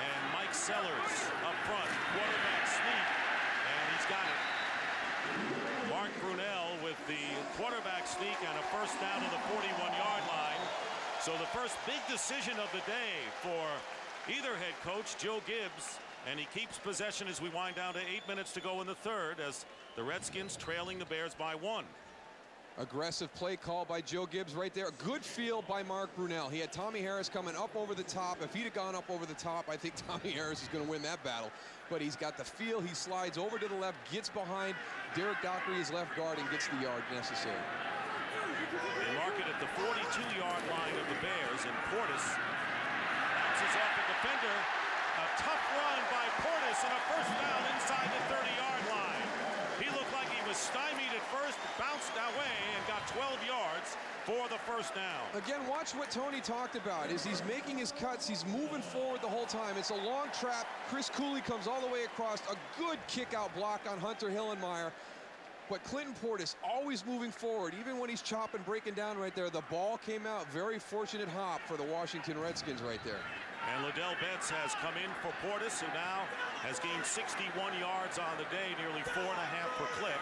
And Mike Sellers up front, quarterback sneak, and he's got it. Mark Brunell with the quarterback sneak and a first down to the 41-yard line. So the first big decision of the day for either head coach, Joe Gibbs, and he keeps possession as we wind down to 8 minutes to go in the third, as the Redskins trailing the Bears by 1. Aggressive play call by Joe Gibbs right there. Good feel by Mark Brunell. He had Tommy Harris coming up over the top. If he'd have gone up over the top, I think Tommy Harris is going to win that battle. But he's got the feel. He slides over to the left, gets behind Derek Dockery, his left guard, and gets the yard necessary. They mark it at the 42-yard line of the Bears, and Portis bounces off the defender. A tough run by Portis and a first down inside the 30-yard line. He looked like he was was stymied at first, bounced away, and got 12 yards for the first down. Again, watch what Tony talked about. Is he's making his cuts, he's moving forward the whole time. It's a long trap. Chris Cooley comes all the way across. A good kick-out block on Hunter Hillenmeyer. But Clinton Portis always moving forward, even when he's chopping, breaking down right there. The ball came out. Very fortunate hop for the Washington Redskins right there. And Liddell Betts has come in for Portis, who now has gained 61 yards on the day, nearly 4.5 per clip.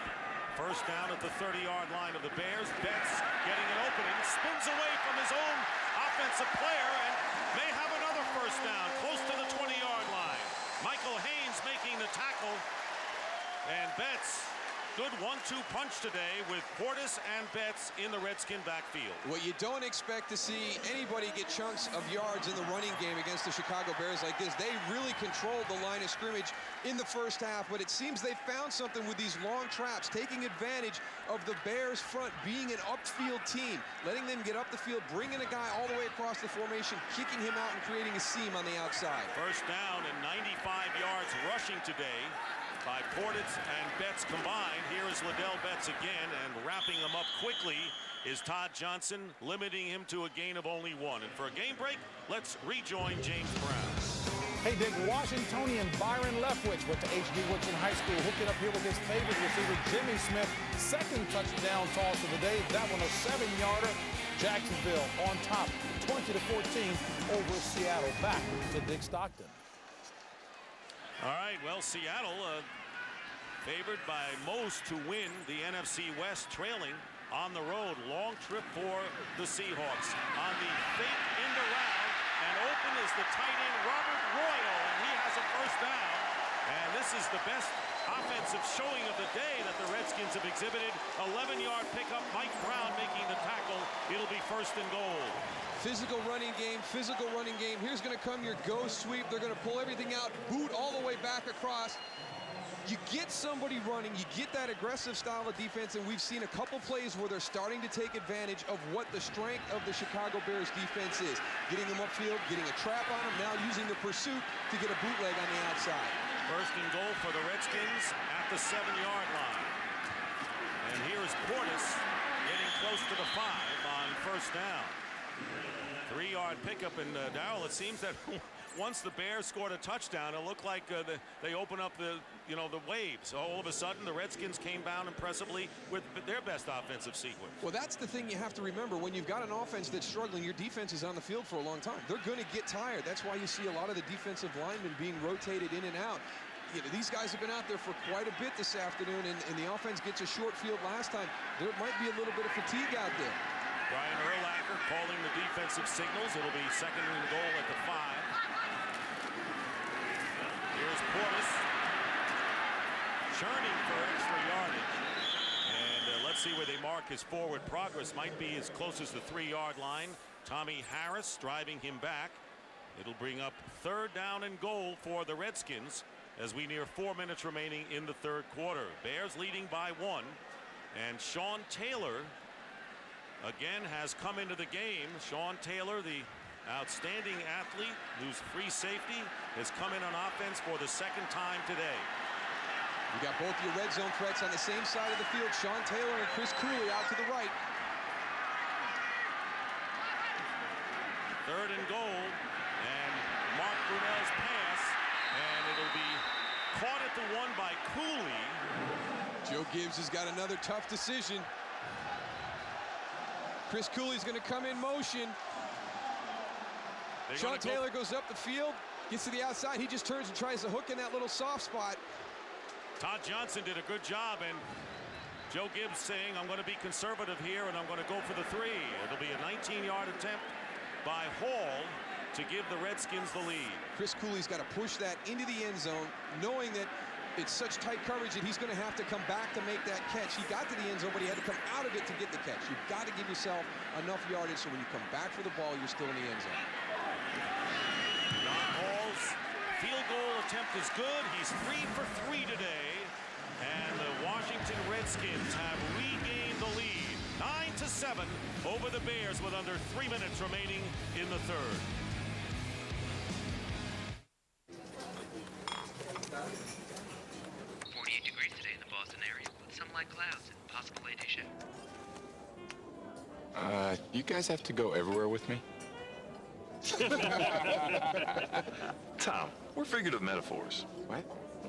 First down at the 30-yard line of the Bears. Betts getting an opening, spins away from his own offensive player, and may have another first down close to the 20-yard line. Michael Haynes making the tackle, and Betts, good 1-2 punch today with Portis and Betts in the Redskin backfield. Well, you don't expect to see anybody get chunks of yards in the running game against the Chicago Bears like this. They really controlled the line of scrimmage in the first half, but it seems they found something with these long traps, taking advantage of the Bears front being an upfield team, letting them get up the field, bringing a guy all the way across the formation, kicking him out and creating a seam on the outside. First down and 95 yards rushing today by Portis and Betts combined. Here is Liddell Betts again, and wrapping him up quickly is Todd Johnson, limiting him to a gain of only 1. And for a game break, let's rejoin James Brown. Hey, Dick, Washingtonian Byron Leftwich went to H.D. Woodson High School, hooking up here with his favorite receiver, Jimmy Smith. Second touchdown toss of the day. That one a 7-yarder. Jacksonville on top, 20-14 over Seattle. Back to Dick Stockton. All right, well, Seattle favored by most to win the NFC West, trailing on the road. Long trip for the Seahawks. On the fake end around, and open is the tight end Robert Royal, and he has a first down. And this is the best offensive showing of the day that the Redskins have exhibited. 11-yard pickup, Mike Brown making the tackle. It'll be first and goal. Physical running game, physical running game. Here's going to come your go sweep. They're going to pull everything out, boot all the way back across. You get somebody running, you get that aggressive style of defense, and we've seen a couple plays where they're starting to take advantage of what the strength of the Chicago Bears defense is. Getting them upfield, getting a trap on them, now using the pursuit to get a bootleg on the outside. First and goal for the Redskins at the 7-yard line. And here is Portis getting close to the 5 on first down. 3-yard pickup, and Darrell, it seems that once the Bears scored a touchdown, it looked like they opened up the waves. All of a sudden, the Redskins came down impressively with their best offensive sequence. Well, that's the thing you have to remember. When you've got an offense that's struggling, your defense is on the field for a long time. They're going to get tired. That's why you see a lot of the defensive linemen being rotated in and out. You know, these guys have been out there for quite a bit this afternoon, and the offense gets a short field last time. There might be a little bit of fatigue out there. Brian Urlacher calling the defensive signals. It'll be second and goal at the 5. Here's Portis churning for extra yardage. And let's see where they mark his forward progress. Might be as close as the 3-yard line. Tommy Harris driving him back. It'll bring up third down and goal for the Redskins as we near 4 minutes remaining in the third quarter. Bears leading by 1. And Sean Taylor again has come into the game. Sean Taylor, the outstanding athlete who's free safety, has come in on offense for the second time today. You got both your red zone threats on the same side of the field. Sean Taylor and Chris Cooley out to the right. Third and goal, and Mark Brunell's pass, and it'll be caught at the 1 by Cooley. Joe Gibbs has got another tough decision. Chris Cooley's going to come in motion. Sean Taylor goes up the field, gets to the outside. He just turns and tries to hook in that little soft spot. Todd Johnson did a good job, and Joe Gibbs saying, I'm going to be conservative here, and I'm going to go for the 3. It'll be a 19-yard attempt by Hall to give the Redskins the lead. Chris Cooley's got to push that into the end zone, knowing that it's such tight coverage that he's going to have to come back to make that catch. He got to the end zone, but he had to come out of it to get the catch. You've got to give yourself enough yardage so when you come back for the ball, you're still in the end zone. John Hall's field goal attempt is good. He's 3 for 3 today. And the Washington Redskins have regained the lead. 9-7 over the Bears with under 3 minutes remaining in the third. Degrees today in the Boston area, but some light clouds. You guys have to go everywhere with me? Tom, we're figurative metaphors. What?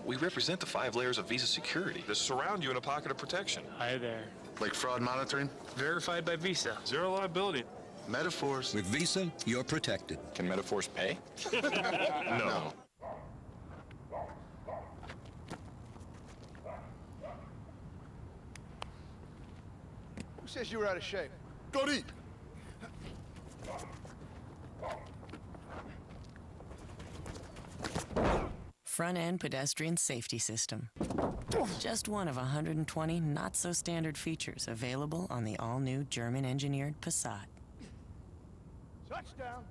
We represent the 5 layers of Visa security that surround you in a pocket of protection. Hi there. Like fraud monitoring? Verified by Visa. Zero liability. Metaphors. With Visa, you're protected. Can metaphors pay? No. Who says you were out of shape? Go deep. Front-end pedestrian safety system. Just one of 120 not-so-standard features available on the all-new German-engineered Passat. Touchdown.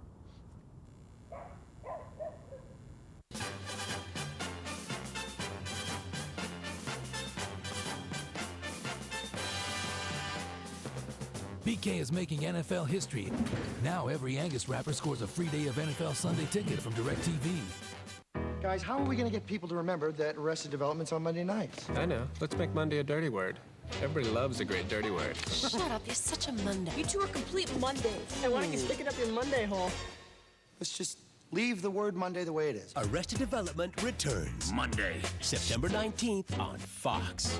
BK is making NFL history. Now every Angus rapper scores a free day of NFL Sunday ticket from DirecTV. Guys, how are we going to get people to remember that Arrested Development's on Monday nights? I know. Let's make Monday a dirty word. Everybody loves a great dirty word. Shut up, you're such a Monday. You two are complete Mondays. Hey, why don't you stick it up your Monday hole? Let's just leave the word Monday the way it is. Arrested Development returns Monday, September 19th on Fox.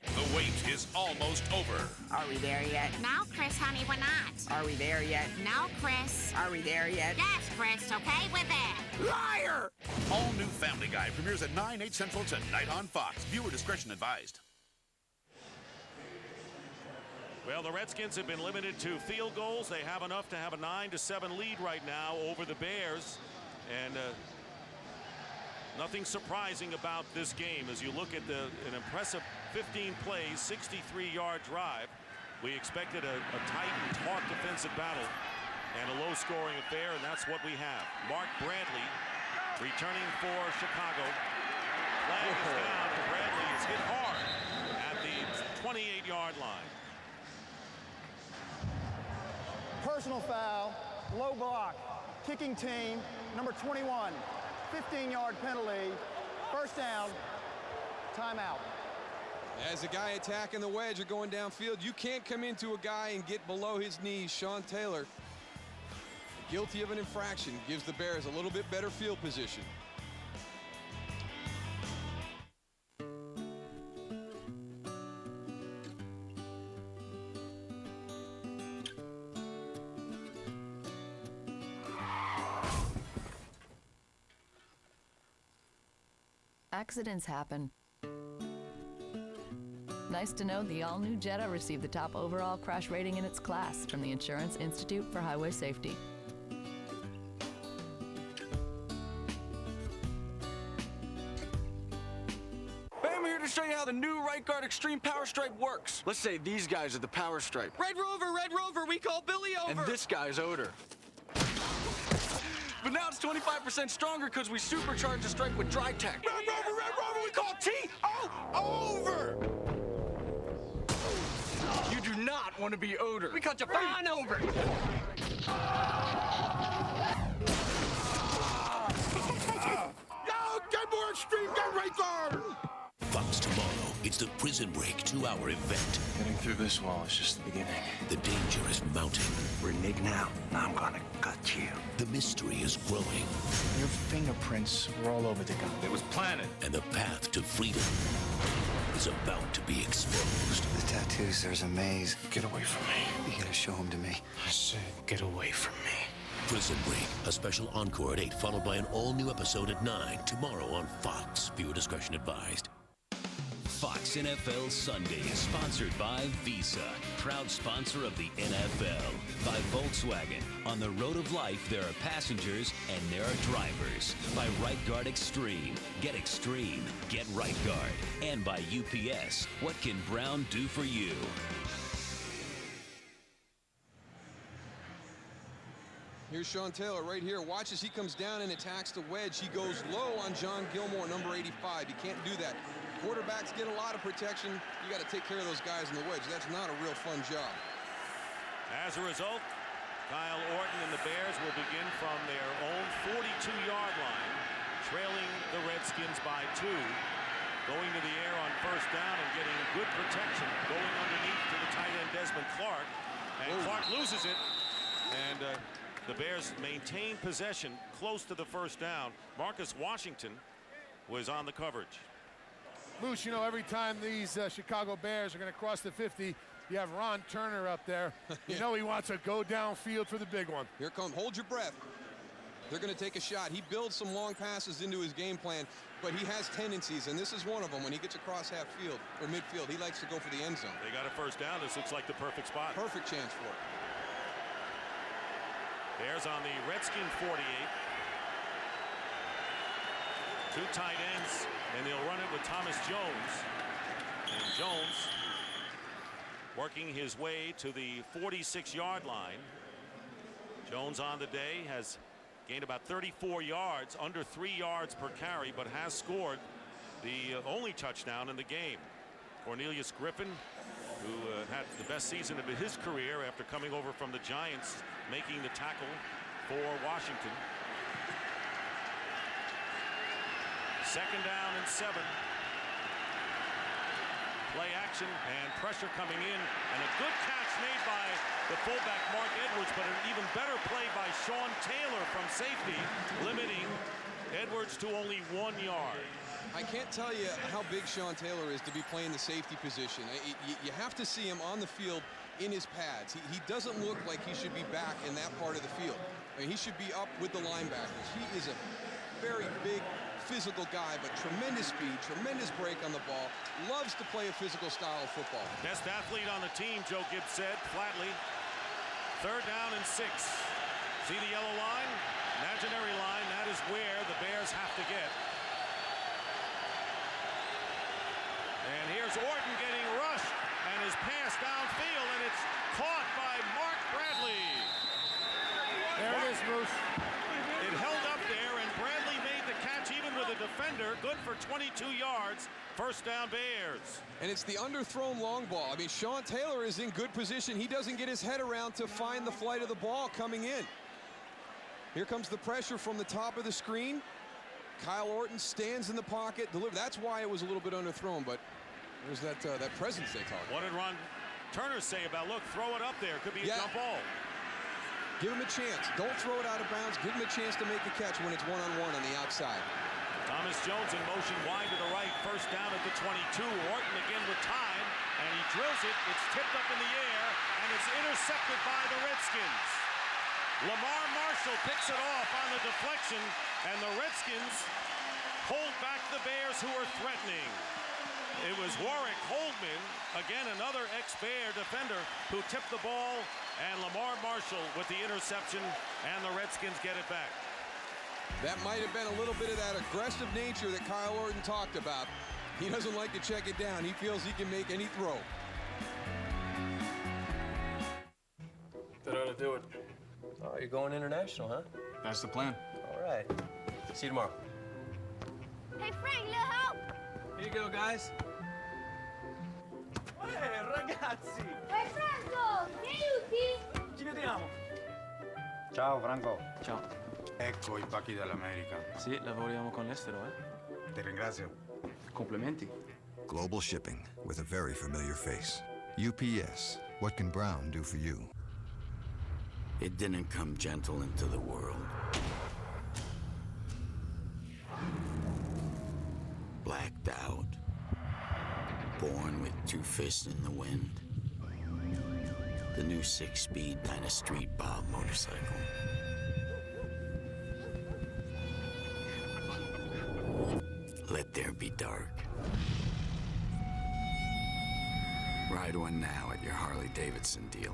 The wait is almost over. Are we there yet? No, Chris, honey, we're not. Are we there yet? No, Chris. Are we there yet? Yes, Chris, okay, we're there. Liar! All new Family Guy premieres at 9, 8 Central tonight on Fox. Viewer discretion advised. Well, the Redskins have been limited to field goals. They have enough to have a 9-7 lead right now over the Bears. And nothing surprising about this game as you look at an impressive 15 plays, 63-yard drive. We expected a tight and taut defensive battle and a low-scoring affair, and that's what we have. Mark Bradley returning for Chicago. Flag is down, and Bradley is hit hard at the 28-yard line. Personal foul, low block, kicking team, number 21, 15-yard penalty, first down, timeout. As a guy attacking the wedge or going downfield, you can't come into a guy and get below his knees. Sean Taylor, guilty of an infraction, gives the Bears a little bit better field position. Accidents happen. Nice to know the all-new Jetta received the top overall crash rating in its class from the Insurance Institute for Highway Safety. I'm here to show you how the new Right Guard Extreme Power Stripe works. Let's say these guys are the Power Stripe. Red Rover, we call Billy over. And this guy's Odor. But now it's 25% stronger because we supercharged the stripe with Dry Tech. Red Rover, we call T-O-over. You do not want to be Odor. We call Javon over. Yo, get more extreme, get Right Guard. Fox tomorrow. It's the Prison Break 2-hour event. Getting through this wall is just the beginning. The danger is mounting. Renege now. I'm gonna cut you. The mystery is growing. Your fingerprints were all over the gun. It was planted. And the path to freedom is about to be exposed. The tattoos, there's a maze. Get away from me. You gotta show them to me. I said, get away from me. Prison Break, a special encore at 8, followed by an all-new episode at 9, tomorrow on Fox. Viewer discretion advised. Fox NFL Sunday is sponsored by Visa, proud sponsor of the NFL. By Volkswagen. On the road of life, there are passengers and there are drivers. By Right Guard Extreme. Get extreme. Get Right Guard. And by UPS. What can Brown do for you? Here's Sean Taylor right here. Watch as he comes down and attacks the wedge. He goes low on John Gilmore, number 85. You can't do that. Quarterbacks get a lot of protection. You got to take care of those guys in the wedge. That's not a real fun job. As a result, Kyle Orton and the Bears will begin from their own 42-yard line, trailing the Redskins by 2, going to the air on first down and getting good protection, going underneath to the tight end Desmond Clark, And Clark loses it. And the Bears maintain possession close to the first down. Marcus Washington was on the coverage. Moose, you know, every time these Chicago Bears are going to cross the 50, you have Ron Turner up there. You know he wants to go downfield for the big one. Here come, hold your breath. They're going to take a shot. He builds some long passes into his game plan, but he has tendencies, and this is one of them. When he gets across half field or midfield, he likes to go for the end zone. They got a first down. This looks like the perfect spot. Perfect chance for it. Bears on the Redskin 48. Two tight ends, and they'll run it with Thomas Jones. And Jones working his way to the 46-yard line. Jones on the day has gained about 34 yards, under 3 yards per carry, but has scored the only touchdown in the game. Cornelius Griffin, who had the best season of his career after coming over from the Giants, making the tackle for Washington. Second down and 7. Play action and pressure coming in, and a good catch made by the fullback Mark Edwards, but an even better play by Sean Taylor from safety, limiting Edwards to only 1 yard. I can't tell you how big Sean Taylor is to be playing the safety position. You have to see him on the field in his pads. He doesn't look like he should be back in that part of the field. I mean, he should be up with the linebackers. He is a very big, physical guy, but tremendous speed, tremendous break on the ball, loves to play a physical style of football. Best athlete on the team, Joe Gibbs said flatly. Third down and 6. See the yellow line? Imaginary line. That is where the Bears have to get. And here's Orton getting rushed, and his pass downfield, and it's caught by Mark Bradley. There it is, Moose. It held up there, and Bradley made the catch even with a defender. Good for 22 yards. First down, Bears. And it's the underthrown long ball. I mean, Sean Taylor is in good position. He doesn't get his head around to find the flight of the ball coming in. Here comes the pressure from the top of the screen. Kyle Orton stands in the pocket. That's why it was a little bit underthrown, but there's that presence they talk about. What did Ron Turner say about, look, throw it up there. Could be a jump ball. Give him a chance. Don't throw it out of bounds. Give him a chance to make the catch when it's one-on-one on the outside. Thomas Jones in motion wide to the right. First down at the 22. Orton again with time, and he drills it. It's tipped up in the air, and it's intercepted by the Redskins. Lamar Marshall picks it off on the deflection, and the Redskins hold back the Bears, who are threatening. It was Warwick Holdman, again another ex-Bear defender, who tipped the ball, and Lamar Marshall with the interception, and the Redskins get it back. That might have been a little bit of that aggressive nature that Kyle Orton talked about. He doesn't like to check it down. He feels he can make any throw. That ought to do it. Oh, you're going international, huh? That's the plan. All right. See you tomorrow. Hey, Frank, little help! Here you go, guys. Hey, ragazzi! Hey, Franco, mi aiuti? Ci vediamo. Ciao, Franco. Ciao. Ecco i pacchi dall'America. Sì, lavoriamo con l'estero, eh? Ti ringrazio. Complimenti. Global shipping with a very familiar face. UPS, what can Brown do for you? It didn't come gentle into the world. Blacked out. Born with 2 fists in the wind. The new 6-speed Dynastreet Bob motorcycle. Let there be dark. Ride one now at your Harley-Davidson dealer.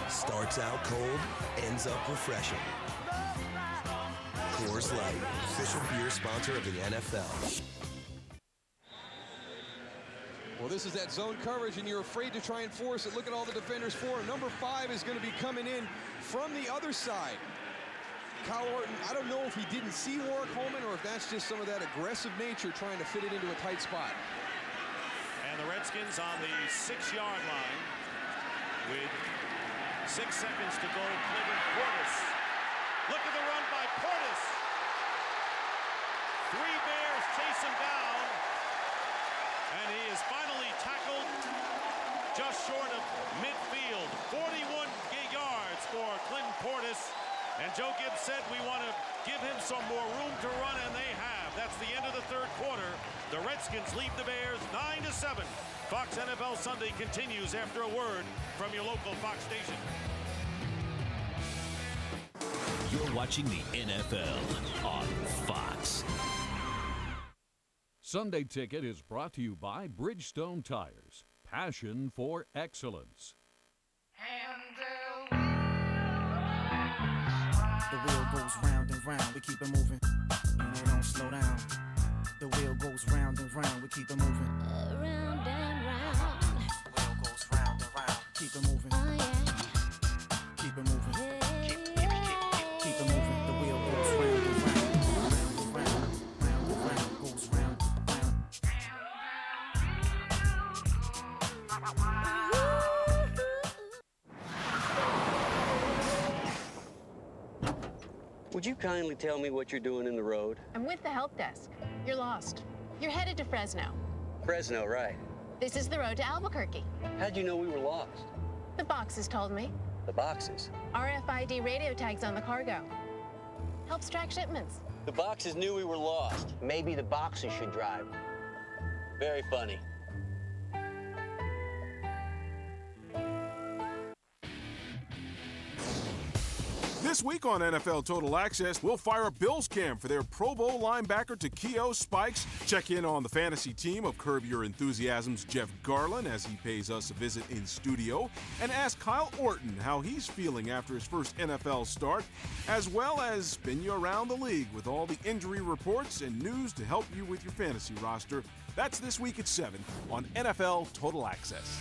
Starts out cold, ends up refreshing. Coors Light, official beer sponsor of the NFL. Well, this is that zone coverage, and you're afraid to try and force it. Look at all the defenders for it. Number 5 is going to be coming in from the other side. Kyle Orton, I don't know if he didn't see Warwick Holman or if that's just some of that aggressive nature trying to fit it into a tight spot. And the Redskins on the 6-yard line with 6 seconds to go. Clinton Portis. Look at the run by Portis. 3 Bears chase him down. And he is finally tackled just short of midfield. 41 yards for Clinton Portis. And Joe Gibbs said we want to give him some more room to run, and they have. That's the end of the third quarter. The Redskins lead the Bears 9-7. Fox NFL Sunday continues after a word from your local Fox station. You're watching the NFL on Fox. Sunday Ticket is brought to you by Bridgestone Tires. Passion for excellence. The wheel goes round and round, we keep it moving, and it don't slow down. The wheel goes round and round, we keep it moving. Round and round. The wheel goes round and round, keep it moving. Oh, yeah. Keep it moving. Keep it moving. The wheel goes round and round, round and round, goes round and Would you kindly tell me what you're doing in the road? I'm with the help desk. You're lost. You're headed to Fresno. Fresno, right. This is the road to Albuquerque. How'd you know we were lost? The boxes told me. The boxes? RFID radio tags on the cargo. Helps track shipments. The boxes knew we were lost. Maybe the boxes should drive. Very funny. This week on NFL Total Access, we'll fire a Bills cam for their Pro Bowl linebacker Takeo Spikes, check in on the fantasy team of Curb Your Enthusiasm's Jeff Garland as he pays us a visit in studio, and ask Kyle Orton how he's feeling after his first NFL start, as well as spin you around the league with all the injury reports and news to help you with your fantasy roster. That's this week at 7 on NFL Total Access.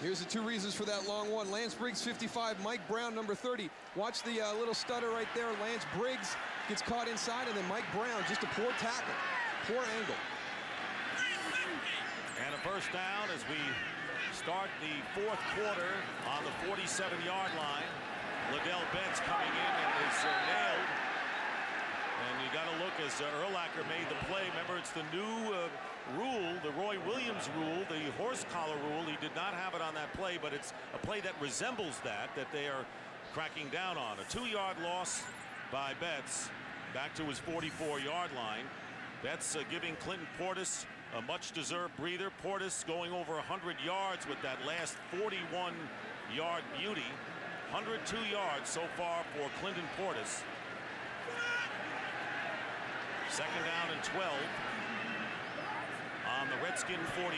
Here's the 2 reasons for that long one. Lance Briggs, 55. Mike Brown, number 30. Watch the little stutter right there. Lance Briggs gets caught inside, and then Mike Brown, just a poor tackle. Poor angle. And a first down as we start the fourth quarter on the 47-yard line. Liddell Betts coming in and is nailed. And you got to look as Urlacher made the play. Remember, it's the new rule, the Roy Williams rule, the horse collar rule. He did not have it on that play, but it's a play that resembles that they are cracking down on. A 2-yard loss by Betts back to his 44-yard line. Betts giving Clinton Portis a much-deserved breather. Portis going over 100 yards with that last 41-yard beauty. 102 yards so far for Clinton Portis. Second down and 12 on the Redskin 45.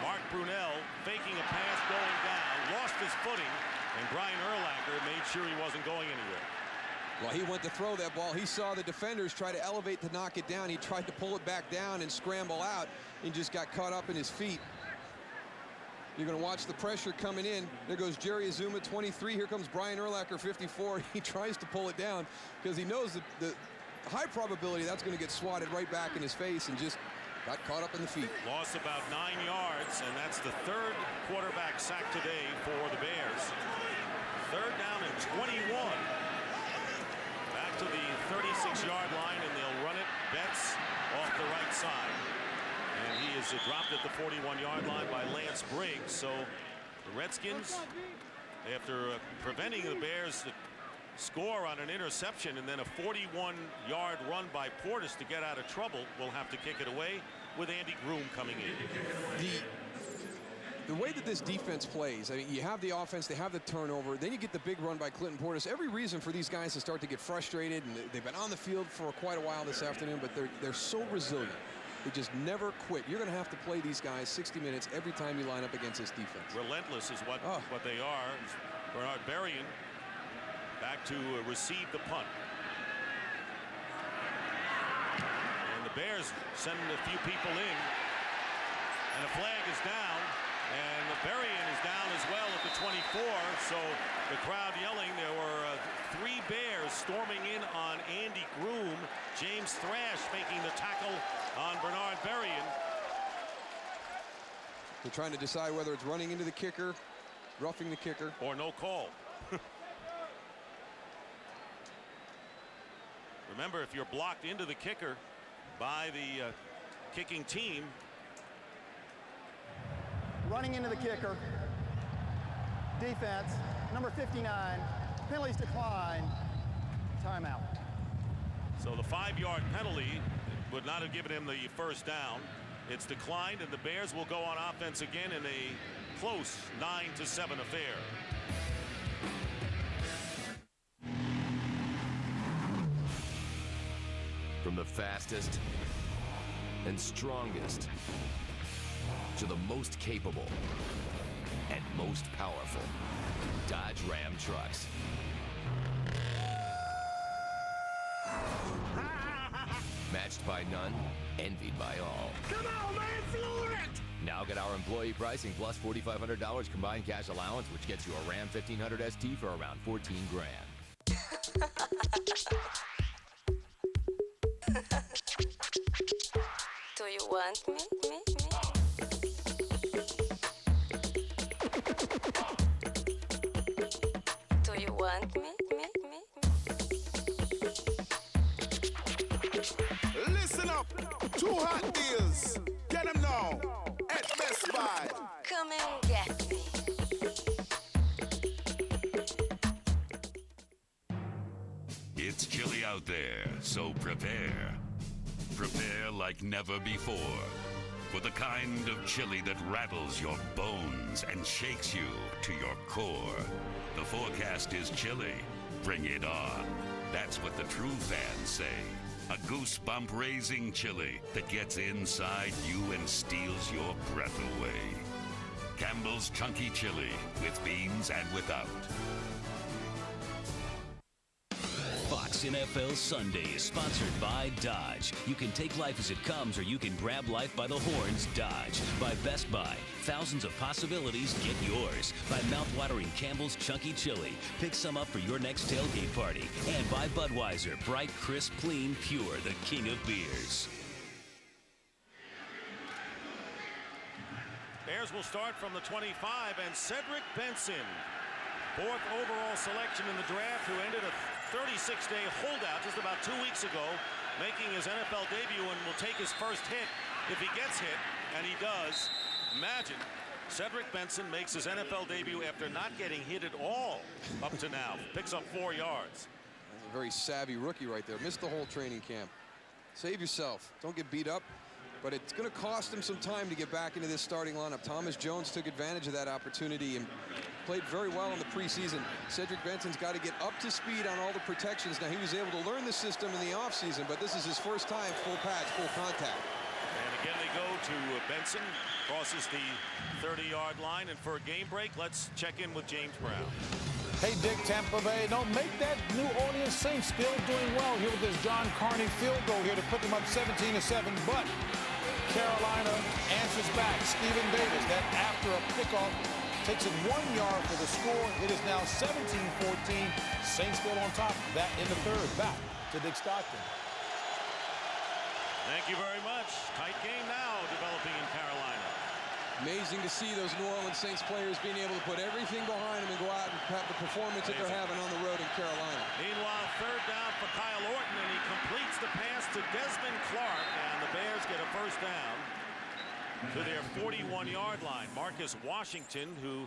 Mark Brunell faking a pass going down, lost his footing, and Brian Urlacher made sure he wasn't going anywhere. Well, he went to throw that ball. He saw the defenders try to elevate to knock it down. He tried to pull it back down and scramble out and just got caught up in his feet. You're going to watch the pressure coming in. There goes Jerry Azuma, 23. Here comes Brian Urlacher, 54. He tries to pull it down because he knows the high probability that's going to get swatted right back in his face, and just got caught up in the feet. Lost about 9 yards, and that's the 3rd quarterback sack today for the Bears. 3rd down and 21. Back to the 36-yard line, and they'll run it. Betts off the right side. And he is dropped at the 41-yard line by Lance Briggs. So the Redskins, after preventing the Bears to score on an interception and then a 41-yard run by Portis to get out of trouble, will have to kick it away with Andy Groom coming in. The way that this defense plays, I mean, you have the offense, they have the turnover, then you get the big run by Clinton Portis. Every reason for these guys to start to get frustrated, and they've been on the field for quite a while this afternoon, but they're so resilient. They just never quit. You're going to have to play these guys 60 minutes every time you line up against this defense. Relentless is what they are. Bernard Berrien back to receive the punt. And the Bears sending a few people in. And a flag is down. And Berrien is down as well at the 24. So the crowd yelling. There were 3 Bears storming in on Andy Groom. James Thrash making the tackle on Bernard Berrien. They're trying to decide whether it's running into the kicker, roughing the kicker, or no call. Remember, if you're blocked into the kicker by the kicking team. Running into the kicker. Defense, number 59. Penalties decline. Timeout. So the 5-yard penalty would not have given him the first down. It's declined, and the Bears will go on offense again in a close 9-7 affair. From the fastest and strongest to the most capable and most powerful, Dodge Ram trucks. Matched by none, envied by all. Come on, man, floor it! Now get our employee pricing plus $4,500 combined cash allowance, which gets you a Ram 1500 ST for around $14 grand. Do you want me? Do you want me? Listen up! 2 hot deals. Get them now at Best Buy. Come and get me. It's chilly out there, so prepare. Prepare like never before for the kind of chili that rattles your bones and shakes you to your core. The forecast is chilly. Bring it on. That's what the true fans say. A goosebump-raising chili that gets inside you and steals your breath away. Campbell's Chunky Chili, with beans and without. Fox NFL Sunday is sponsored by Dodge. You can take life as it comes, or you can grab life by the horns. Dodge. By Best Buy. Thousands of possibilities. Get yours. By mouth-watering Campbell's Chunky Chili. Pick some up for your next tailgate party. And by Budweiser. Bright, crisp, clean, pure. The king of beers. Bears will start from the 25, and Cedric Benson, 4th overall selection in the draft, who ended a 36-day holdout just about 2 weeks ago, making his NFL debut, and will take his first hit if he gets hit, and he does. Imagine, Cedric Benson makes his NFL debut after not getting hit at all up to now. Picks up 4 yards. That's a very savvy rookie right there. Missed the whole training camp. Save yourself. Don't get beat up. But it's going to cost him some time to get back into this starting lineup. Thomas Jones took advantage of that opportunity and played very well in the preseason. Cedric Benson's got to get up to speed on all the protections. Now, he was able to learn the system in the offseason, but this is his first time full pads, full contact. And again, they go to Benson, crosses the 30-yard line, and for a game break, let's check in with James Brown. Hey, Dick, Tampa Bay. Don't make that New Orleans Saints still doing well here with this John Carney field goal here to put them up 17-7, but Carolina answers back. Stephen Davis, that after a pickoff, takes it 1 yard for the score. It is now 17-14. Saints still on top. That in the third. Back to Dick Stockton. Thank you very much. Tight game now developing in Carolina. Amazing to see those New Orleans Saints players being able to put everything behind them and go out and have the performance that they're having on the road in Carolina. Meanwhile, 3rd down for Kyle Orton, and he completes the pass to Desmond Clark, and the Bears get a first down to their 41-yard line. Marcus Washington, who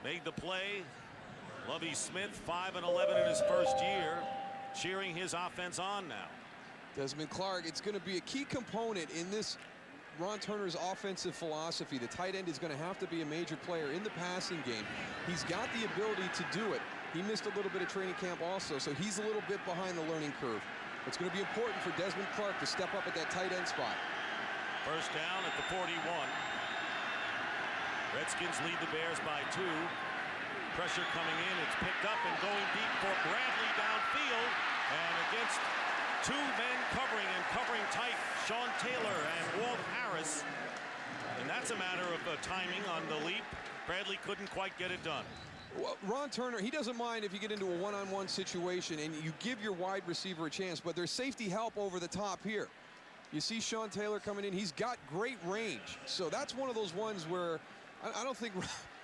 made the play. Lovie Smith, 5-11 in his first year, cheering his offense on now. Desmond Clark, it's going to be a key component in this Ron Turner's offensive philosophy. The tight end is going to have to be a major player in the passing game. He's got the ability to do it. He missed a little bit of training camp also, so he's a little bit behind the learning curve. It's going to be important for Desmond Clark to step up at that tight end spot. First down at the 41. Redskins lead the Bears by 2. Pressure coming in. It's picked up and going deep for Bradley downfield. And against two men covering tight, Sean Taylor and Walt Harris. And that's a matter of timing on the leap. Bradley couldn't quite get it done. Well, Ron Turner, he doesn't mind if you get into a one-on-one situation and you give your wide receiver a chance, but there's safety help over the top here. You see Sean Taylor coming in. He's got great range. So that's one of those ones where I don't think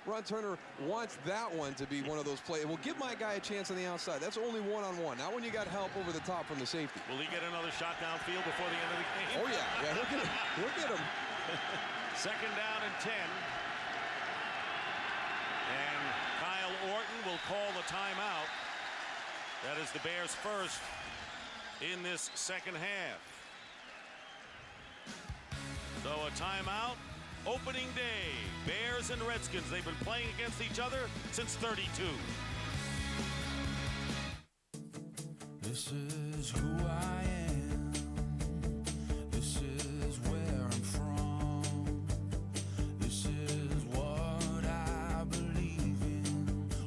Ron Turner wants that one to be one of those plays. Well, give my guy a chance on the outside. That's only one-on-one. Not when you got help over the top from the safety. Will he get another shot downfield before the end of the game? Oh, yeah. Yeah, he'll get him. Second down and 10. And Kyle Orton will call the timeout. That is the Bears' first in this second half. So a timeout. Opening day, Bears and Redskins. They've been playing against each other since '32. This is who I am. This is where I'm from. This is what I believe in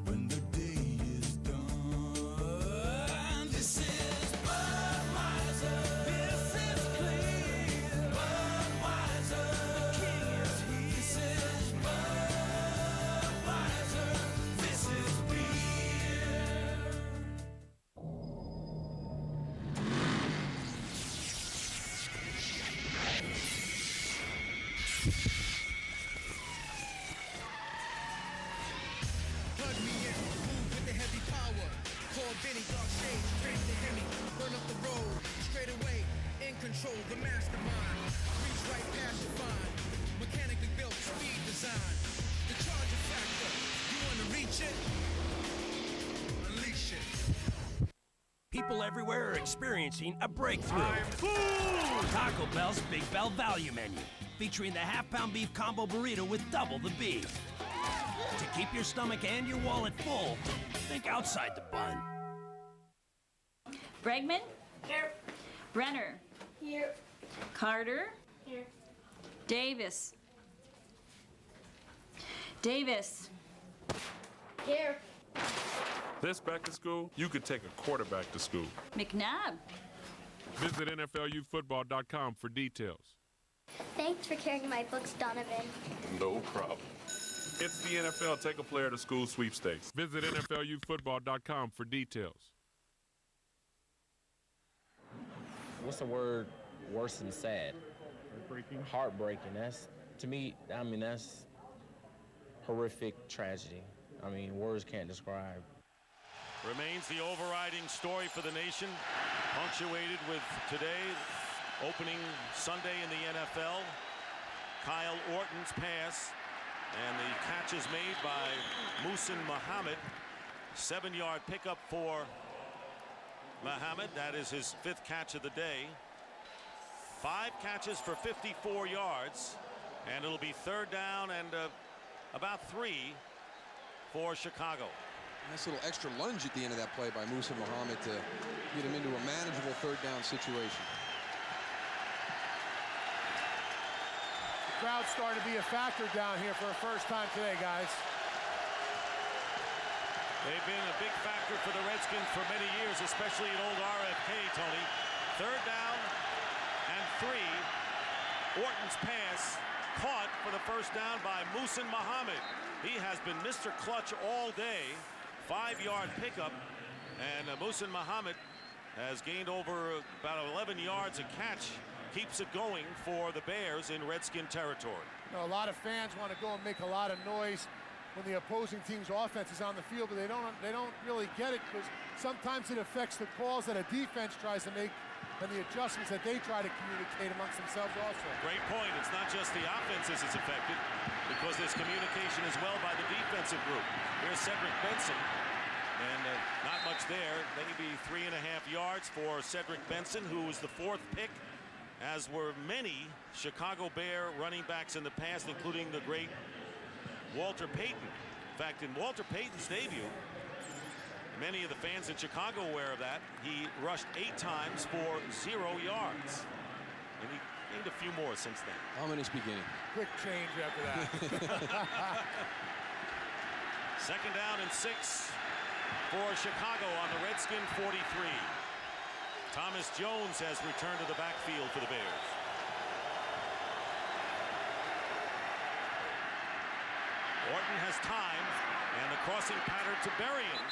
when the day is done. This is Budweiser. This is clear. Budweiser. The king is here. This is Budweiser. This is beer. Plug me in, move with the heavy power. Call Benny, dark shades, straight to Hemi. Burn up the road, straight away, in control, the mastermind. Reach right past your fine. Mechanically built, speed design. The charger factor, you wanna reach it? Unleash it. People everywhere are experiencing a breakthrough. Taco Bell's Big Bell Value Menu, featuring the half-pound beef combo burrito with double the beef. To keep your stomach and your wallet full, think outside the bun. Bregman? Here. Brenner? Here. Carter? Here. Davis? Davis? Here. This back to school, you could take a quarterback to school. McNabb? Visit NFLUfootball.com for details. Thanks for carrying my books, Donovan. No problem. It's the NFL Take a Player to School sweepstakes. Visit NFLUfootball.com for details. What's the word worse than sad? Heartbreaking. Heartbreaking. That's, to me, I mean, that's horrific tragedy. I mean, words can't describe. Remains the overriding story for the nation, punctuated with today, opening Sunday in the NFL. Kyle Orton's pass, and the catch is made by Muhsin Muhammad. 7-yard pickup for Muhammad. That is his 5th catch of the day. 5 catches for 54 yards, and it'll be 3rd down and about 3 for Chicago. Nice little extra lunge at the end of that play by Muhsin Muhammad to get him into a manageable 3rd down situation. The crowd's starting to be a factor down here for the first time today, guys. They've been a big factor for the Redskins for many years, especially at old RFK, Tony. 3rd down and 3. Orton's pass caught for the 1st down by Muhsin Muhammad. He has been Mr. Clutch all day. 5-yard pickup, and Muhsin Muhammad has gained over about 11 yards a catch. Keeps it going for the Bears in Redskin territory. You know, a lot of fans want to go and make a lot of noise when the opposing team's offense is on the field, but they don't really get it, because sometimes it affects the calls that a defense tries to make and the adjustments that they try to communicate amongst themselves also. Great point. It's not just the offenses it's affected, because there's communication as well by the defensive group. Here's Cedric Benson, and not much there. Maybe 3.5 yards for Cedric Benson, who was the 4th pick, as were many Chicago Bear running backs in the past, including the great Walter Payton. In fact, in Walter Payton's debut, many of the fans in Chicago are aware of that, he rushed 8 times for 0 yards. And he gained a few more since then. Ominous beginning. Quick change after that. Second down and 6 for Chicago on the Redskin 43. Thomas Jones has returned to the backfield for the Bears. Orton has time, and the crossing pattern to Berrien.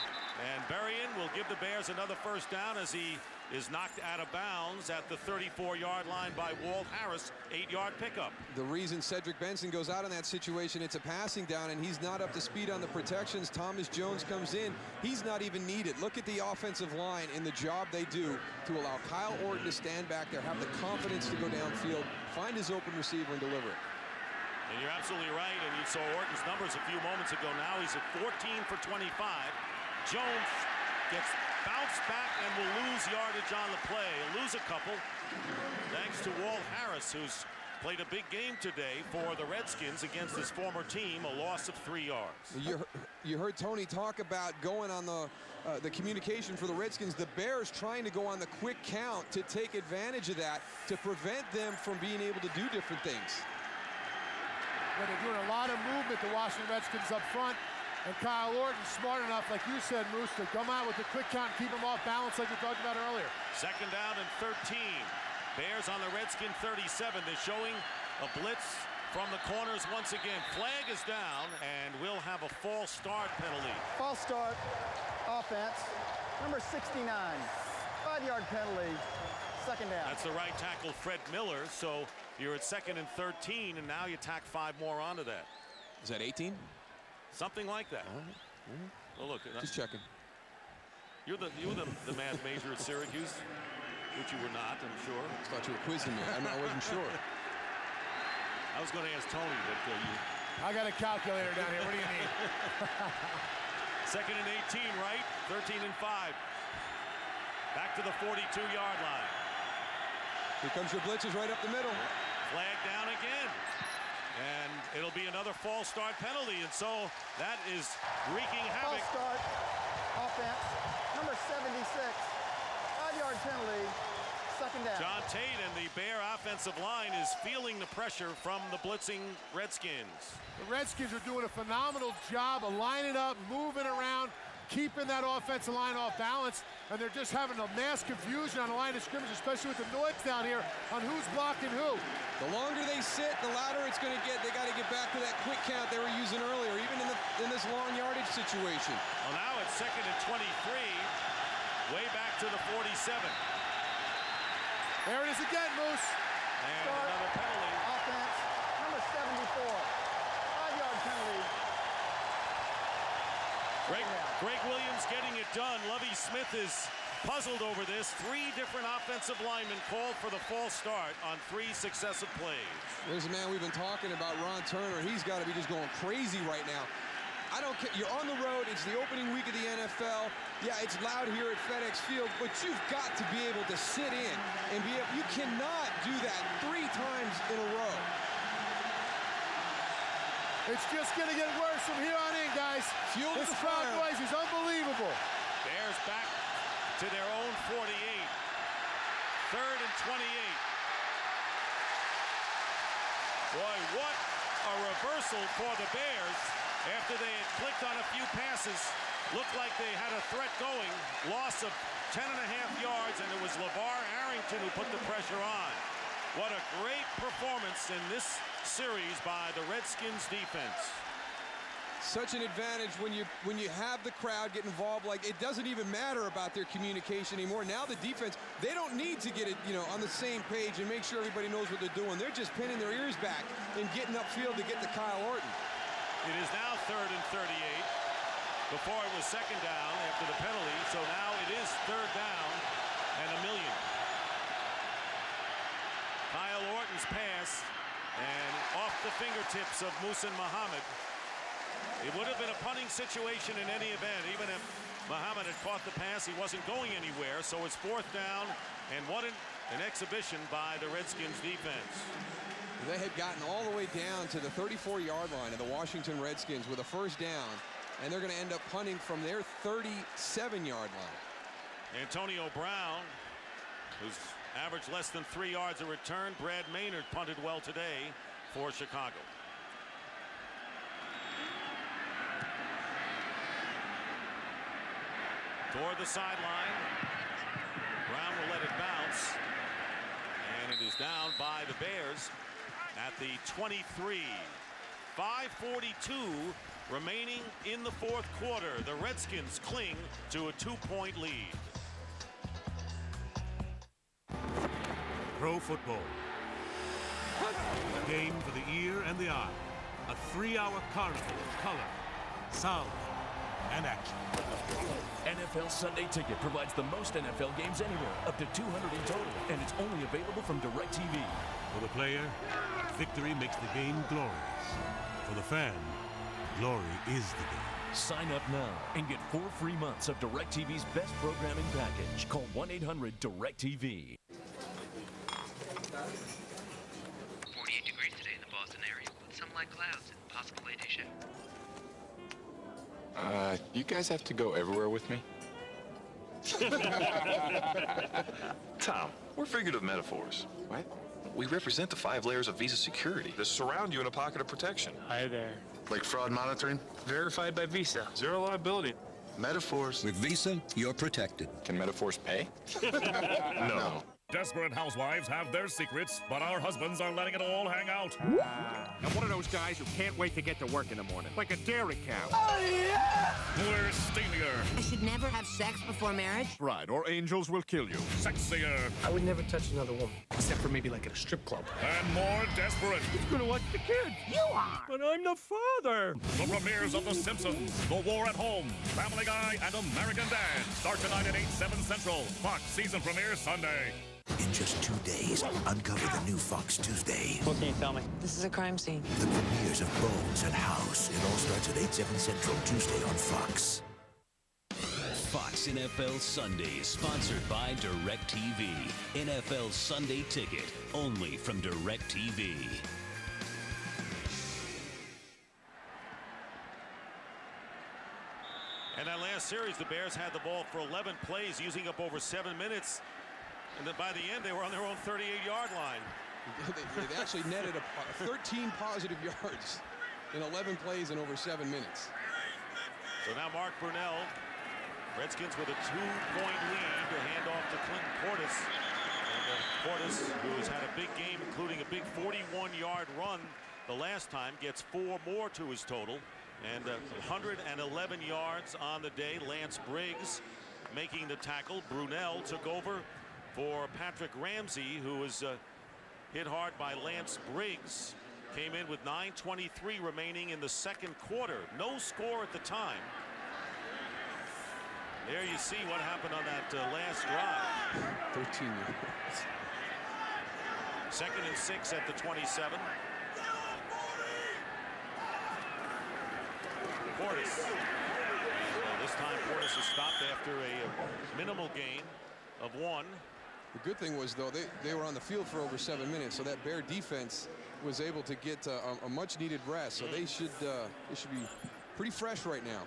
And Berrien will give the Bears another first down as he is knocked out of bounds at the 34-yard line by Walt Harris, 8-yard pickup. The reason Cedric Benson goes out in that situation, it's a passing down, and he's not up to speed on the protections. Thomas Jones comes in. He's not even needed. Look at the offensive line and the job they do to allow Kyle Orton to stand back there, have the confidence to go downfield, find his open receiver, and deliver it. And you're absolutely right, and you saw Orton's numbers a few moments ago. Now he's at 14 for 25. Jones gets bounced back and will lose yardage on the play. He'll lose a couple thanks to Walt Harris, who's played a big game today for the Redskins against his former team, a loss of 3 yards. You heard Tony talk about going on the communication for the Redskins. The Bears trying to go on the quick count to take advantage of that, to prevent them from being able to do different things. Yeah, they're doing a lot of movement, the Washington Redskins up front. And Kyle Orton smart enough, like you said, Moose, to come out with the quick count and keep him off balance like we talked about earlier. Second down and 13. Bears on the Redskin 37. They're showing a blitz from the corners once again. Flag is down, and we'll have a false start penalty. False start, offense, number 69, 5-yard penalty, second down. That's the right tackle, Fred Miller. So you're at 2nd and 13, and now you tack 5 more onto that. Is that 18? Something like that. All right. Well, look, just checking. You were the math major at Syracuse, which you were not, I'm sure. I thought you were quizzing me. I wasn't sure. I was going to ask Tony, but you. I got a calculator down here. What do you need? 2nd and 18, right? 13 and 5. Back to the 42-yard line. Here comes your blitzes right up the middle. Flag down again. And it'll be another false start penalty, and so that is wreaking havoc. False start, offense, number 76, 5-yard penalty, second down. John Tate and the Bear offensive line is feeling the pressure from the blitzing Redskins. The Redskins are doing a phenomenal job of lining up, moving around, keeping that offensive line off balance, and they're just having a mass confusion on the line of scrimmage, especially with the noise down here on who's blocking who. The longer they sit, the louder it's going to get. They got to get back to that quick count they were using earlier, even in this long yardage situation. Well, now it's 2nd and 23, way back to the 47. There it is again, Moose. And another penalty. Offense, number 74, 5-yard penalty. Greg Williams getting it done. Lovie Smith is puzzled over this. 3 different offensive linemen called for the false start on 3 successive plays. There's a man we've been talking about, Ron Turner. He's got to be just going crazy right now. I don't care. You're on the road. It's the opening week of the NFL. Yeah, it's loud here at FedEx Field, but you've got to be able to sit in and be able. You cannot do that 3 times in a row. It's just going to get worse from here on in, guys. This crowd noise is unbelievable. Bears back to their own 48. 3rd and 28. Boy, what a reversal for the Bears after they had clicked on a few passes. Looked like they had a threat going. Loss of 10.5 yards, and it was LeVar Arrington who put the pressure on. What a great performance in this series by the Redskins defense. Such an advantage when you have the crowd get involved. Like, it doesn't even matter about their communication anymore. Now the defense, they don't need to get it, on the same page and make sure everybody knows what they're doing. They're just pinning their ears back and getting upfield to get to Kyle Orton. It is now 3rd and 38. Before it was 2nd down after the penalty, so now it is 3rd down and a million. Kyle Orton's pass, and off the fingertips of Muhsin Muhammad. It would have been a punting situation in any event. Even if Muhammad had caught the pass, he wasn't going anywhere. So it's 4th down, and what an exhibition by the Redskins defense. They had gotten all the way down to the 34-yard line of the Washington Redskins with a 1st down, and they're going to end up punting from their 37-yard line. Antonio Brown, who's averaged less than 3 yards a return. Brad Maynard punted well today for Chicago. toward the sideline. Brown will let it bounce. And it is down by the Bears at the 23. 5:42 remaining in the fourth quarter. The Redskins cling to a 2-point lead. Pro football. A game for the ear and the eye. A 3-hour carnival of color, sound, and action. NFL Sunday Ticket provides the most NFL games anywhere, up to 200 in total, and it's only available from DirecTV. For the player, victory makes the game glorious. For the fan, glory is the game. Sign up now and get 4 free months of DirecTV's best programming package. Call 1-800-DirecTV. 48 degrees today in the Boston area, with some light clouds and possible late show. You guys have to go everywhere with me? Tom, we're figurative metaphors. What? We represent the 5 layers of Visa security that surround you in a pocket of protection. Hi there. Like fraud monitoring? Verified by Visa. Zero liability. Metaphors. With Visa, you're protected. Can metaphors pay? No. Desperate housewives have their secrets, but our husbands are letting it all hang out. I'm one of those guys who can't wait to get to work in the morning, like a dairy cow. Oh, yeah! We're steamier. I should never have sex before marriage? Right, or angels will kill you. Sexier. I would never touch another woman, except for maybe like at a strip club. And more desperate. Who's gonna watch the kids? You are! But I'm the father. The premieres of The Simpsons, The War at Home, Family Guy, and American Dad start tonight at 8/7 Central. Fox season premiere Sunday. In just 2 days, uncover the new Fox Tuesday. What can you tell me? This is a crime scene. The premieres of Bones and House. It all starts at 8/7 Central Tuesday on Fox. Fox NFL Sunday is sponsored by DirecTV. NFL Sunday Ticket, only from DirecTV. And that last series, the Bears had the ball for 11 plays, using up over 7 minutes. And then by the end, they were on their own 38-yard line. They actually netted 13 positive yards in 11 plays in over 7 minutes. So now Mark Brunell, Redskins with a 2-point lead to hand off to Clinton Portis. And Portis, who has had a big game, including a big 41-yard run the last time, gets 4 more to his total. And 111 yards on the day. Lance Briggs making the tackle. Brunell took over for Patrick Ramsey, who was hit hard by Lance Briggs. Came in with 9:23 remaining in the second quarter. No score at the time. There you see what happened on that last drive. 13 yards. 2nd and 6 at the 27. Portis. And, this time Portis is stopped after a minimal gain of 1. The good thing was, though, they were on the field for over 7 minutes, so that Bear defense was able to get a much-needed rest. So they should be pretty fresh right now.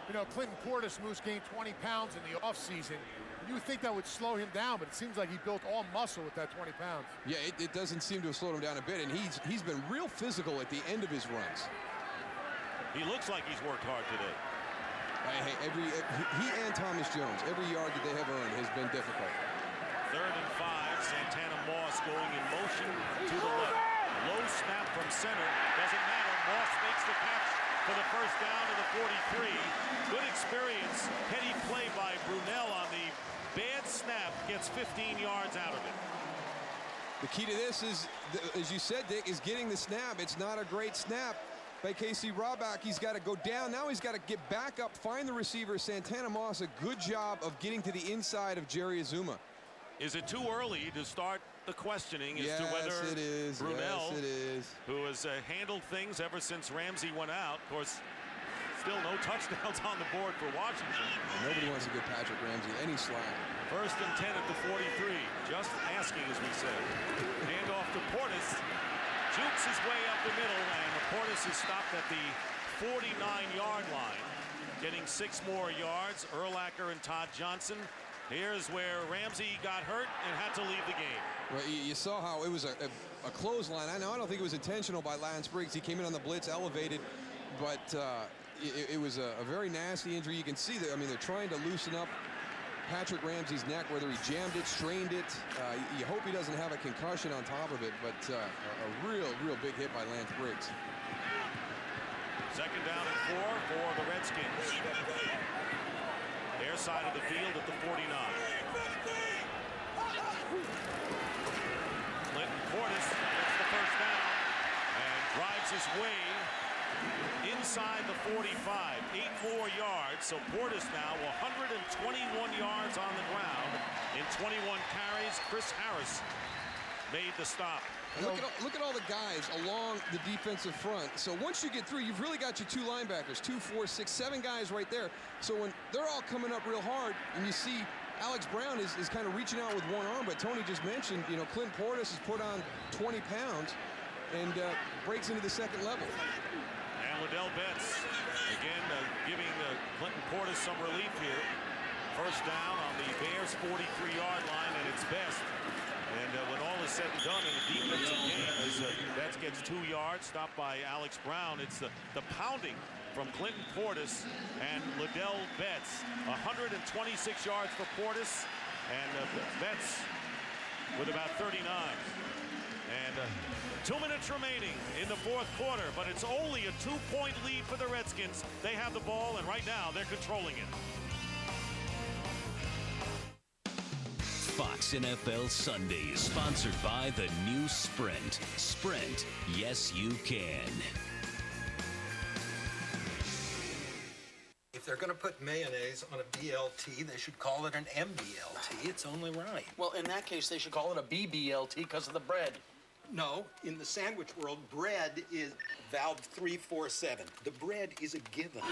You know, Clinton Portis Moose gained 20 pounds in the offseason. You would think that would slow him down, but it seems like he built all muscle with that 20 pounds. Yeah, it doesn't seem to have slowed him down a bit, and he's been real physical at the end of his runs. He looks like he's worked hard today. Hey, he and Thomas Jones, every yard that they have earned has been difficult. 3rd and 5. Santana Moss going in motion to the left. Low snap from center. Doesn't matter. Moss makes the catch for the first down to the 43. Good experience. Heady play by Brunell on the bad snap. Gets 15 yards out of it. The key to this is, as you said, Dick, is getting the snap. It's not a great snap by Casey Robach. He's got to go down. Now he's got to get back up, find the receiver. Santana Moss, a good job of getting to the inside of Jerry Azuma. Is it too early to start the questioning as to whether Yes, Brunell, it is. who has handled things ever since Ramsey went out, of course, still no touchdowns on the board for Washington. And nobody wants to give Patrick Ramsey any slack. 1st and 10 at the 43. Just asking, as we said. Hand off to Portis. Jukes his way up the middle, and Portis is stopped at the 49-yard line, getting 6 more yards. Urlacher and Todd Johnson. Here's where Ramsey got hurt and had to leave the game. Well, you saw how it was a clothesline. I don't think it was intentional by Lance Briggs. He came in on the blitz, elevated, but it was a very nasty injury. You can see that, I mean, they're trying to loosen up Patrick Ramsey's neck, whether he jammed it, strained it. You hope he doesn't have a concussion on top of it, but a real big hit by Lance Briggs. Second down and 4 for the Redskins. Their side of the field at the 49. Clinton Portis gets the first down and drives his way inside the 45, 8 more yards. So Portis now 121 yards on the ground in 21 carries. Chris Harris made the stop. Look at all the guys along the defensive front. So once you get through, you've really got your 2 linebackers, 2, 4, 6, 7 guys right there. So when they're all coming up real hard, and you see Alex Brown is kind of reaching out with one arm, but Tony just mentioned, you know, Clint Portis has put on 20 pounds and breaks into the second level. And Liddell Betts, again, giving Clinton Portis some relief here. First down on the Bears' 43-yard line, and it's best. And when all is said and done in a defensive game, as Betts gets 2 yards, stopped by Alex Brown, it's the pounding from Clinton Portis and Liddell Betts. 126 yards for Portis, and Betts with about 39. And 2 minutes remaining in the fourth quarter, but it's only a 2-point lead for the Redskins. They have the ball, and right now they're controlling it. Fox NFL Sundays, sponsored by the new Sprint. Sprint, yes you can. If they're going to put mayonnaise on a BLT, they should call it an MBLT. It's only right. Well, in that case, they should call it a BBLT because of the bread. No, in the sandwich world, bread is valve 347. The bread is a given.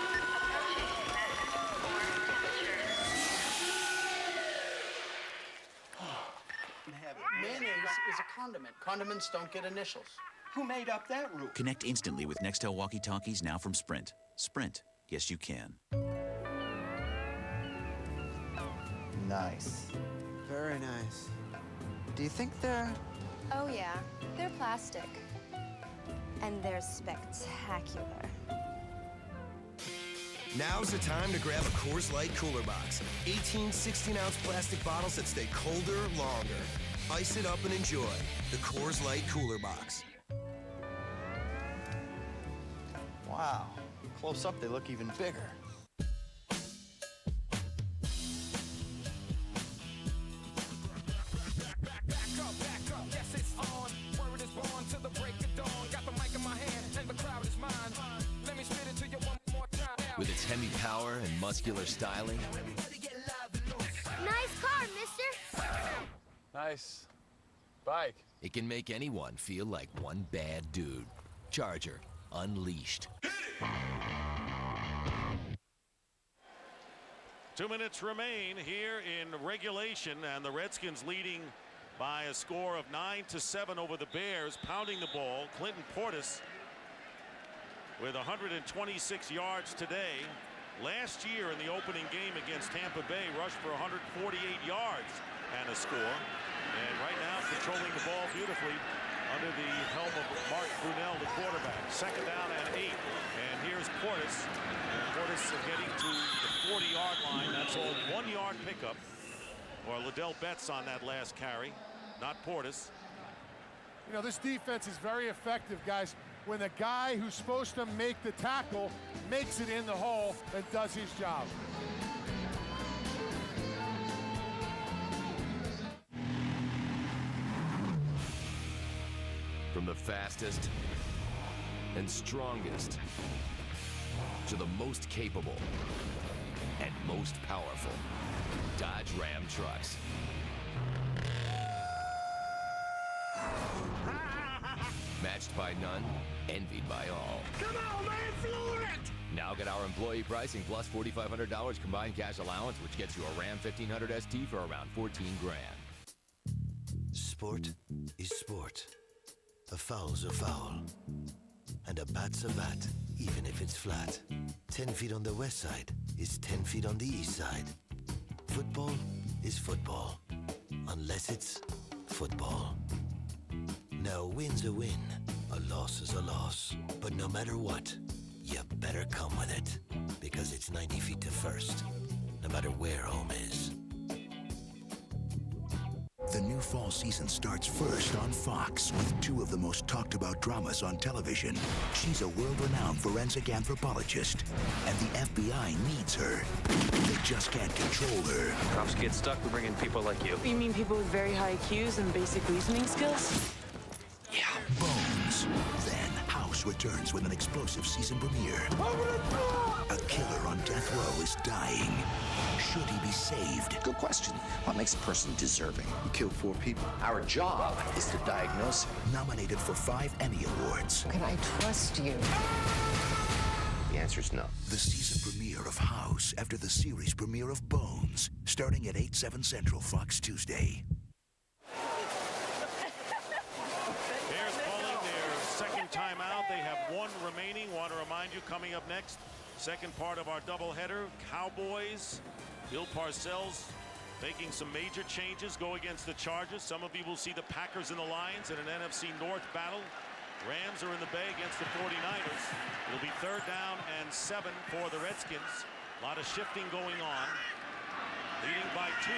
Mayonnaise is a condiment. Condiments don't get initials. Who made up that rule? Connect instantly with Nextel walkie-talkies now from Sprint. Sprint, yes you can. Nice. Very nice. Do you think they're... Oh yeah, they're plastic. And they're spectacular. Now's the time to grab a Coors Light cooler box. 18 16-ounce plastic bottles that stay colder longer. Ice it up and enjoy the Coors Light cooler box. Wow. Close up, they look even bigger. With its Hemi power and muscular styling. Nice car, mister. Nice bike. It can make anyone feel like one bad dude. Charger, unleashed. 2 minutes remain here in regulation, and the Redskins leading by a score of 9-7 over the Bears, pounding the ball. Clinton Portis with 126 yards today. Last year in the opening game against Tampa Bay, rushed for 148 yards and a score. And right now controlling the ball beautifully under the helm of Mark Brunell, the quarterback. Second down and 8. And here's Portis. Portis getting to the 40-yard line. That's all 1-yard pickup. Or Liddell Betts on that last carry, not Portis. You know, this defense is very effective, guys. When the guy who's supposed to make the tackle makes it in the hole and does his job. From the fastest and strongest to the most capable and most powerful, Dodge Ram trucks. Matched by none, envied by all. Come on, man, floor it! Now get our employee pricing plus $4,500 combined cash allowance, which gets you a Ram 1500 ST for around $14 grand. Sport is sport. A foul's a foul. And a bat's a bat, even if it's flat. 10 feet on the west side is 10 feet on the east side. Football is football. Unless it's football. Now, a win's a win, a loss is a loss. But no matter what, you better come with it. because it's 90 feet to first, no matter where home is. The new fall season starts first on Fox with two of the most talked about dramas on television. She's a world-renowned forensic anthropologist, and the FBI needs her. They just can't control her. Cops get stuck with bringing people like you. You mean people with very high IQs and basic reasoning skills? Yeah. Bones. Then House returns with an explosive season premiere. A killer on death row is dying. Should he be saved? Good question. What makes a person deserving? We killed 4 people. Our job is to diagnose him. Nominated for 5 Emmy Awards. Can I trust you? The answer is no. The season premiere of House after the series premiere of Bones, starting at 8/7 Central, Fox Tuesday. Bears calling their second timeout. They have 1 remaining. Want to remind you, coming up next, second part of our doubleheader, Cowboys. Bill Parcells making some major changes, go against the Chargers. Some of you will see the Packers and the Lions in an NFC North battle. Rams are in the bay against the 49ers. It'll be 3rd down and 7 for the Redskins. A lot of shifting going on. Leading by 2.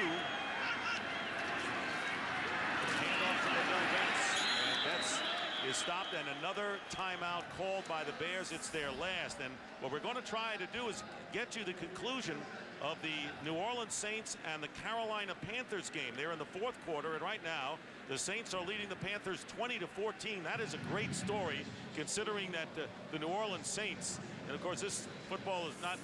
Handoff to Odell Bates. And Betts is stopped, and another timeout called by the Bears. It's their last. And what we're going to try to do is get you the conclusion of the New Orleans Saints and the Carolina Panthers game. They're in the 4th quarter, and right now the Saints are leading the Panthers 20-14. That is a great story, considering that the New Orleans Saints, and of course this football is not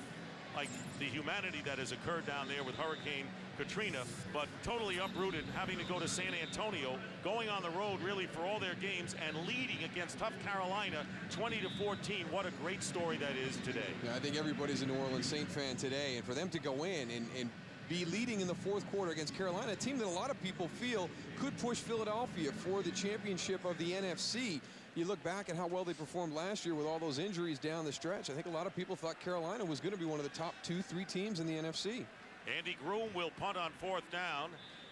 like the humanity that has occurred down there with Hurricane Katrina, but totally uprooted, having to go to San Antonio, going on the road really for all their games and leading against tough Carolina 20-14. What a great story that is today. Yeah, I think everybody's a New Orleans Saint fan today, and for them to go in and be leading in the 4th quarter against Carolina, a team that a lot of people feel could push Philadelphia for the championship of the NFC. You look back at how well they performed last year with all those injuries down the stretch. I think a lot of people thought Carolina was going to be one of the top 2-3 teams in the NFC. Andy Groom will punt on 4th down,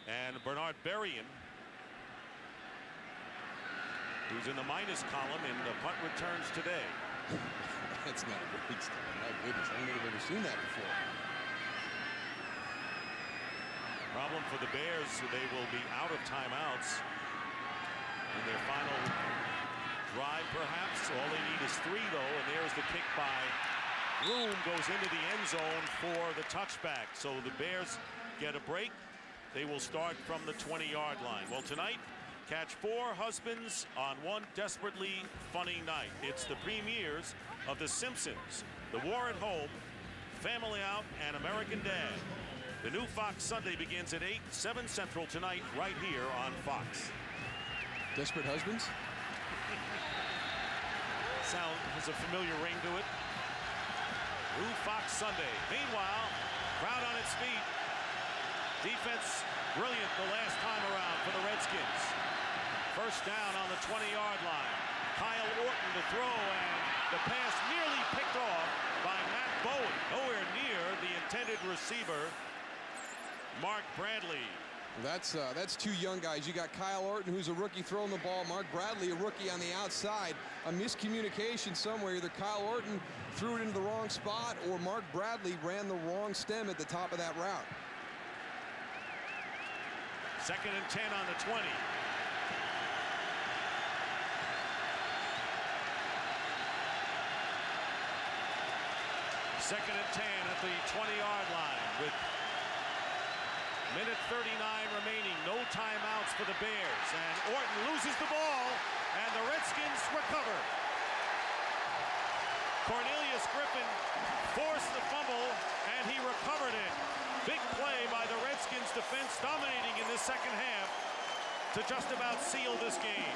and Bernard Berrien, who's in the minus column in the punt returns today. That's not a great start. My goodness, I don't think I've ever seen that before. Problem for the Bears, they will be out of timeouts in their final drive, perhaps. All they need is 3, though, and there's the kick by Groom, goes into the end zone for the touchback. So the Bears get a break. They will start from the 20-yard line. Well, tonight, catch 4 husbands on one desperately funny night. It's the premieres of The Simpsons, The War at Home, Family Out, and American Dad. The new Fox Sunday begins at 8/7 Central tonight, right here on Fox. Desperate Husbands? Sound has a familiar ring to it. New Fox Sunday. Meanwhile, crowd on its feet. Defense brilliant the last time around for the Redskins. First down on the 20-yard line. Kyle Orton to throw, and the pass nearly picked off by Matt Bowen. Nowhere near the intended receiver, Mark Bradley. That's 2 young guys. You got Kyle Orton, who's a rookie, throwing the ball. Mark Bradley, a rookie on the outside. A miscommunication somewhere. Either Kyle Orton threw it into the wrong spot, or Mark Bradley ran the wrong stem at the top of that route. 2nd and 10 on the 20. Second and 10 at the 20-yard line with minute 39 remaining. No timeouts for the Bears. And Orton loses the ball, and the Redskins recover. Cornelius Griffin forced the fumble, and he recovered it. Big play by the Redskins defense, dominating in this second half to just about seal this game.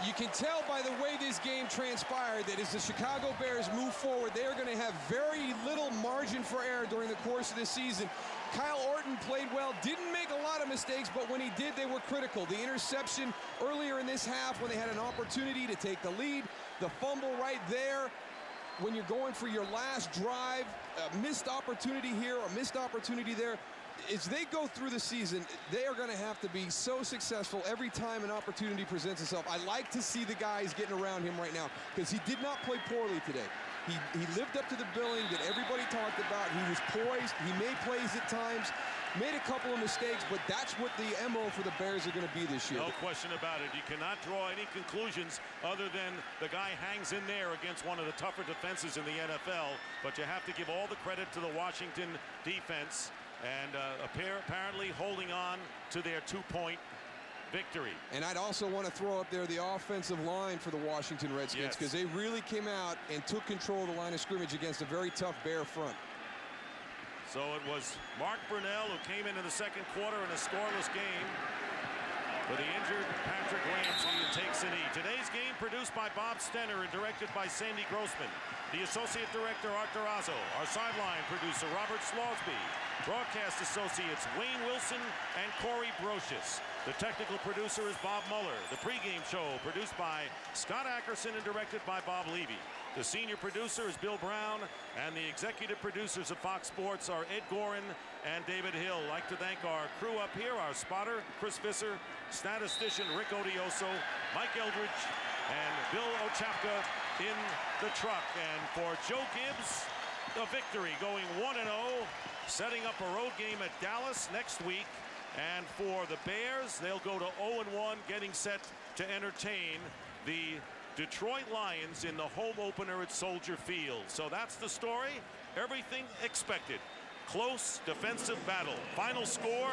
You can tell by the way this game transpired that as the Chicago Bears move forward, they are going to have very little margin for error during the course of this season. Kyle Orton played well, didn't make a lot of mistakes, but when he did, they were critical. The interception earlier in this half when they had an opportunity to take the lead, the fumble right there when you're going for your last drive, a missed opportunity here, a missed opportunity there. As they go through the season, they are going to have to be so successful every time an opportunity presents itself. I like to see the guys getting around him right now because he did not play poorly today. He lived up to the billing that everybody talked about. He was poised. He made plays at times, made a couple of mistakes, but that's what the MO for the Bears are going to be this year. No question about it. You cannot draw any conclusions other than the guy hangs in there against one of the tougher defenses in the NFL, but you have to give all the credit to the Washington defense, and apparently holding on to their 2-point victory. And I'd also want to throw up there the offensive line for the Washington Redskins, because they really came out and took control of the line of scrimmage against a very tough Bear front. So it was Mark Brunell who came into the second quarter in a scoreless game for the injured Patrick Ramsey, and takes a knee. Today's game produced by Bob Stenner and directed by Sandy Grossman. The associate director, Art Durazo. Our sideline producer, Robert Slosby. Broadcast associates, Wayne Wilson and Corey Brocious. The technical producer is Bob Mueller. The pregame show produced by Scott Ackerson and directed by Bob Levy. The senior producer is Bill Brown, and the executive producers of Fox Sports are Ed Gorin and David Hill. I'd like to thank our crew up here, our spotter, Chris Visser, statistician Rick Odioso, Mike Eldridge, and Bill Ochapka in the truck. And for Joe Gibbs, a victory, going 1-0, setting up a road game at Dallas next week. And for the Bears, they'll go to 0-1, getting set to entertain the Detroit Lions in the home opener at Soldier Field. So that's the story. Everything expected. Close defensive battle. Final score,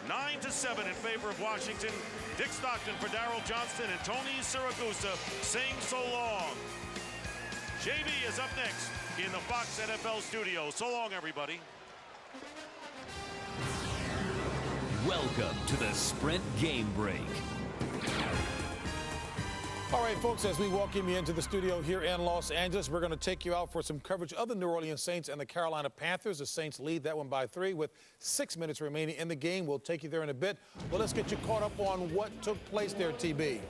9-7 in favor of Washington. Dick Stockton for Darryl Johnston and Tony Siragusa saying so long. JB is up next in the Fox NFL studio. So long, everybody. Welcome to the Sprint Game Break. All right, folks, as we welcome you into the studio here in Los Angeles, we're going to take you out for some coverage of the New Orleans Saints and the Carolina Panthers. The Saints lead that one by 3 with 6 minutes remaining in the game. We'll take you there in a bit. Well, let's get you caught up on what took place there, TB.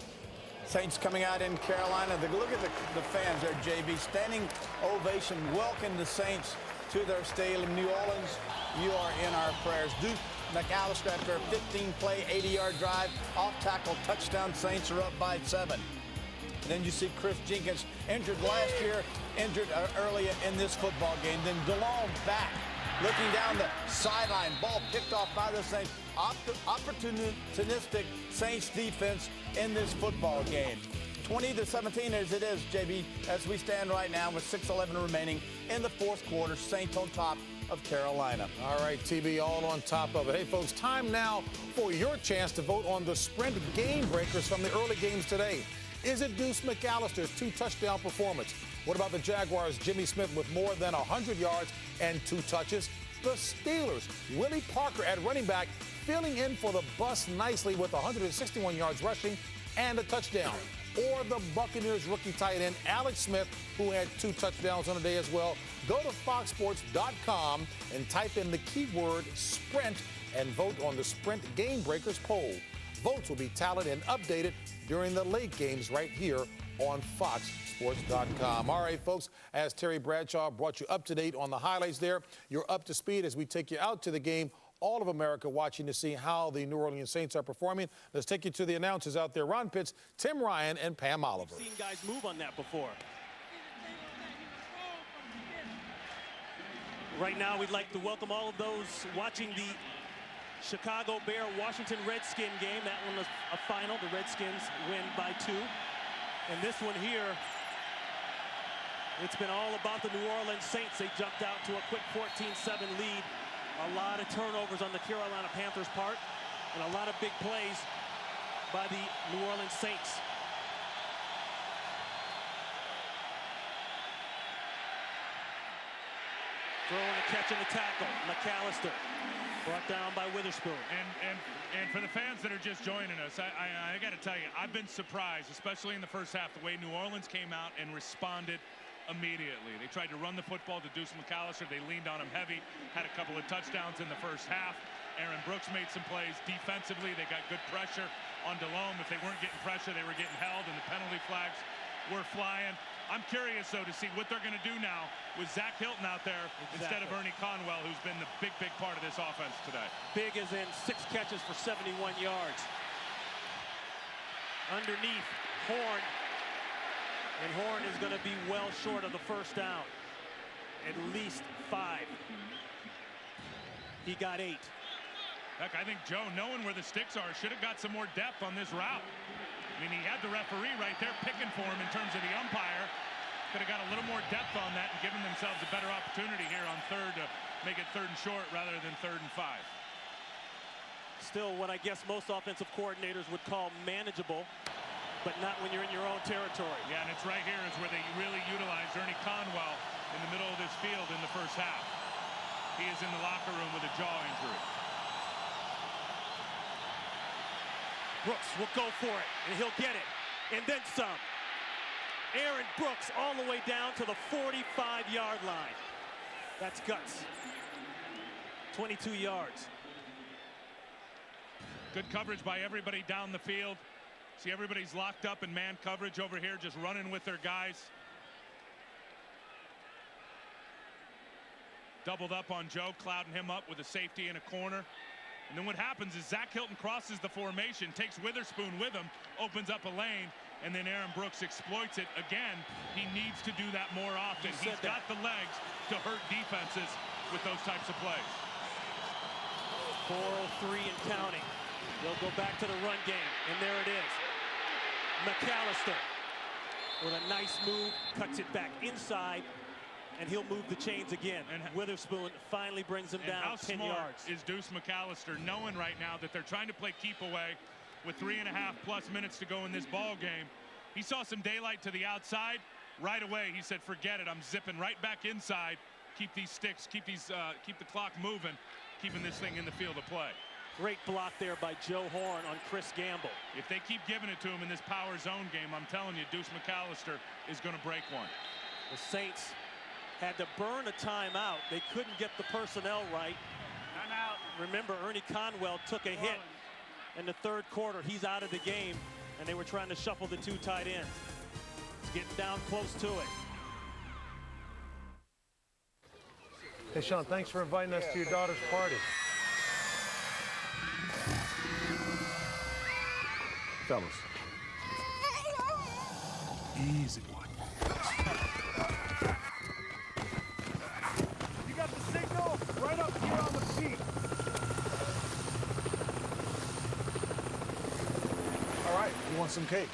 Saints coming out in Carolina. Look at the fans there, JB. Standing ovation, welcome the Saints to their stadium. New Orleans, you are in our prayers. Duke McAllister, after a 15-play, 80-yard drive, off-tackle touchdown. Saints are up by 7. Then you see Chris Jenkins, injured last year, injured early in this football game. Then DeLong back, looking down the sideline. Ball picked off by the Saints. Opportunistic Saints defense in this football game. 20-17 as it is, JB, as we stand right now with 6:11 remaining in the fourth quarter. Saints on top of Carolina. All right, TB, all on top of it. Hey, folks, time now for your chance to vote on the Sprint Game Breakers from the early games today. Is it Deuce McAllister's 2-touchdown performance? What about the Jaguars' Jimmy Smith with more than 100 yards and 2 touches? The Steelers' Willie Parker at running back filling in for the bus nicely with 161 yards rushing and a touchdown. Or the Buccaneers' rookie tight end Alex Smith, who had 2 touchdowns on the day as well. Go to foxsports.com and type in the keyword Sprint and vote on the Sprint Game Breakers poll. Votes will be tallied and updated during the late games right here on foxsports.com. All right, folks, as Terry Bradshaw brought you up to date on the highlights there, you're up to speed as we take you out to the game. All of America watching to see how the New Orleans Saints are performing. Let's take you to the announcers out there. Ron Pitts, Tim Ryan, and Pam Oliver. We've seen guys move on that before. Right now, we'd like to welcome all of those watching the Chicago Bear Washington Redskin game. That one was a final. The Redskins win by 2. And this one here, it's been all about the New Orleans Saints. They jumped out to a quick 14-7 lead. A lot of turnovers on the Carolina Panthers' part, and a lot of big plays by the New Orleans Saints. Throwing a catch and a tackle. McAllister brought down by Witherspoon. And for the fans that are just joining us, I got to tell you, I've been surprised, especially in the first half, the way New Orleans came out and responded immediately. They tried to run the football to Deuce McAllister. They leaned on him heavy, had a couple of touchdowns in the first half. Aaron Brooks made some plays defensively. They got good pressure on Delhomme. If they weren't getting pressure, they were getting held, and the penalty flags were flying. I'm curious, though, to see what they're going to do now with Zach Hilton out there instead of Ernie Conwell, who's been the big part of this offense today. Big as in 6 catches for 71 yards. Underneath, Horn And Horn is going to be well short of the first down. At least 5. He got 8. Heck, I think Joe, knowing where the sticks are, should have got some more depth on this route. I mean, he had the referee right there picking for him in terms of the umpire. Could have got a little more depth on that and given themselves a better opportunity here on third to make it 3rd and short rather than 3rd and 5. Still what I guess most offensive coordinators would call manageable, but not when you're in your own territory. Yeah, and it's right here is where they really utilized Ernie Conwell in the middle of this field in the first half. He is in the locker room with a jaw injury. Brooks will go for it, and he'll get it, and then some. Aaron Brooks all the way down to the 45-yard line. That's guts. 22 yards. Good coverage by everybody down the field. See, everybody's locked up in man coverage over here, just running with their guys. Doubled up on Joe, clouding him up with a safety in a corner. And then what happens is Zach Hilton crosses the formation, takes Witherspoon with him, opens up a lane, and then Aaron Brooks exploits it. Again, he needs to do that more often. He's got the legs to hurt defenses with those types of plays. 4:03 and counting. They'll go back to the run game, and there it is. McAllister with a nice move, cuts it back inside, and he'll move the chains again. And Witherspoon finally brings him down 10 yards. Is Deuce McAllister knowing right now that they're trying to play keep away with 3.5+ minutes to go in this ball game? He saw some daylight to the outside. Right away, he said, forget it. I'm zipping right back inside. Keep these sticks, keep the clock moving, keeping this thing in the field of play. Great block there by Joe Horn on Chris Gamble. If they keep giving it to him in this power zone game, I'm telling you, Deuce McAllister is going to break one. The Saints had to burn a timeout. They couldn't get the personnel right. Remember, Ernie Conwell took a hit in the 3rd quarter. He's out of the game, and they were trying to shuffle the 2 tight ends. It's getting down close to it. Hey, Sean, thanks for inviting us to your daughter's party. Fellas. Easy one. You got the signal right up here on the seat. All right, you want some cake?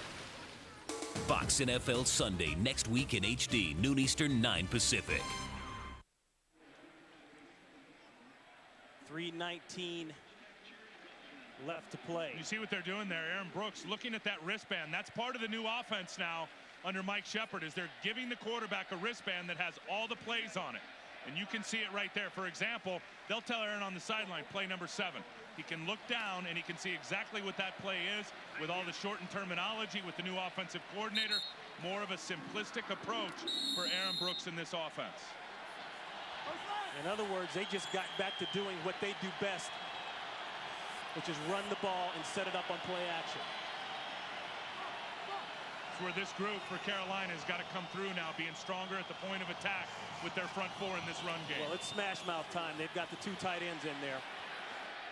Fox NFL Sunday next week in HD, noon Eastern, 9 Pacific. 3:19 left to play. You see what they're doing there. Aaron Brooks looking at that wristband. That's part of the new offense now under Mike Shepard, is they're giving the quarterback a wristband that has all the plays on it. And you can see it right there. For example, they'll tell Aaron on the sideline, play number 7. He can look down and he can see exactly what that play is with all the shortened terminology with the new offensive coordinator. More of a simplistic approach for Aaron Brooks in this offense. In other words, they just got back to doing what they do best, which is run the ball and set it up on play action. It's where this group for Carolina has got to come through now, being stronger at the point of attack with their front 4 in this run game. Well, it's smash mouth time. They've got the 2 tight ends in there.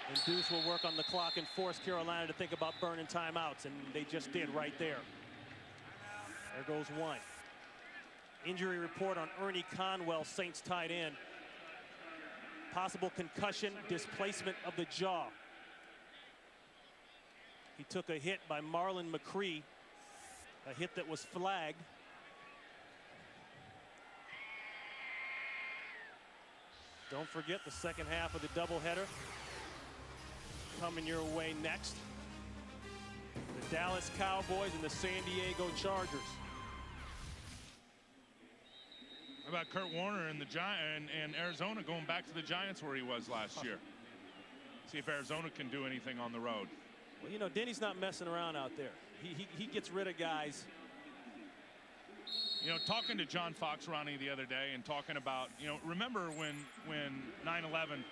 And Deuce will work on the clock and force Carolina to think about burning timeouts, and they just did right there. There goes one. Injury report on Ernie Conwell, Saints tight end. Possible concussion, displacement of the jaw. He took a hit by Marlon McCree, a hit that was flagged. Don't forget the second half of the doubleheader coming your way next. The Dallas Cowboys and the San Diego Chargers. How about Kurt Warner and Arizona going back to the Giants where he was last year? See if Arizona can do anything on the road. Well, you know, Denny's not messing around out there. He gets rid of guys. You know, talking to John Fox, Ronnie, the other day, and talking about, you know, remember when 9/11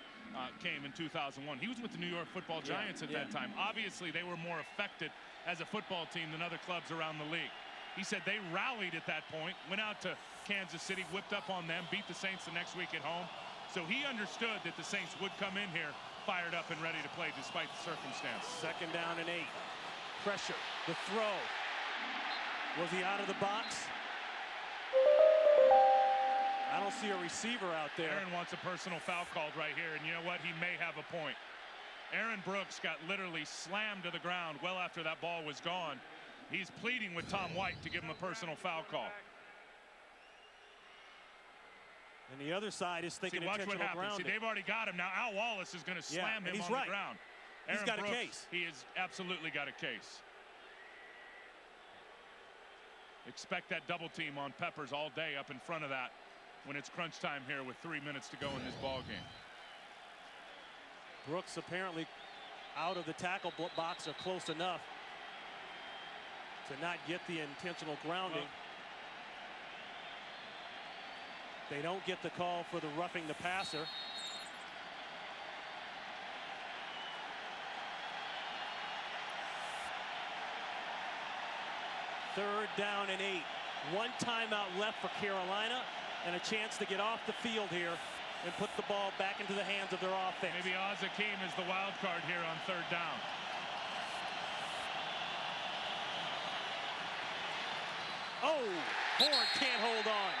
came in 2001? He was with the New York Football Giants at that time. Obviously, they were more affected as a football team than other clubs around the league. He said they rallied at that point, went out to Kansas City, whipped up on them, beat the Saints the next week at home. So he understood that the Saints would come in here fired up and ready to play despite the circumstance. 2nd down and 8. Pressure. The throw. Was he out of the box? I don't see a receiver out there. Aaron wants a personal foul called right here, and you know what? He may have a point. Aaron Brooks got literally slammed to the ground well after that ball was gone. He's pleading with Tom White to give him a personal foul call. And the other side is thinking See, watch what intentional happens. See, grounding. they've already got him. Now Al Wallace is going to slam him on the ground. He's Aaron got Brooks, a case. He has absolutely got a case. Expect that double team on Peppers all day up in front of that when it's crunch time here with 3 minutes to go in this ball game. Brooks apparently out of the tackle box or close enough to not get the intentional grounding. Well, they don't get the call for the roughing the passer. Third down and 8. One timeout left for Carolina and a chance to get off the field here and put the ball back into the hands of their offense. Maybe Azakim is the wild card here on third down. Oh, Horn can't hold on.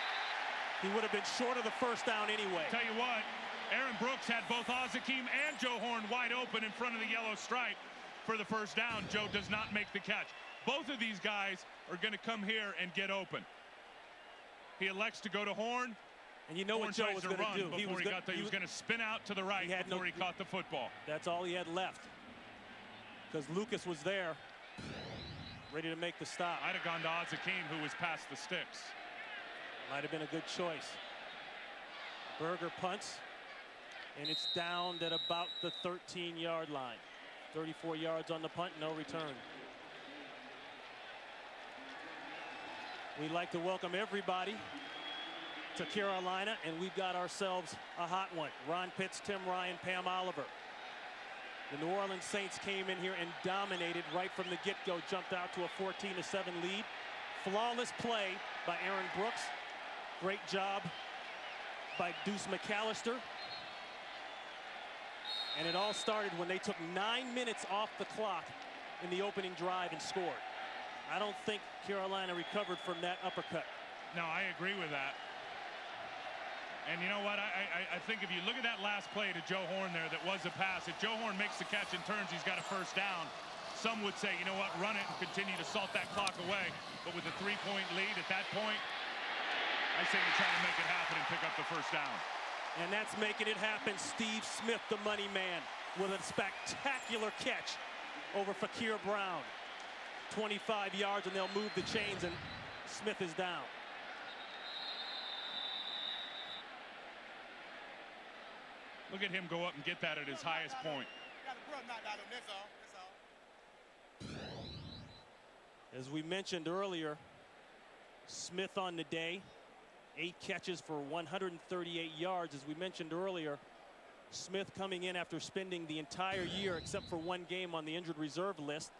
He would have been short of the first down anyway. Tell you what, Aaron Brooks had both Azakim and Joe Horn wide open in front of the yellow stripe for the first down. Joe does not make the catch. Both of these guys are going to come here and get open. He elects to go to Horn. And you know Horn what Joe was going to do. He was going to spin out to the right before he caught the football. That's all he had left. Because Lucas was there, ready to make the stop. I'd have gone to Azakim, who was past the sticks. Might have been a good choice. Berger punts, and it's down at about the 13-yard line. 34 yards on the punt, no return. We'd like to welcome everybody to Carolina, and we've got ourselves a hot one. Ron Pitts, Tim Ryan, Pam Oliver. The New Orleans Saints came in here and dominated right from the get-go, jumped out to a 14-7 lead. Flawless play by Aaron Brooks. Great job by Deuce McAllister. And it all started when they took 9 minutes off the clock in the opening drive and scored. I don't think Carolina recovered from that uppercut. No, I agree with that. And you know what? I think if you look at that last play to Joe Horn there, that was a pass. If Joe Horn makes the catch and turns, he's got a first down. Some would say, you know what, run it and continue to salt that clock away. But with a 3-point lead at that point, I say you try to make it happen and pick up the first down. And that's making it happen. Steve Smith, the money man, with a spectacular catch over Fakir Brown. 25 yards, and they'll move the chains, and Smith is down. Look at him go up and get that at his highest point. As we mentioned earlier, Smith on the day, 8 catches for 138 yards. As we mentioned earlier, Smith coming in after spending the entire year, except for 1 game, on the injured reserve list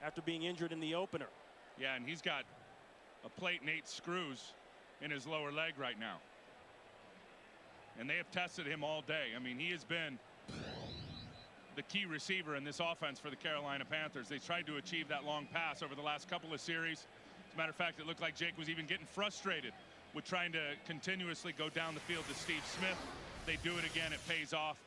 after being injured in the opener. Yeah, and he's got a plate and 8 screws in his lower leg right now. And they have tested him all day. I mean, he has been the key receiver in this offense for the Carolina Panthers. They tried to achieve that long pass over the last couple of series. As a matter of fact, it looked like Jake was even getting frustrated with trying to continuously go down the field to Steve Smith. They do it again. It pays off.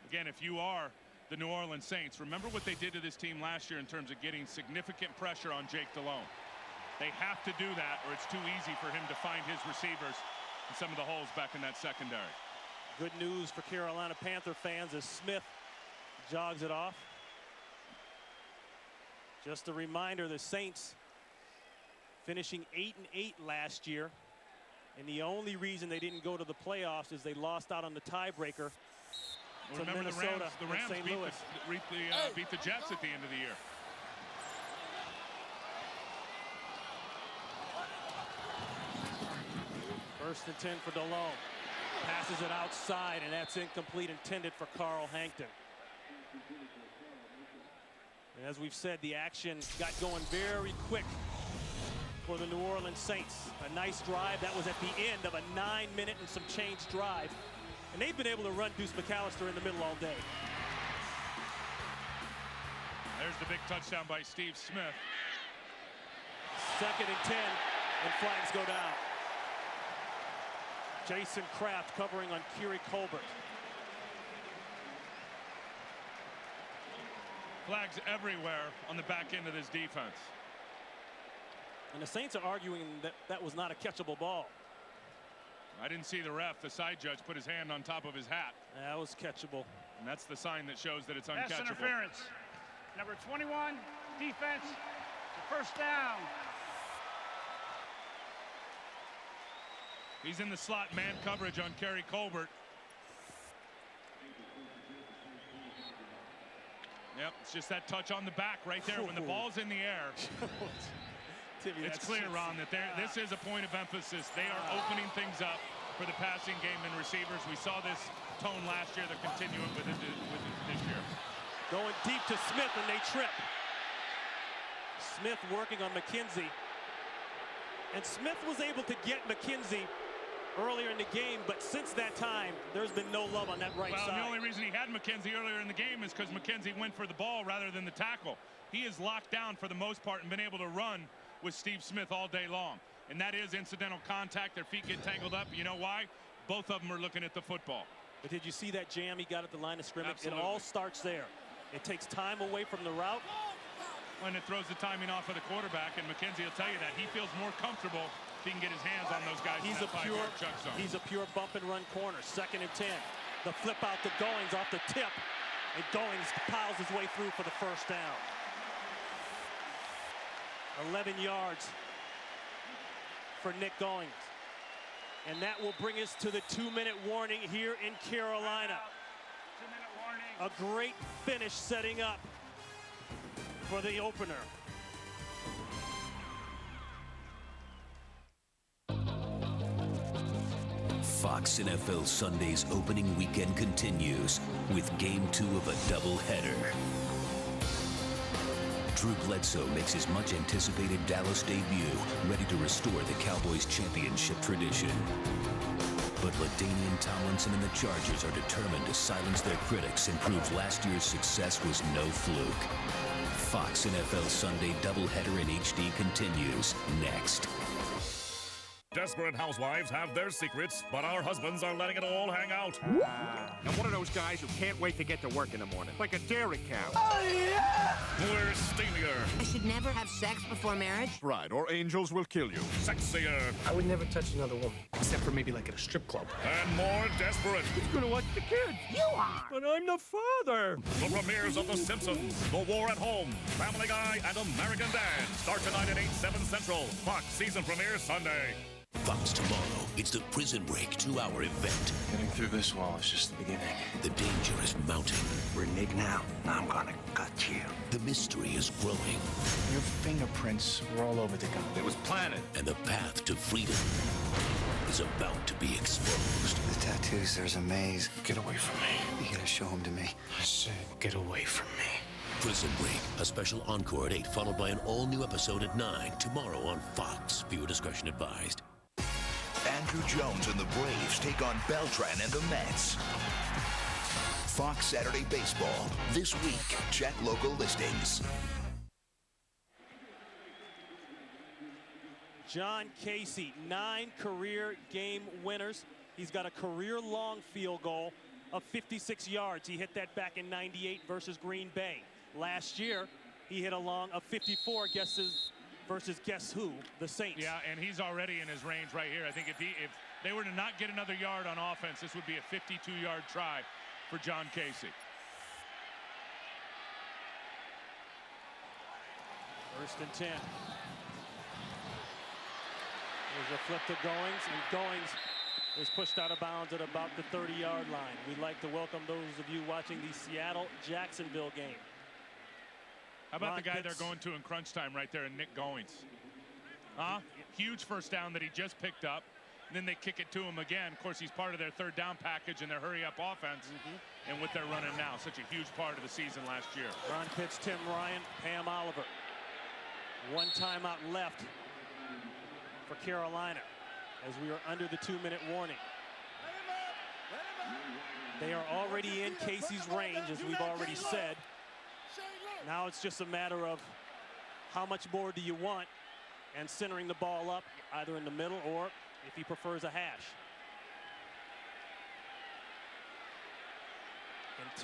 Again, if you are the New Orleans Saints, remember what they did to this team last year in terms of getting significant pressure on Jake Delhomme. They have to do that, or it's too easy for him to find his receivers in some of the holes back in that secondary. Good news for Carolina Panther fans as Smith jogs it off. Just a reminder, the Saints finishing 8-8 last year, and the only reason they didn't go to the playoffs is they lost out on the tiebreaker to remember Minnesota the Rams and St. Louis. beat the Jets at the end of the year. First and 10 for Delhomme. Passes it outside, and that's incomplete, intended for Carl Hankton. And as we've said, the action got going very quick for the New Orleans Saints. A nice drive. That was at the end of a 9-minute and some change drive. And they've been able to run Deuce McAllister in the middle all day. There's the big touchdown by Steve Smith. 2nd and 10, and flags go down. Jason Kraft covering on Kiri Colbert. Flags everywhere on the back end of this defense. And the Saints are arguing that that was not a catchable ball. I didn't see the ref, the side judge, put his hand on top of his hat. That was catchable. And that's the sign that shows that it's Pass uncatchable. interference. Number 21, defense, first down. He's in the slot man coverage on Kiri Colbert. Yep, it's just that touch on the back right there when the ball's in the air. Timmy, it's clear, Ron, that this is a point of emphasis. They are opening things up for the passing game and receivers. We saw this tone last year. They're continuing with it this year. Going deep to Smith, and they trip. Smith working on McKenzie. And Smith was able to get McKenzie earlier in the game, but since that time, there's been no love on that right side. Well, the only reason he had McKenzie earlier in the game is because McKenzie went for the ball rather than the tackle. He is locked down for the most part and been able to run with Steve Smith all day long. And that is incidental contact. Their feet get tangled up. You know why? Both of them are looking at the football. But did you see that jam he got at the line of scrimmage? Absolutely. It all starts there. It takes time away from the route. And it throws the timing off of the quarterback, and McKenzie will tell you that. He feels more comfortable if he can get his hands on those guys. He's a pure bump and run corner. 2nd and 10. The flip out to Goings off the tip. And Goings piles his way through for the first down. 11 yards for Nick Goings. And that will bring us to the 2-minute warning here in Carolina. 2-minute warning. A great finish setting up for the opener. Fox NFL Sunday's opening weekend continues with Game 2 of a doubleheader. Drew Bledsoe makes his much-anticipated Dallas debut, ready to restore the Cowboys' championship tradition. But LaDainian Tomlinson and the Chargers are determined to silence their critics and prove last year's success was no fluke. Fox NFL Sunday doubleheader in HD continues next. Desperate housewives have their secrets, but our husbands are letting it all hang out. I'm one of those guys who can't wait to get to work in the morning, like a dairy cow. Oh, yeah! We're steamier. I should never have sex before marriage? Right, or angels will kill you. Sexier. I would never touch another woman, except for maybe like at a strip club. And more desperate. Who's gonna watch the kids? You are! But I'm the father! The premieres of The Simpsons, The War at Home, Family Guy, and American Dad start tonight at 8, 7 Central. Fox season premiere Sunday. Fox tomorrow, it's the Prison Break 2-hour event. Getting through this wall is just the beginning. The danger is mounting. We're Nick now. I'm gonna gut you. The mystery is growing. Your fingerprints were all over the gun. It was planted. And the path to freedom is about to be exposed. The tattoos, there's a maze. Get away from me. You gotta show them to me. I said, get away from me. Prison Break, a special encore at 8, followed by an all-new episode at 9, tomorrow on Fox. Viewer discretion advised. Andrew Jones and the Braves take on Beltran and the Mets. Fox Saturday Baseball. This week, check local listings. John Casey, 9 career game winners. He's got a career-long field goal of 56 yards. He hit that back in '98 versus Green Bay. Last year, he hit a long of 54 versus guess who? The Saints. Yeah, and he's already in his range right here. I think if they were to not get another yard on offense, this would be a 52-yard try for John Casey. 1st and 10. There's a flip to Goings, and Goings is pushed out of bounds at about the 30-yard line. We'd like to welcome those of you watching the Seattle-Jacksonville game. How about the guy they're going to in crunch time right there, and Nick Goings? Huh? Huge first down that he just picked up. And then they kick it to him again. Of course, he's part of their 3rd down package and their hurry-up offense. And what they're running now, such a huge part of the season last year. Ron Pitts, Tim Ryan, Pam Oliver. 1 timeout left for Carolina as we are under the 2-minute warning. They are already in Casey's range, as we've already said. Now it's just a matter of how much more do you want, and centering the ball up either in the middle or, if he prefers, a hash.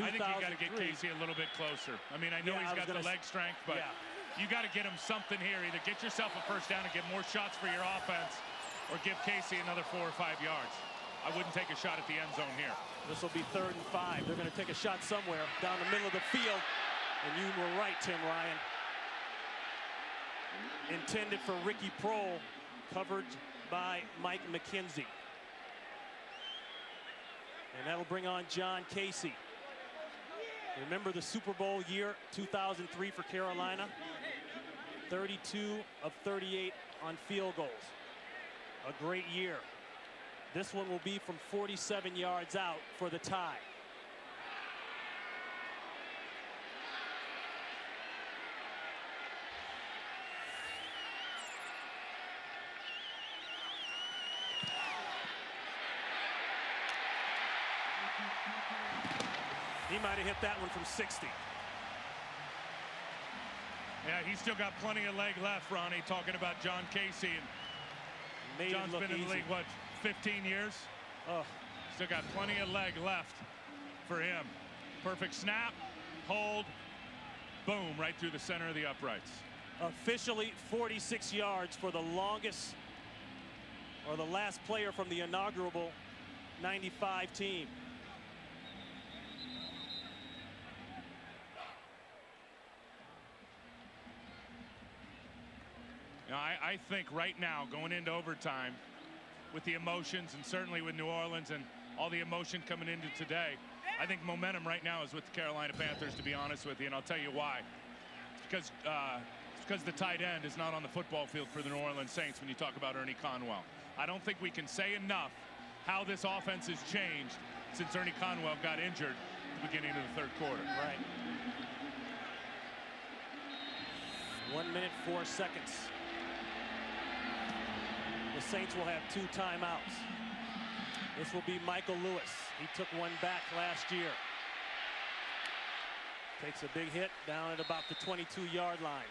I think you got to get Casey a little bit closer. I mean, I know he's got the leg strength, but you got to get him something here. Either get yourself a first down and get more shots for your offense, or give Casey another 4 or 5 yards. I wouldn't take a shot at the end zone here. This will be 3rd and 5. They're going to take a shot somewhere down the middle of the field. And you were right, Tim Ryan. Intended for Ricky Prohl, covered by Mike McKenzie. And that'll bring on John Casey. Remember the Super Bowl year 2003 for Carolina? 32 of 38 on field goals. A great year. This one will be from 47 yards out for the tie. He might have hit that one from 60. Yeah, he's still got plenty of leg left, Ronnie, talking about John Casey. And John's been in the league, what, 15 years? Oh. Still got plenty of leg left for him. Perfect snap, hold, boom, right through the center of the uprights. Officially 46 yards for the longest, or the last player from the inaugural 95 team. Now, I think right now, going into overtime, with the emotions and certainly with New Orleans and all the emotion coming into today, I think momentum right now is with the Carolina Panthers, to be honest with you, and I'll tell you why. It's because the tight end is not on the football field for the New Orleans Saints when you talk about Ernie Conwell. I don't think we can say enough how this offense has changed since Ernie Conwell got injured at the beginning of the 3rd quarter. Right. 1 minute, 4 seconds. The Saints will have 2 timeouts. This will be Michael Lewis. He took one back last year. Takes a big hit down at about the 22-yard line.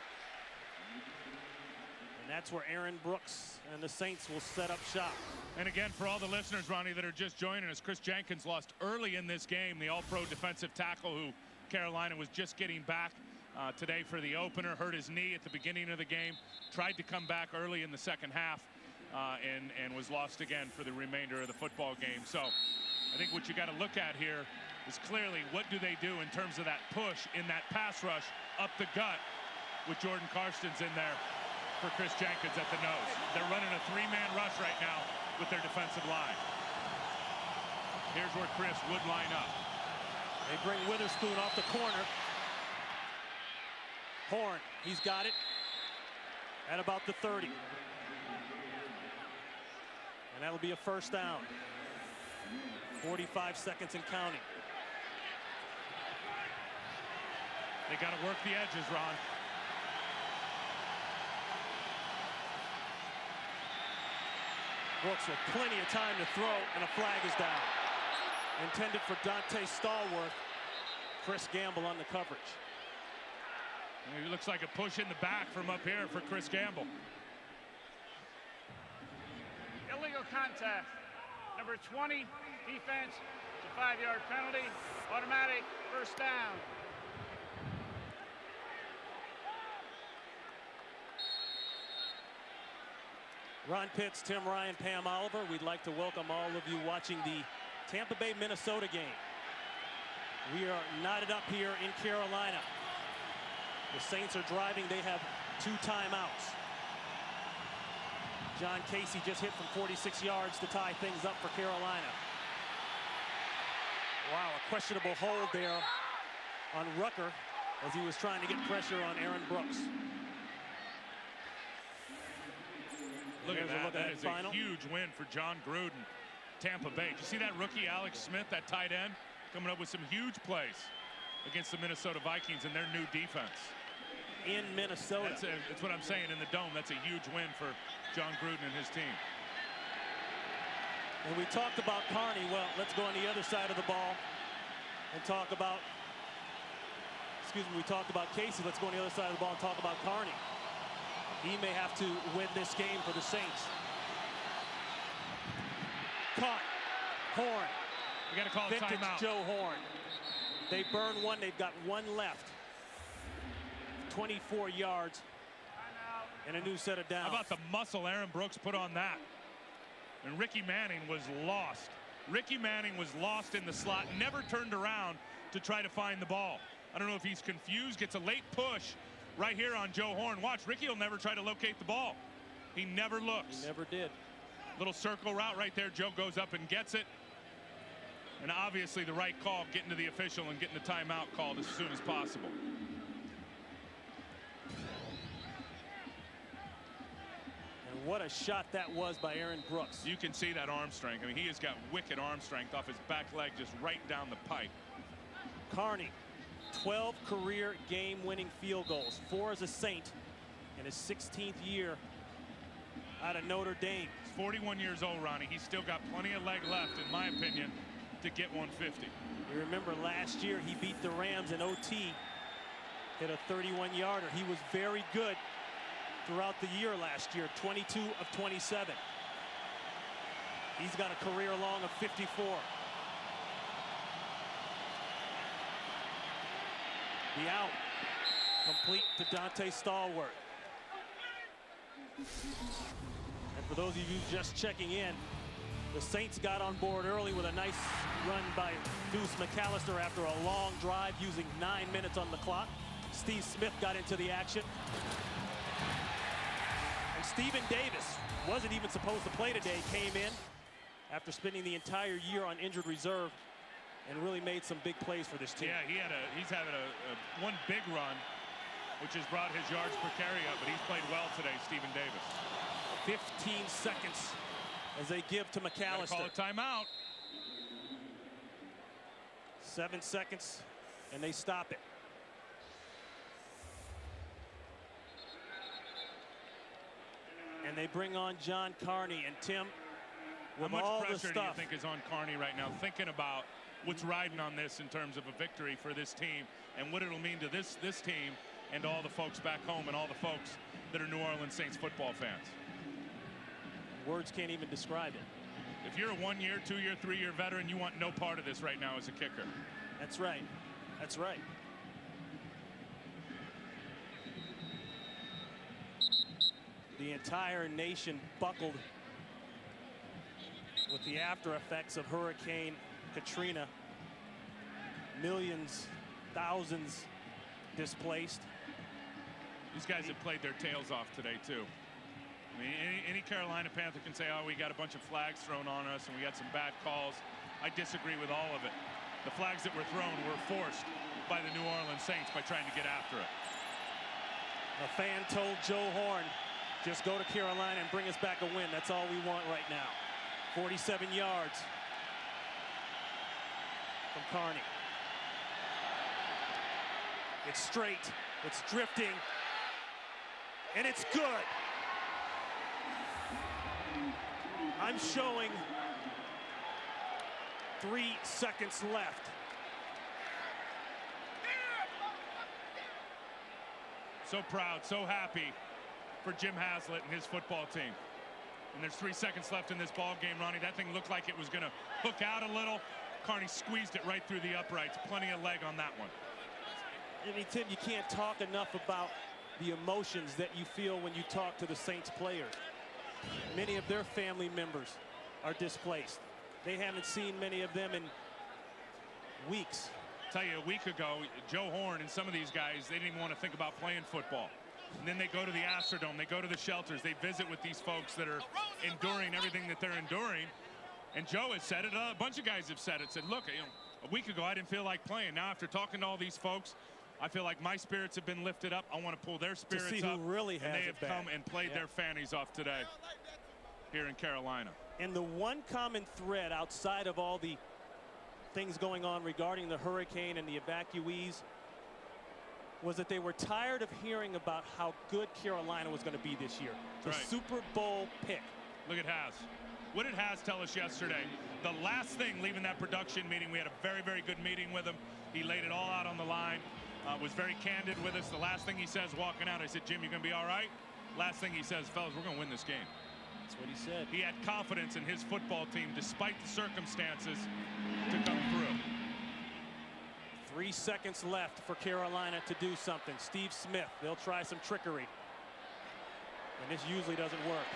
And that's where Aaron Brooks and the Saints will set up shop. And again, for all the listeners, Ronnie, that are just joining us, Chris Jenkins lost early in this game, the all-pro defensive tackle who Carolina was just getting back today for the opener, hurt his knee at the beginning of the game, tried to come back early in the 2nd half. And was lost again for the remainder of the football game. So I think what you got to look at here is clearly what do they do in terms of that push in that pass rush up the gut with Jordan Karstens in there for Chris Jenkins at the nose. They're running a 3-man rush right now with their defensive line. Here's where Chris would line up. They bring Witherspoon off the corner. Horn, he's got it at about the 30. And that'll be a first down. 45 seconds and counting. They got to work the edges, Ron. Brooks with plenty of time to throw, and a flag is down. Intended for Dante Stallworth. Chris Gamble on the coverage. It looks like a push in the back from up here for Chris Gamble. Illegal contact. Number 20, defense. It's a 5-yard penalty. Automatic first down. Ron Pitts, Tim Ryan, Pam Oliver. We'd like to welcome all of you watching the Tampa Bay, Minnesota game. We are knotted up here in Carolina. The Saints are driving. They have 2 timeouts. John Casey just hit from 46 yards to tie things up for Carolina. Wow, a questionable hold there on Rucker as he was trying to get pressure on Aaron Brooks. Look at that. That is a huge win for John Gruden, Tampa Bay. Did you see that rookie Alex Smith, that tight end, coming up with some huge plays against the Minnesota Vikings and their new defense? In Minnesota. That's what I'm saying, in the Dome. That's a huge win for John Gruden and his team. And we talked about Carney. Well, let's go on the other side of the ball and talk about, we talked about Casey. Let's go on the other side of the ball and talk about Carney. He may have to win this game for the Saints. Caught. Horn. We got to call Vintage timeout. Joe Horn. They burn one. They've got one left. 24 yards and a new set of downs. How about the muscle Aaron Brooks put on that? And Ricky Manning was lost. Ricky Manning was lost in the slot, never turned around to try to find the ball. I don't know if he's confused, gets a late push right here on Joe Horn. Watch, Ricky will never try to locate the ball. He never looks. He never did. Little circle route right there. Joe goes up and gets it. And obviously the right call, getting to the official and getting the timeout called as soon as possible. What a shot that was by Aaron Brooks. You can see that arm strength. I mean, he has got wicked arm strength off his back leg, just right down the pipe. Carney, 12 career game-winning field goals, 4 as a Saint in his 16th year out of Notre Dame. He's 41 years old, Ronnie. He's still got plenty of leg left, in my opinion, to get 150. You remember last year he beat the Rams in OT, hit a 31-yarder. He was very good throughout the year last year, 22 of 27. He's got a career long of 54. The out, complete to Dante Stallworth. And for those of you just checking in, the Saints got on board early with a nice run by Deuce McAllister after a long drive using 9 minutes on the clock. Steve Smith got into the action. Stephen Davis wasn't even supposed to play today, came in after spending the entire year on injured reserve and really made some big plays for this team. Yeah, he's having a one big run, which has brought his yards per carry up, but he's played well today, Stephen Davis. 15 seconds as they give to McAllister. Call a timeout. 7 seconds, and they stop it. And they bring on John Carney. And Tim, with how much all pressure the do you stuff think is on Carney right now, thinking about what's riding on this in terms of a victory for this team and what it'll mean to this team and to all the folks back home and all the folks that are New Orleans Saints football fans? Words can't even describe it. If you're a 1-year, 2-year, 3-year veteran, you want no part of this right now as a kicker. That's right. That's right. The entire nation buckled with the after effects of Hurricane Katrina. Millions, thousands displaced. These guys have played their tails off today, too. I mean, any Carolina Panther can say, oh, we got a bunch of flags thrown on us and we got some bad calls. I disagree with all of it. The flags that were thrown were forced by the New Orleans Saints by trying to get after it. A fan told Joe Horn, just go to Carolina and bring us back a win. That's all we want right now. 47 yards from Carney. It's straight, it's drifting, and it's good. I'm showing 3 seconds left. So proud, so happy for Jim Haslett and his football team. And there's 3 seconds left in this ball game, Ronnie. That thing looked like it was going to hook out a little. Carney squeezed it right through the uprights. Plenty of leg on that one. I mean, Tim, you can't talk enough about the emotions that you feel when you talk to the Saints players. Many of their family members are displaced. They haven't seen many of them in weeks. Tell you, a week ago, Joe Horn and some of these guys, they didn't even want to think about playing football. And then they go to the Astrodome, they go to the shelters, they visit with these folks that are enduring everything that they're enduring. And Joe has said it, a bunch of guys have said it, said, look, a week ago I didn't feel like playing. Now after talking to all these folks, I feel like my spirits have been lifted up. I want to pull their spirits to see up. Who really has and they have come and played their fannies off today here in Carolina. And the one common thread outside of all the things going on regarding the hurricane and the evacuees was that they were tired of hearing about how good Carolina was going to be this year. The Super Bowl pick. Look at Haz. What did Haz tell us yesterday? The last thing leaving that production meeting, we had a very, very good meeting with him. He laid it all out on the line, was very candid with us. The last thing he says walking out, I said, Jim, you going to be all right? Last thing he says, fellas, we're going to win this game. That's what he said. He had confidence in his football team despite the circumstances to come through. 3 seconds left for Carolina to do something. Steve Smith, they'll try some trickery. And this usually doesn't work.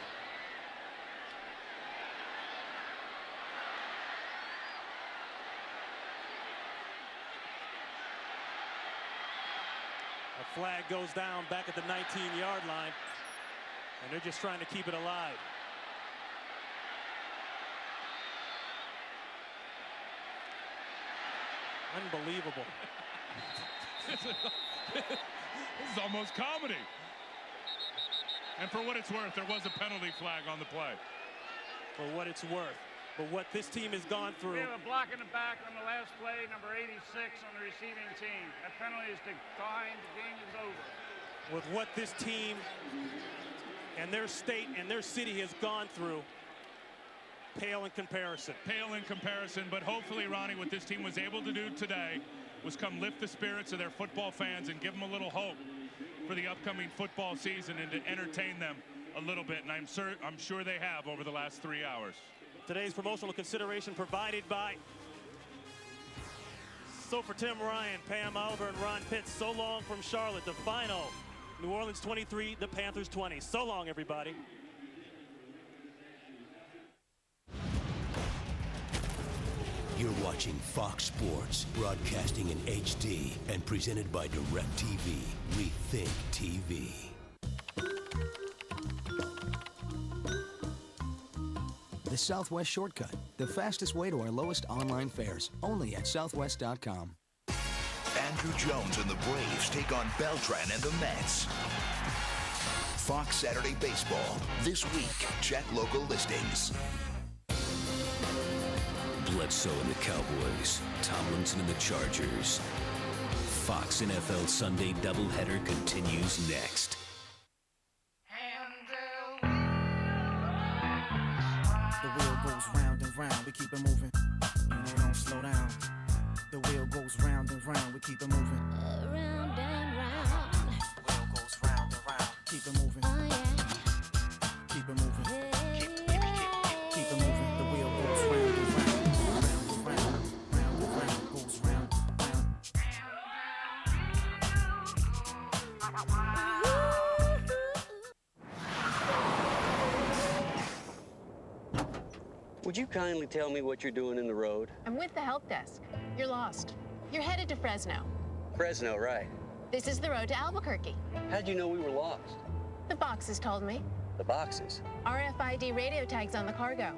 A flag goes down back at the 19-yard line. And they're just trying to keep it alive. Unbelievable. This is almost comedy. And for what it's worth, there was a penalty flag on the play. For what it's worth. But what this team has gone through. We have a block in the back on the last play, number 86 on the receiving team. That penalty is declined. The game is over. With what this team and their state and their city has gone through, pale in comparison. Pale in comparison, but hopefully, Ronnie, what this team was able to do today was come lift the spirits of their football fans and give them a little hope for the upcoming football season and to entertain them a little bit. And I'm sure they have over the last 3 hours. Today's promotional consideration provided by for Tim Ryan, Pam Oliver, and Ron Pitts. So long from Charlotte. The final, New Orleans 23, the Panthers 20. So long, everybody. You're watching Fox Sports, broadcasting in HD and presented by DirecTV. Rethink TV. The Southwest Shortcut, the fastest way to our lowest online fares, only at southwest.com. Andrew Jones and the Braves take on Beltran and the Mets. Fox Saturday Baseball. This week, check local listings. Bledsoe and the Cowboys, Tomlinson and the Chargers. Fox NFL Sunday doubleheader continues next. The wheel goes round and round, we keep it moving, and it don't slow down. The wheel goes round and round, we keep it moving. Round and round. The wheel goes round and round, keep it moving. Oh yeah. Keep it moving. Keep it moving. The wheel goes round and round, round and round, goes round and round. Would you kindly tell me what you're doing in the road? I'm with the help desk. You're lost. You're headed to Fresno. Fresno, right. This is the road to Albuquerque. How'd you know we were lost? The boxes told me. The boxes? RFID radio tags on the cargo.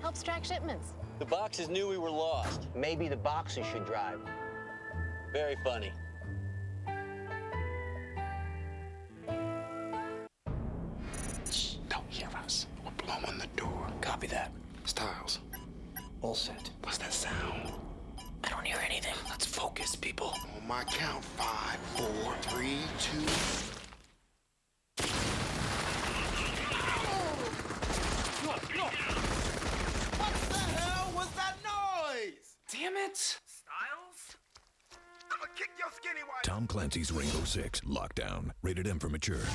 Helps track shipments. The boxes knew we were lost. Maybe the boxes should drive. Very funny. Shh, don't hear us. We'll blow on the door. Copy that. Styles. All set. What's that sound? I don't hear anything. Let's focus, people. On my count. 5, 4, 3, 2. What the hell was that noise? Damn it! Styles? I'm gonna kick your skinny white. Tom Clancy's Rainbow Six Lockdown. Rated M for mature.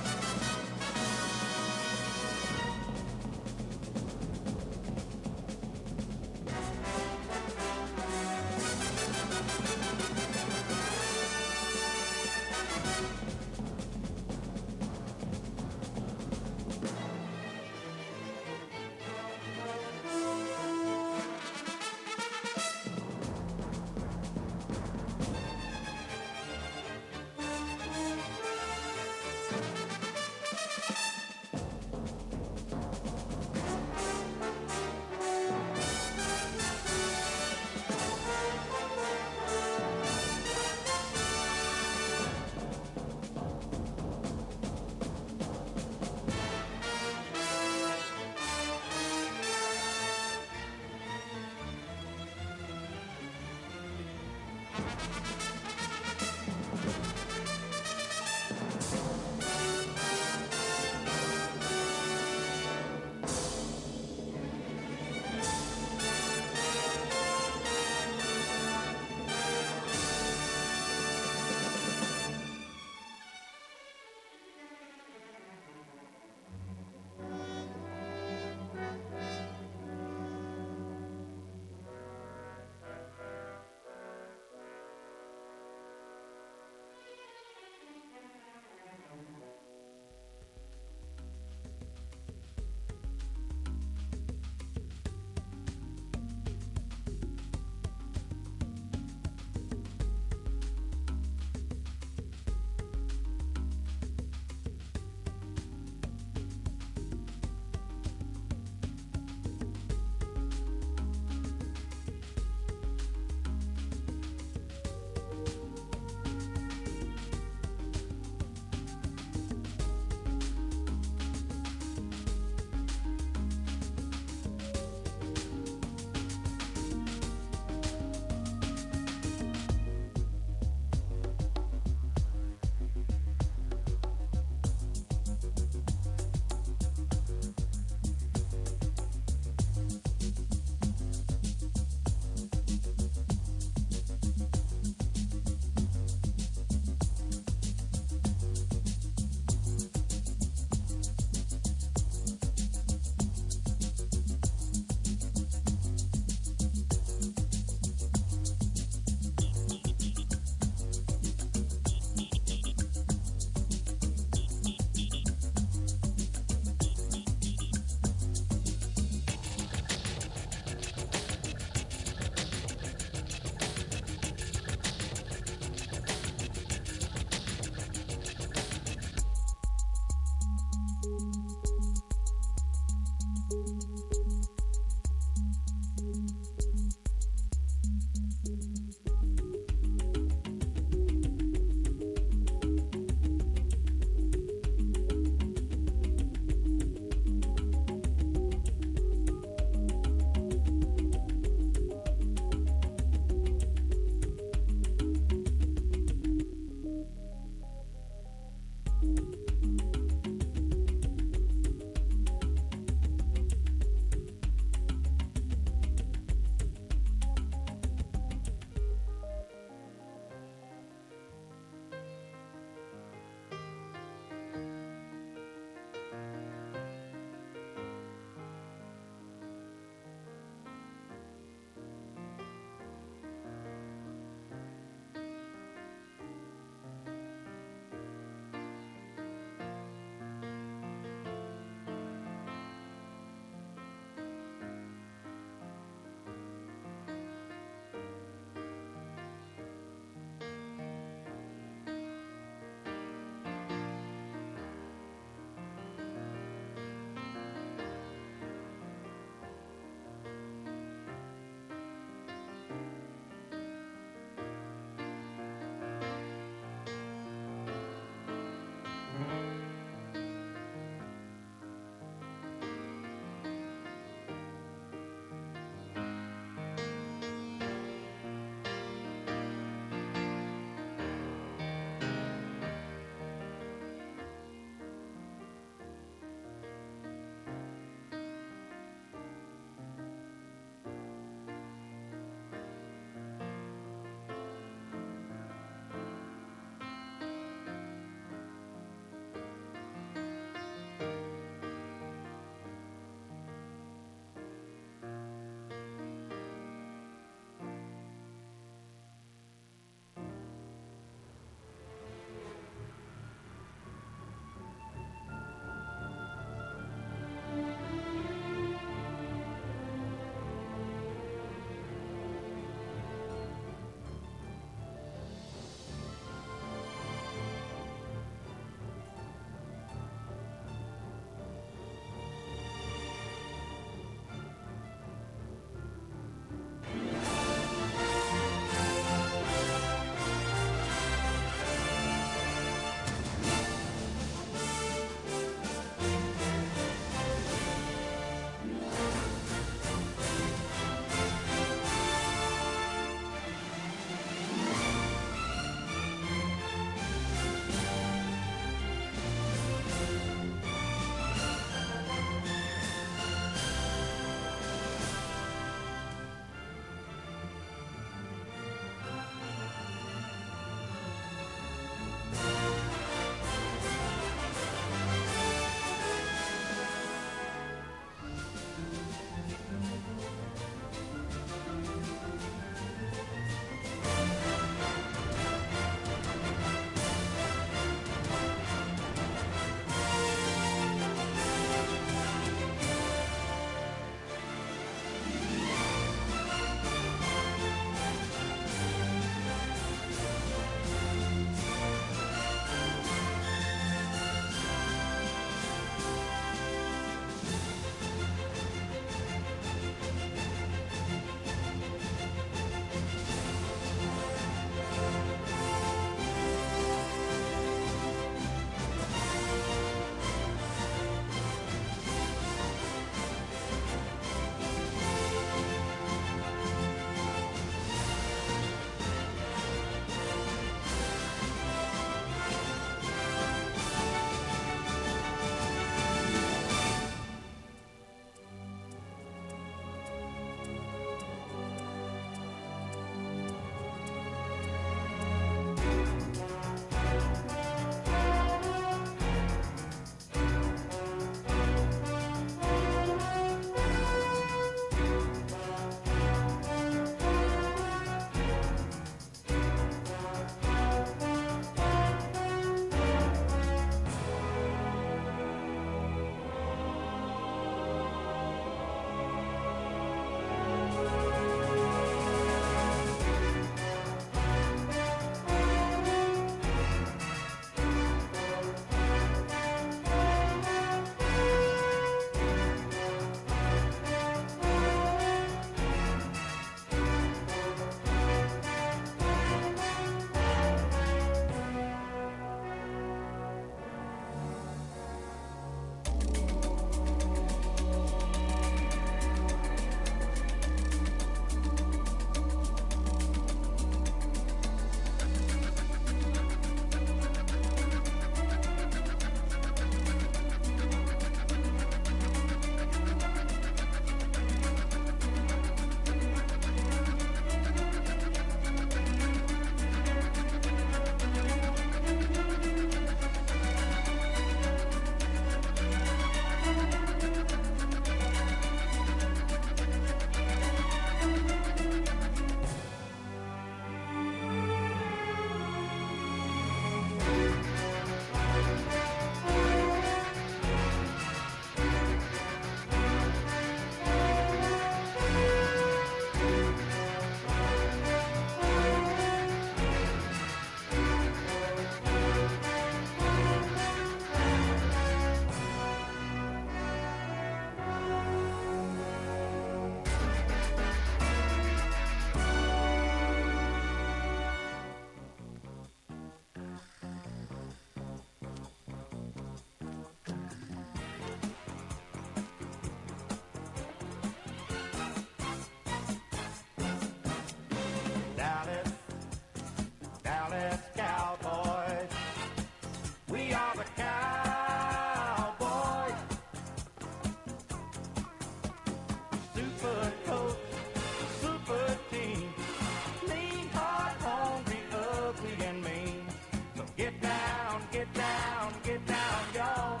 Get down, get down, get down, y'all.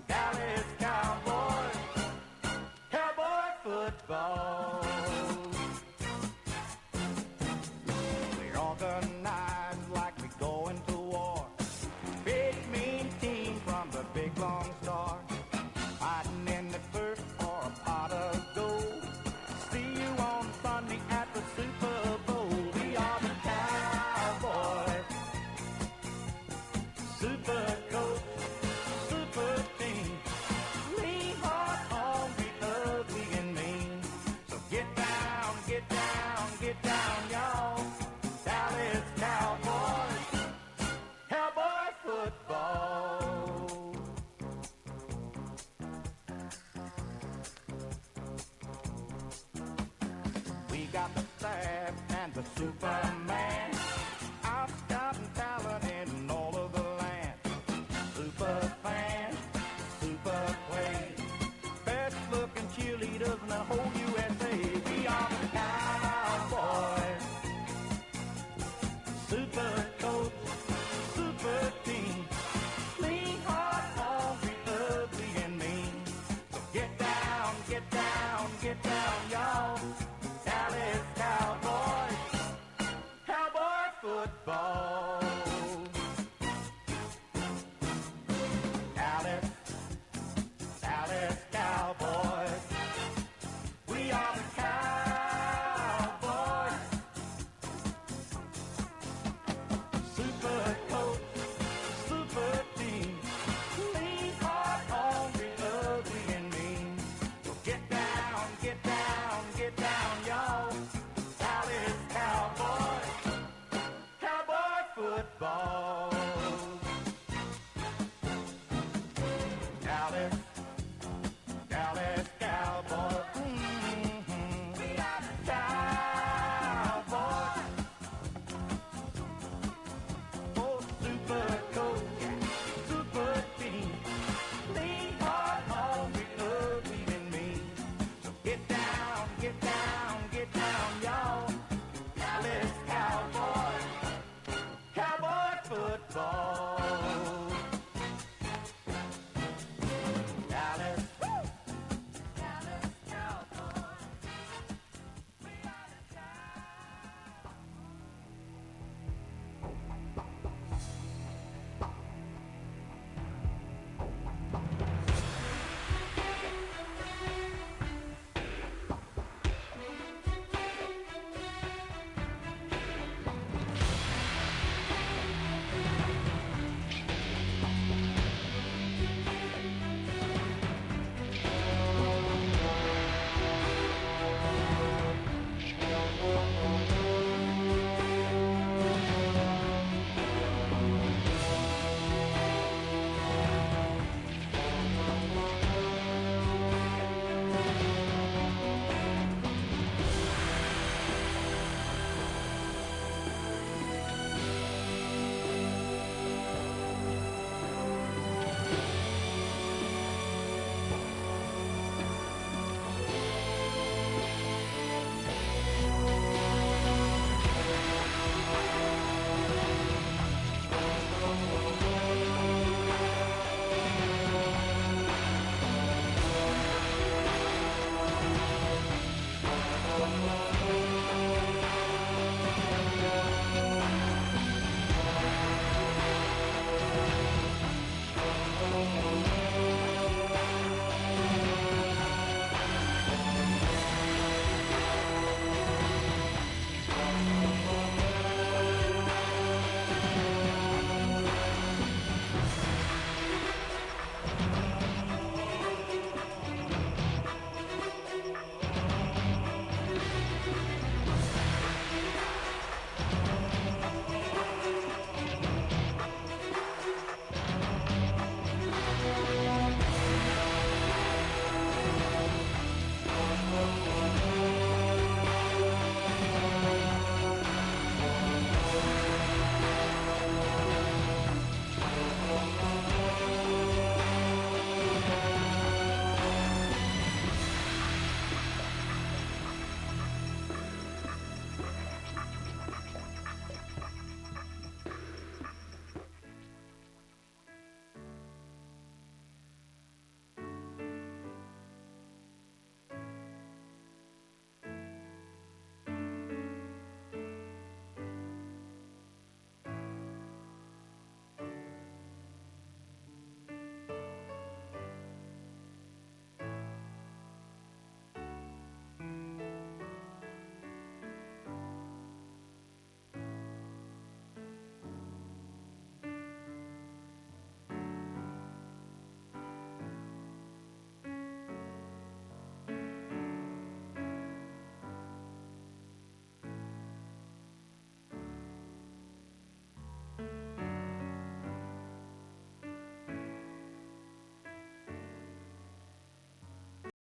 Dallas Cowboys, Cowboy football. We're organized like we go into war. Big mean team from the big long star. Fighting in the first for a pot of gold. See you on Sunday at the Super Bowl. We are the Cowboys. Super coach, super team. Lean hard on the ugly and mean. So get down, get down, get down, y'all. Dallas Cowboys, Cowboy football. We got the staff and the super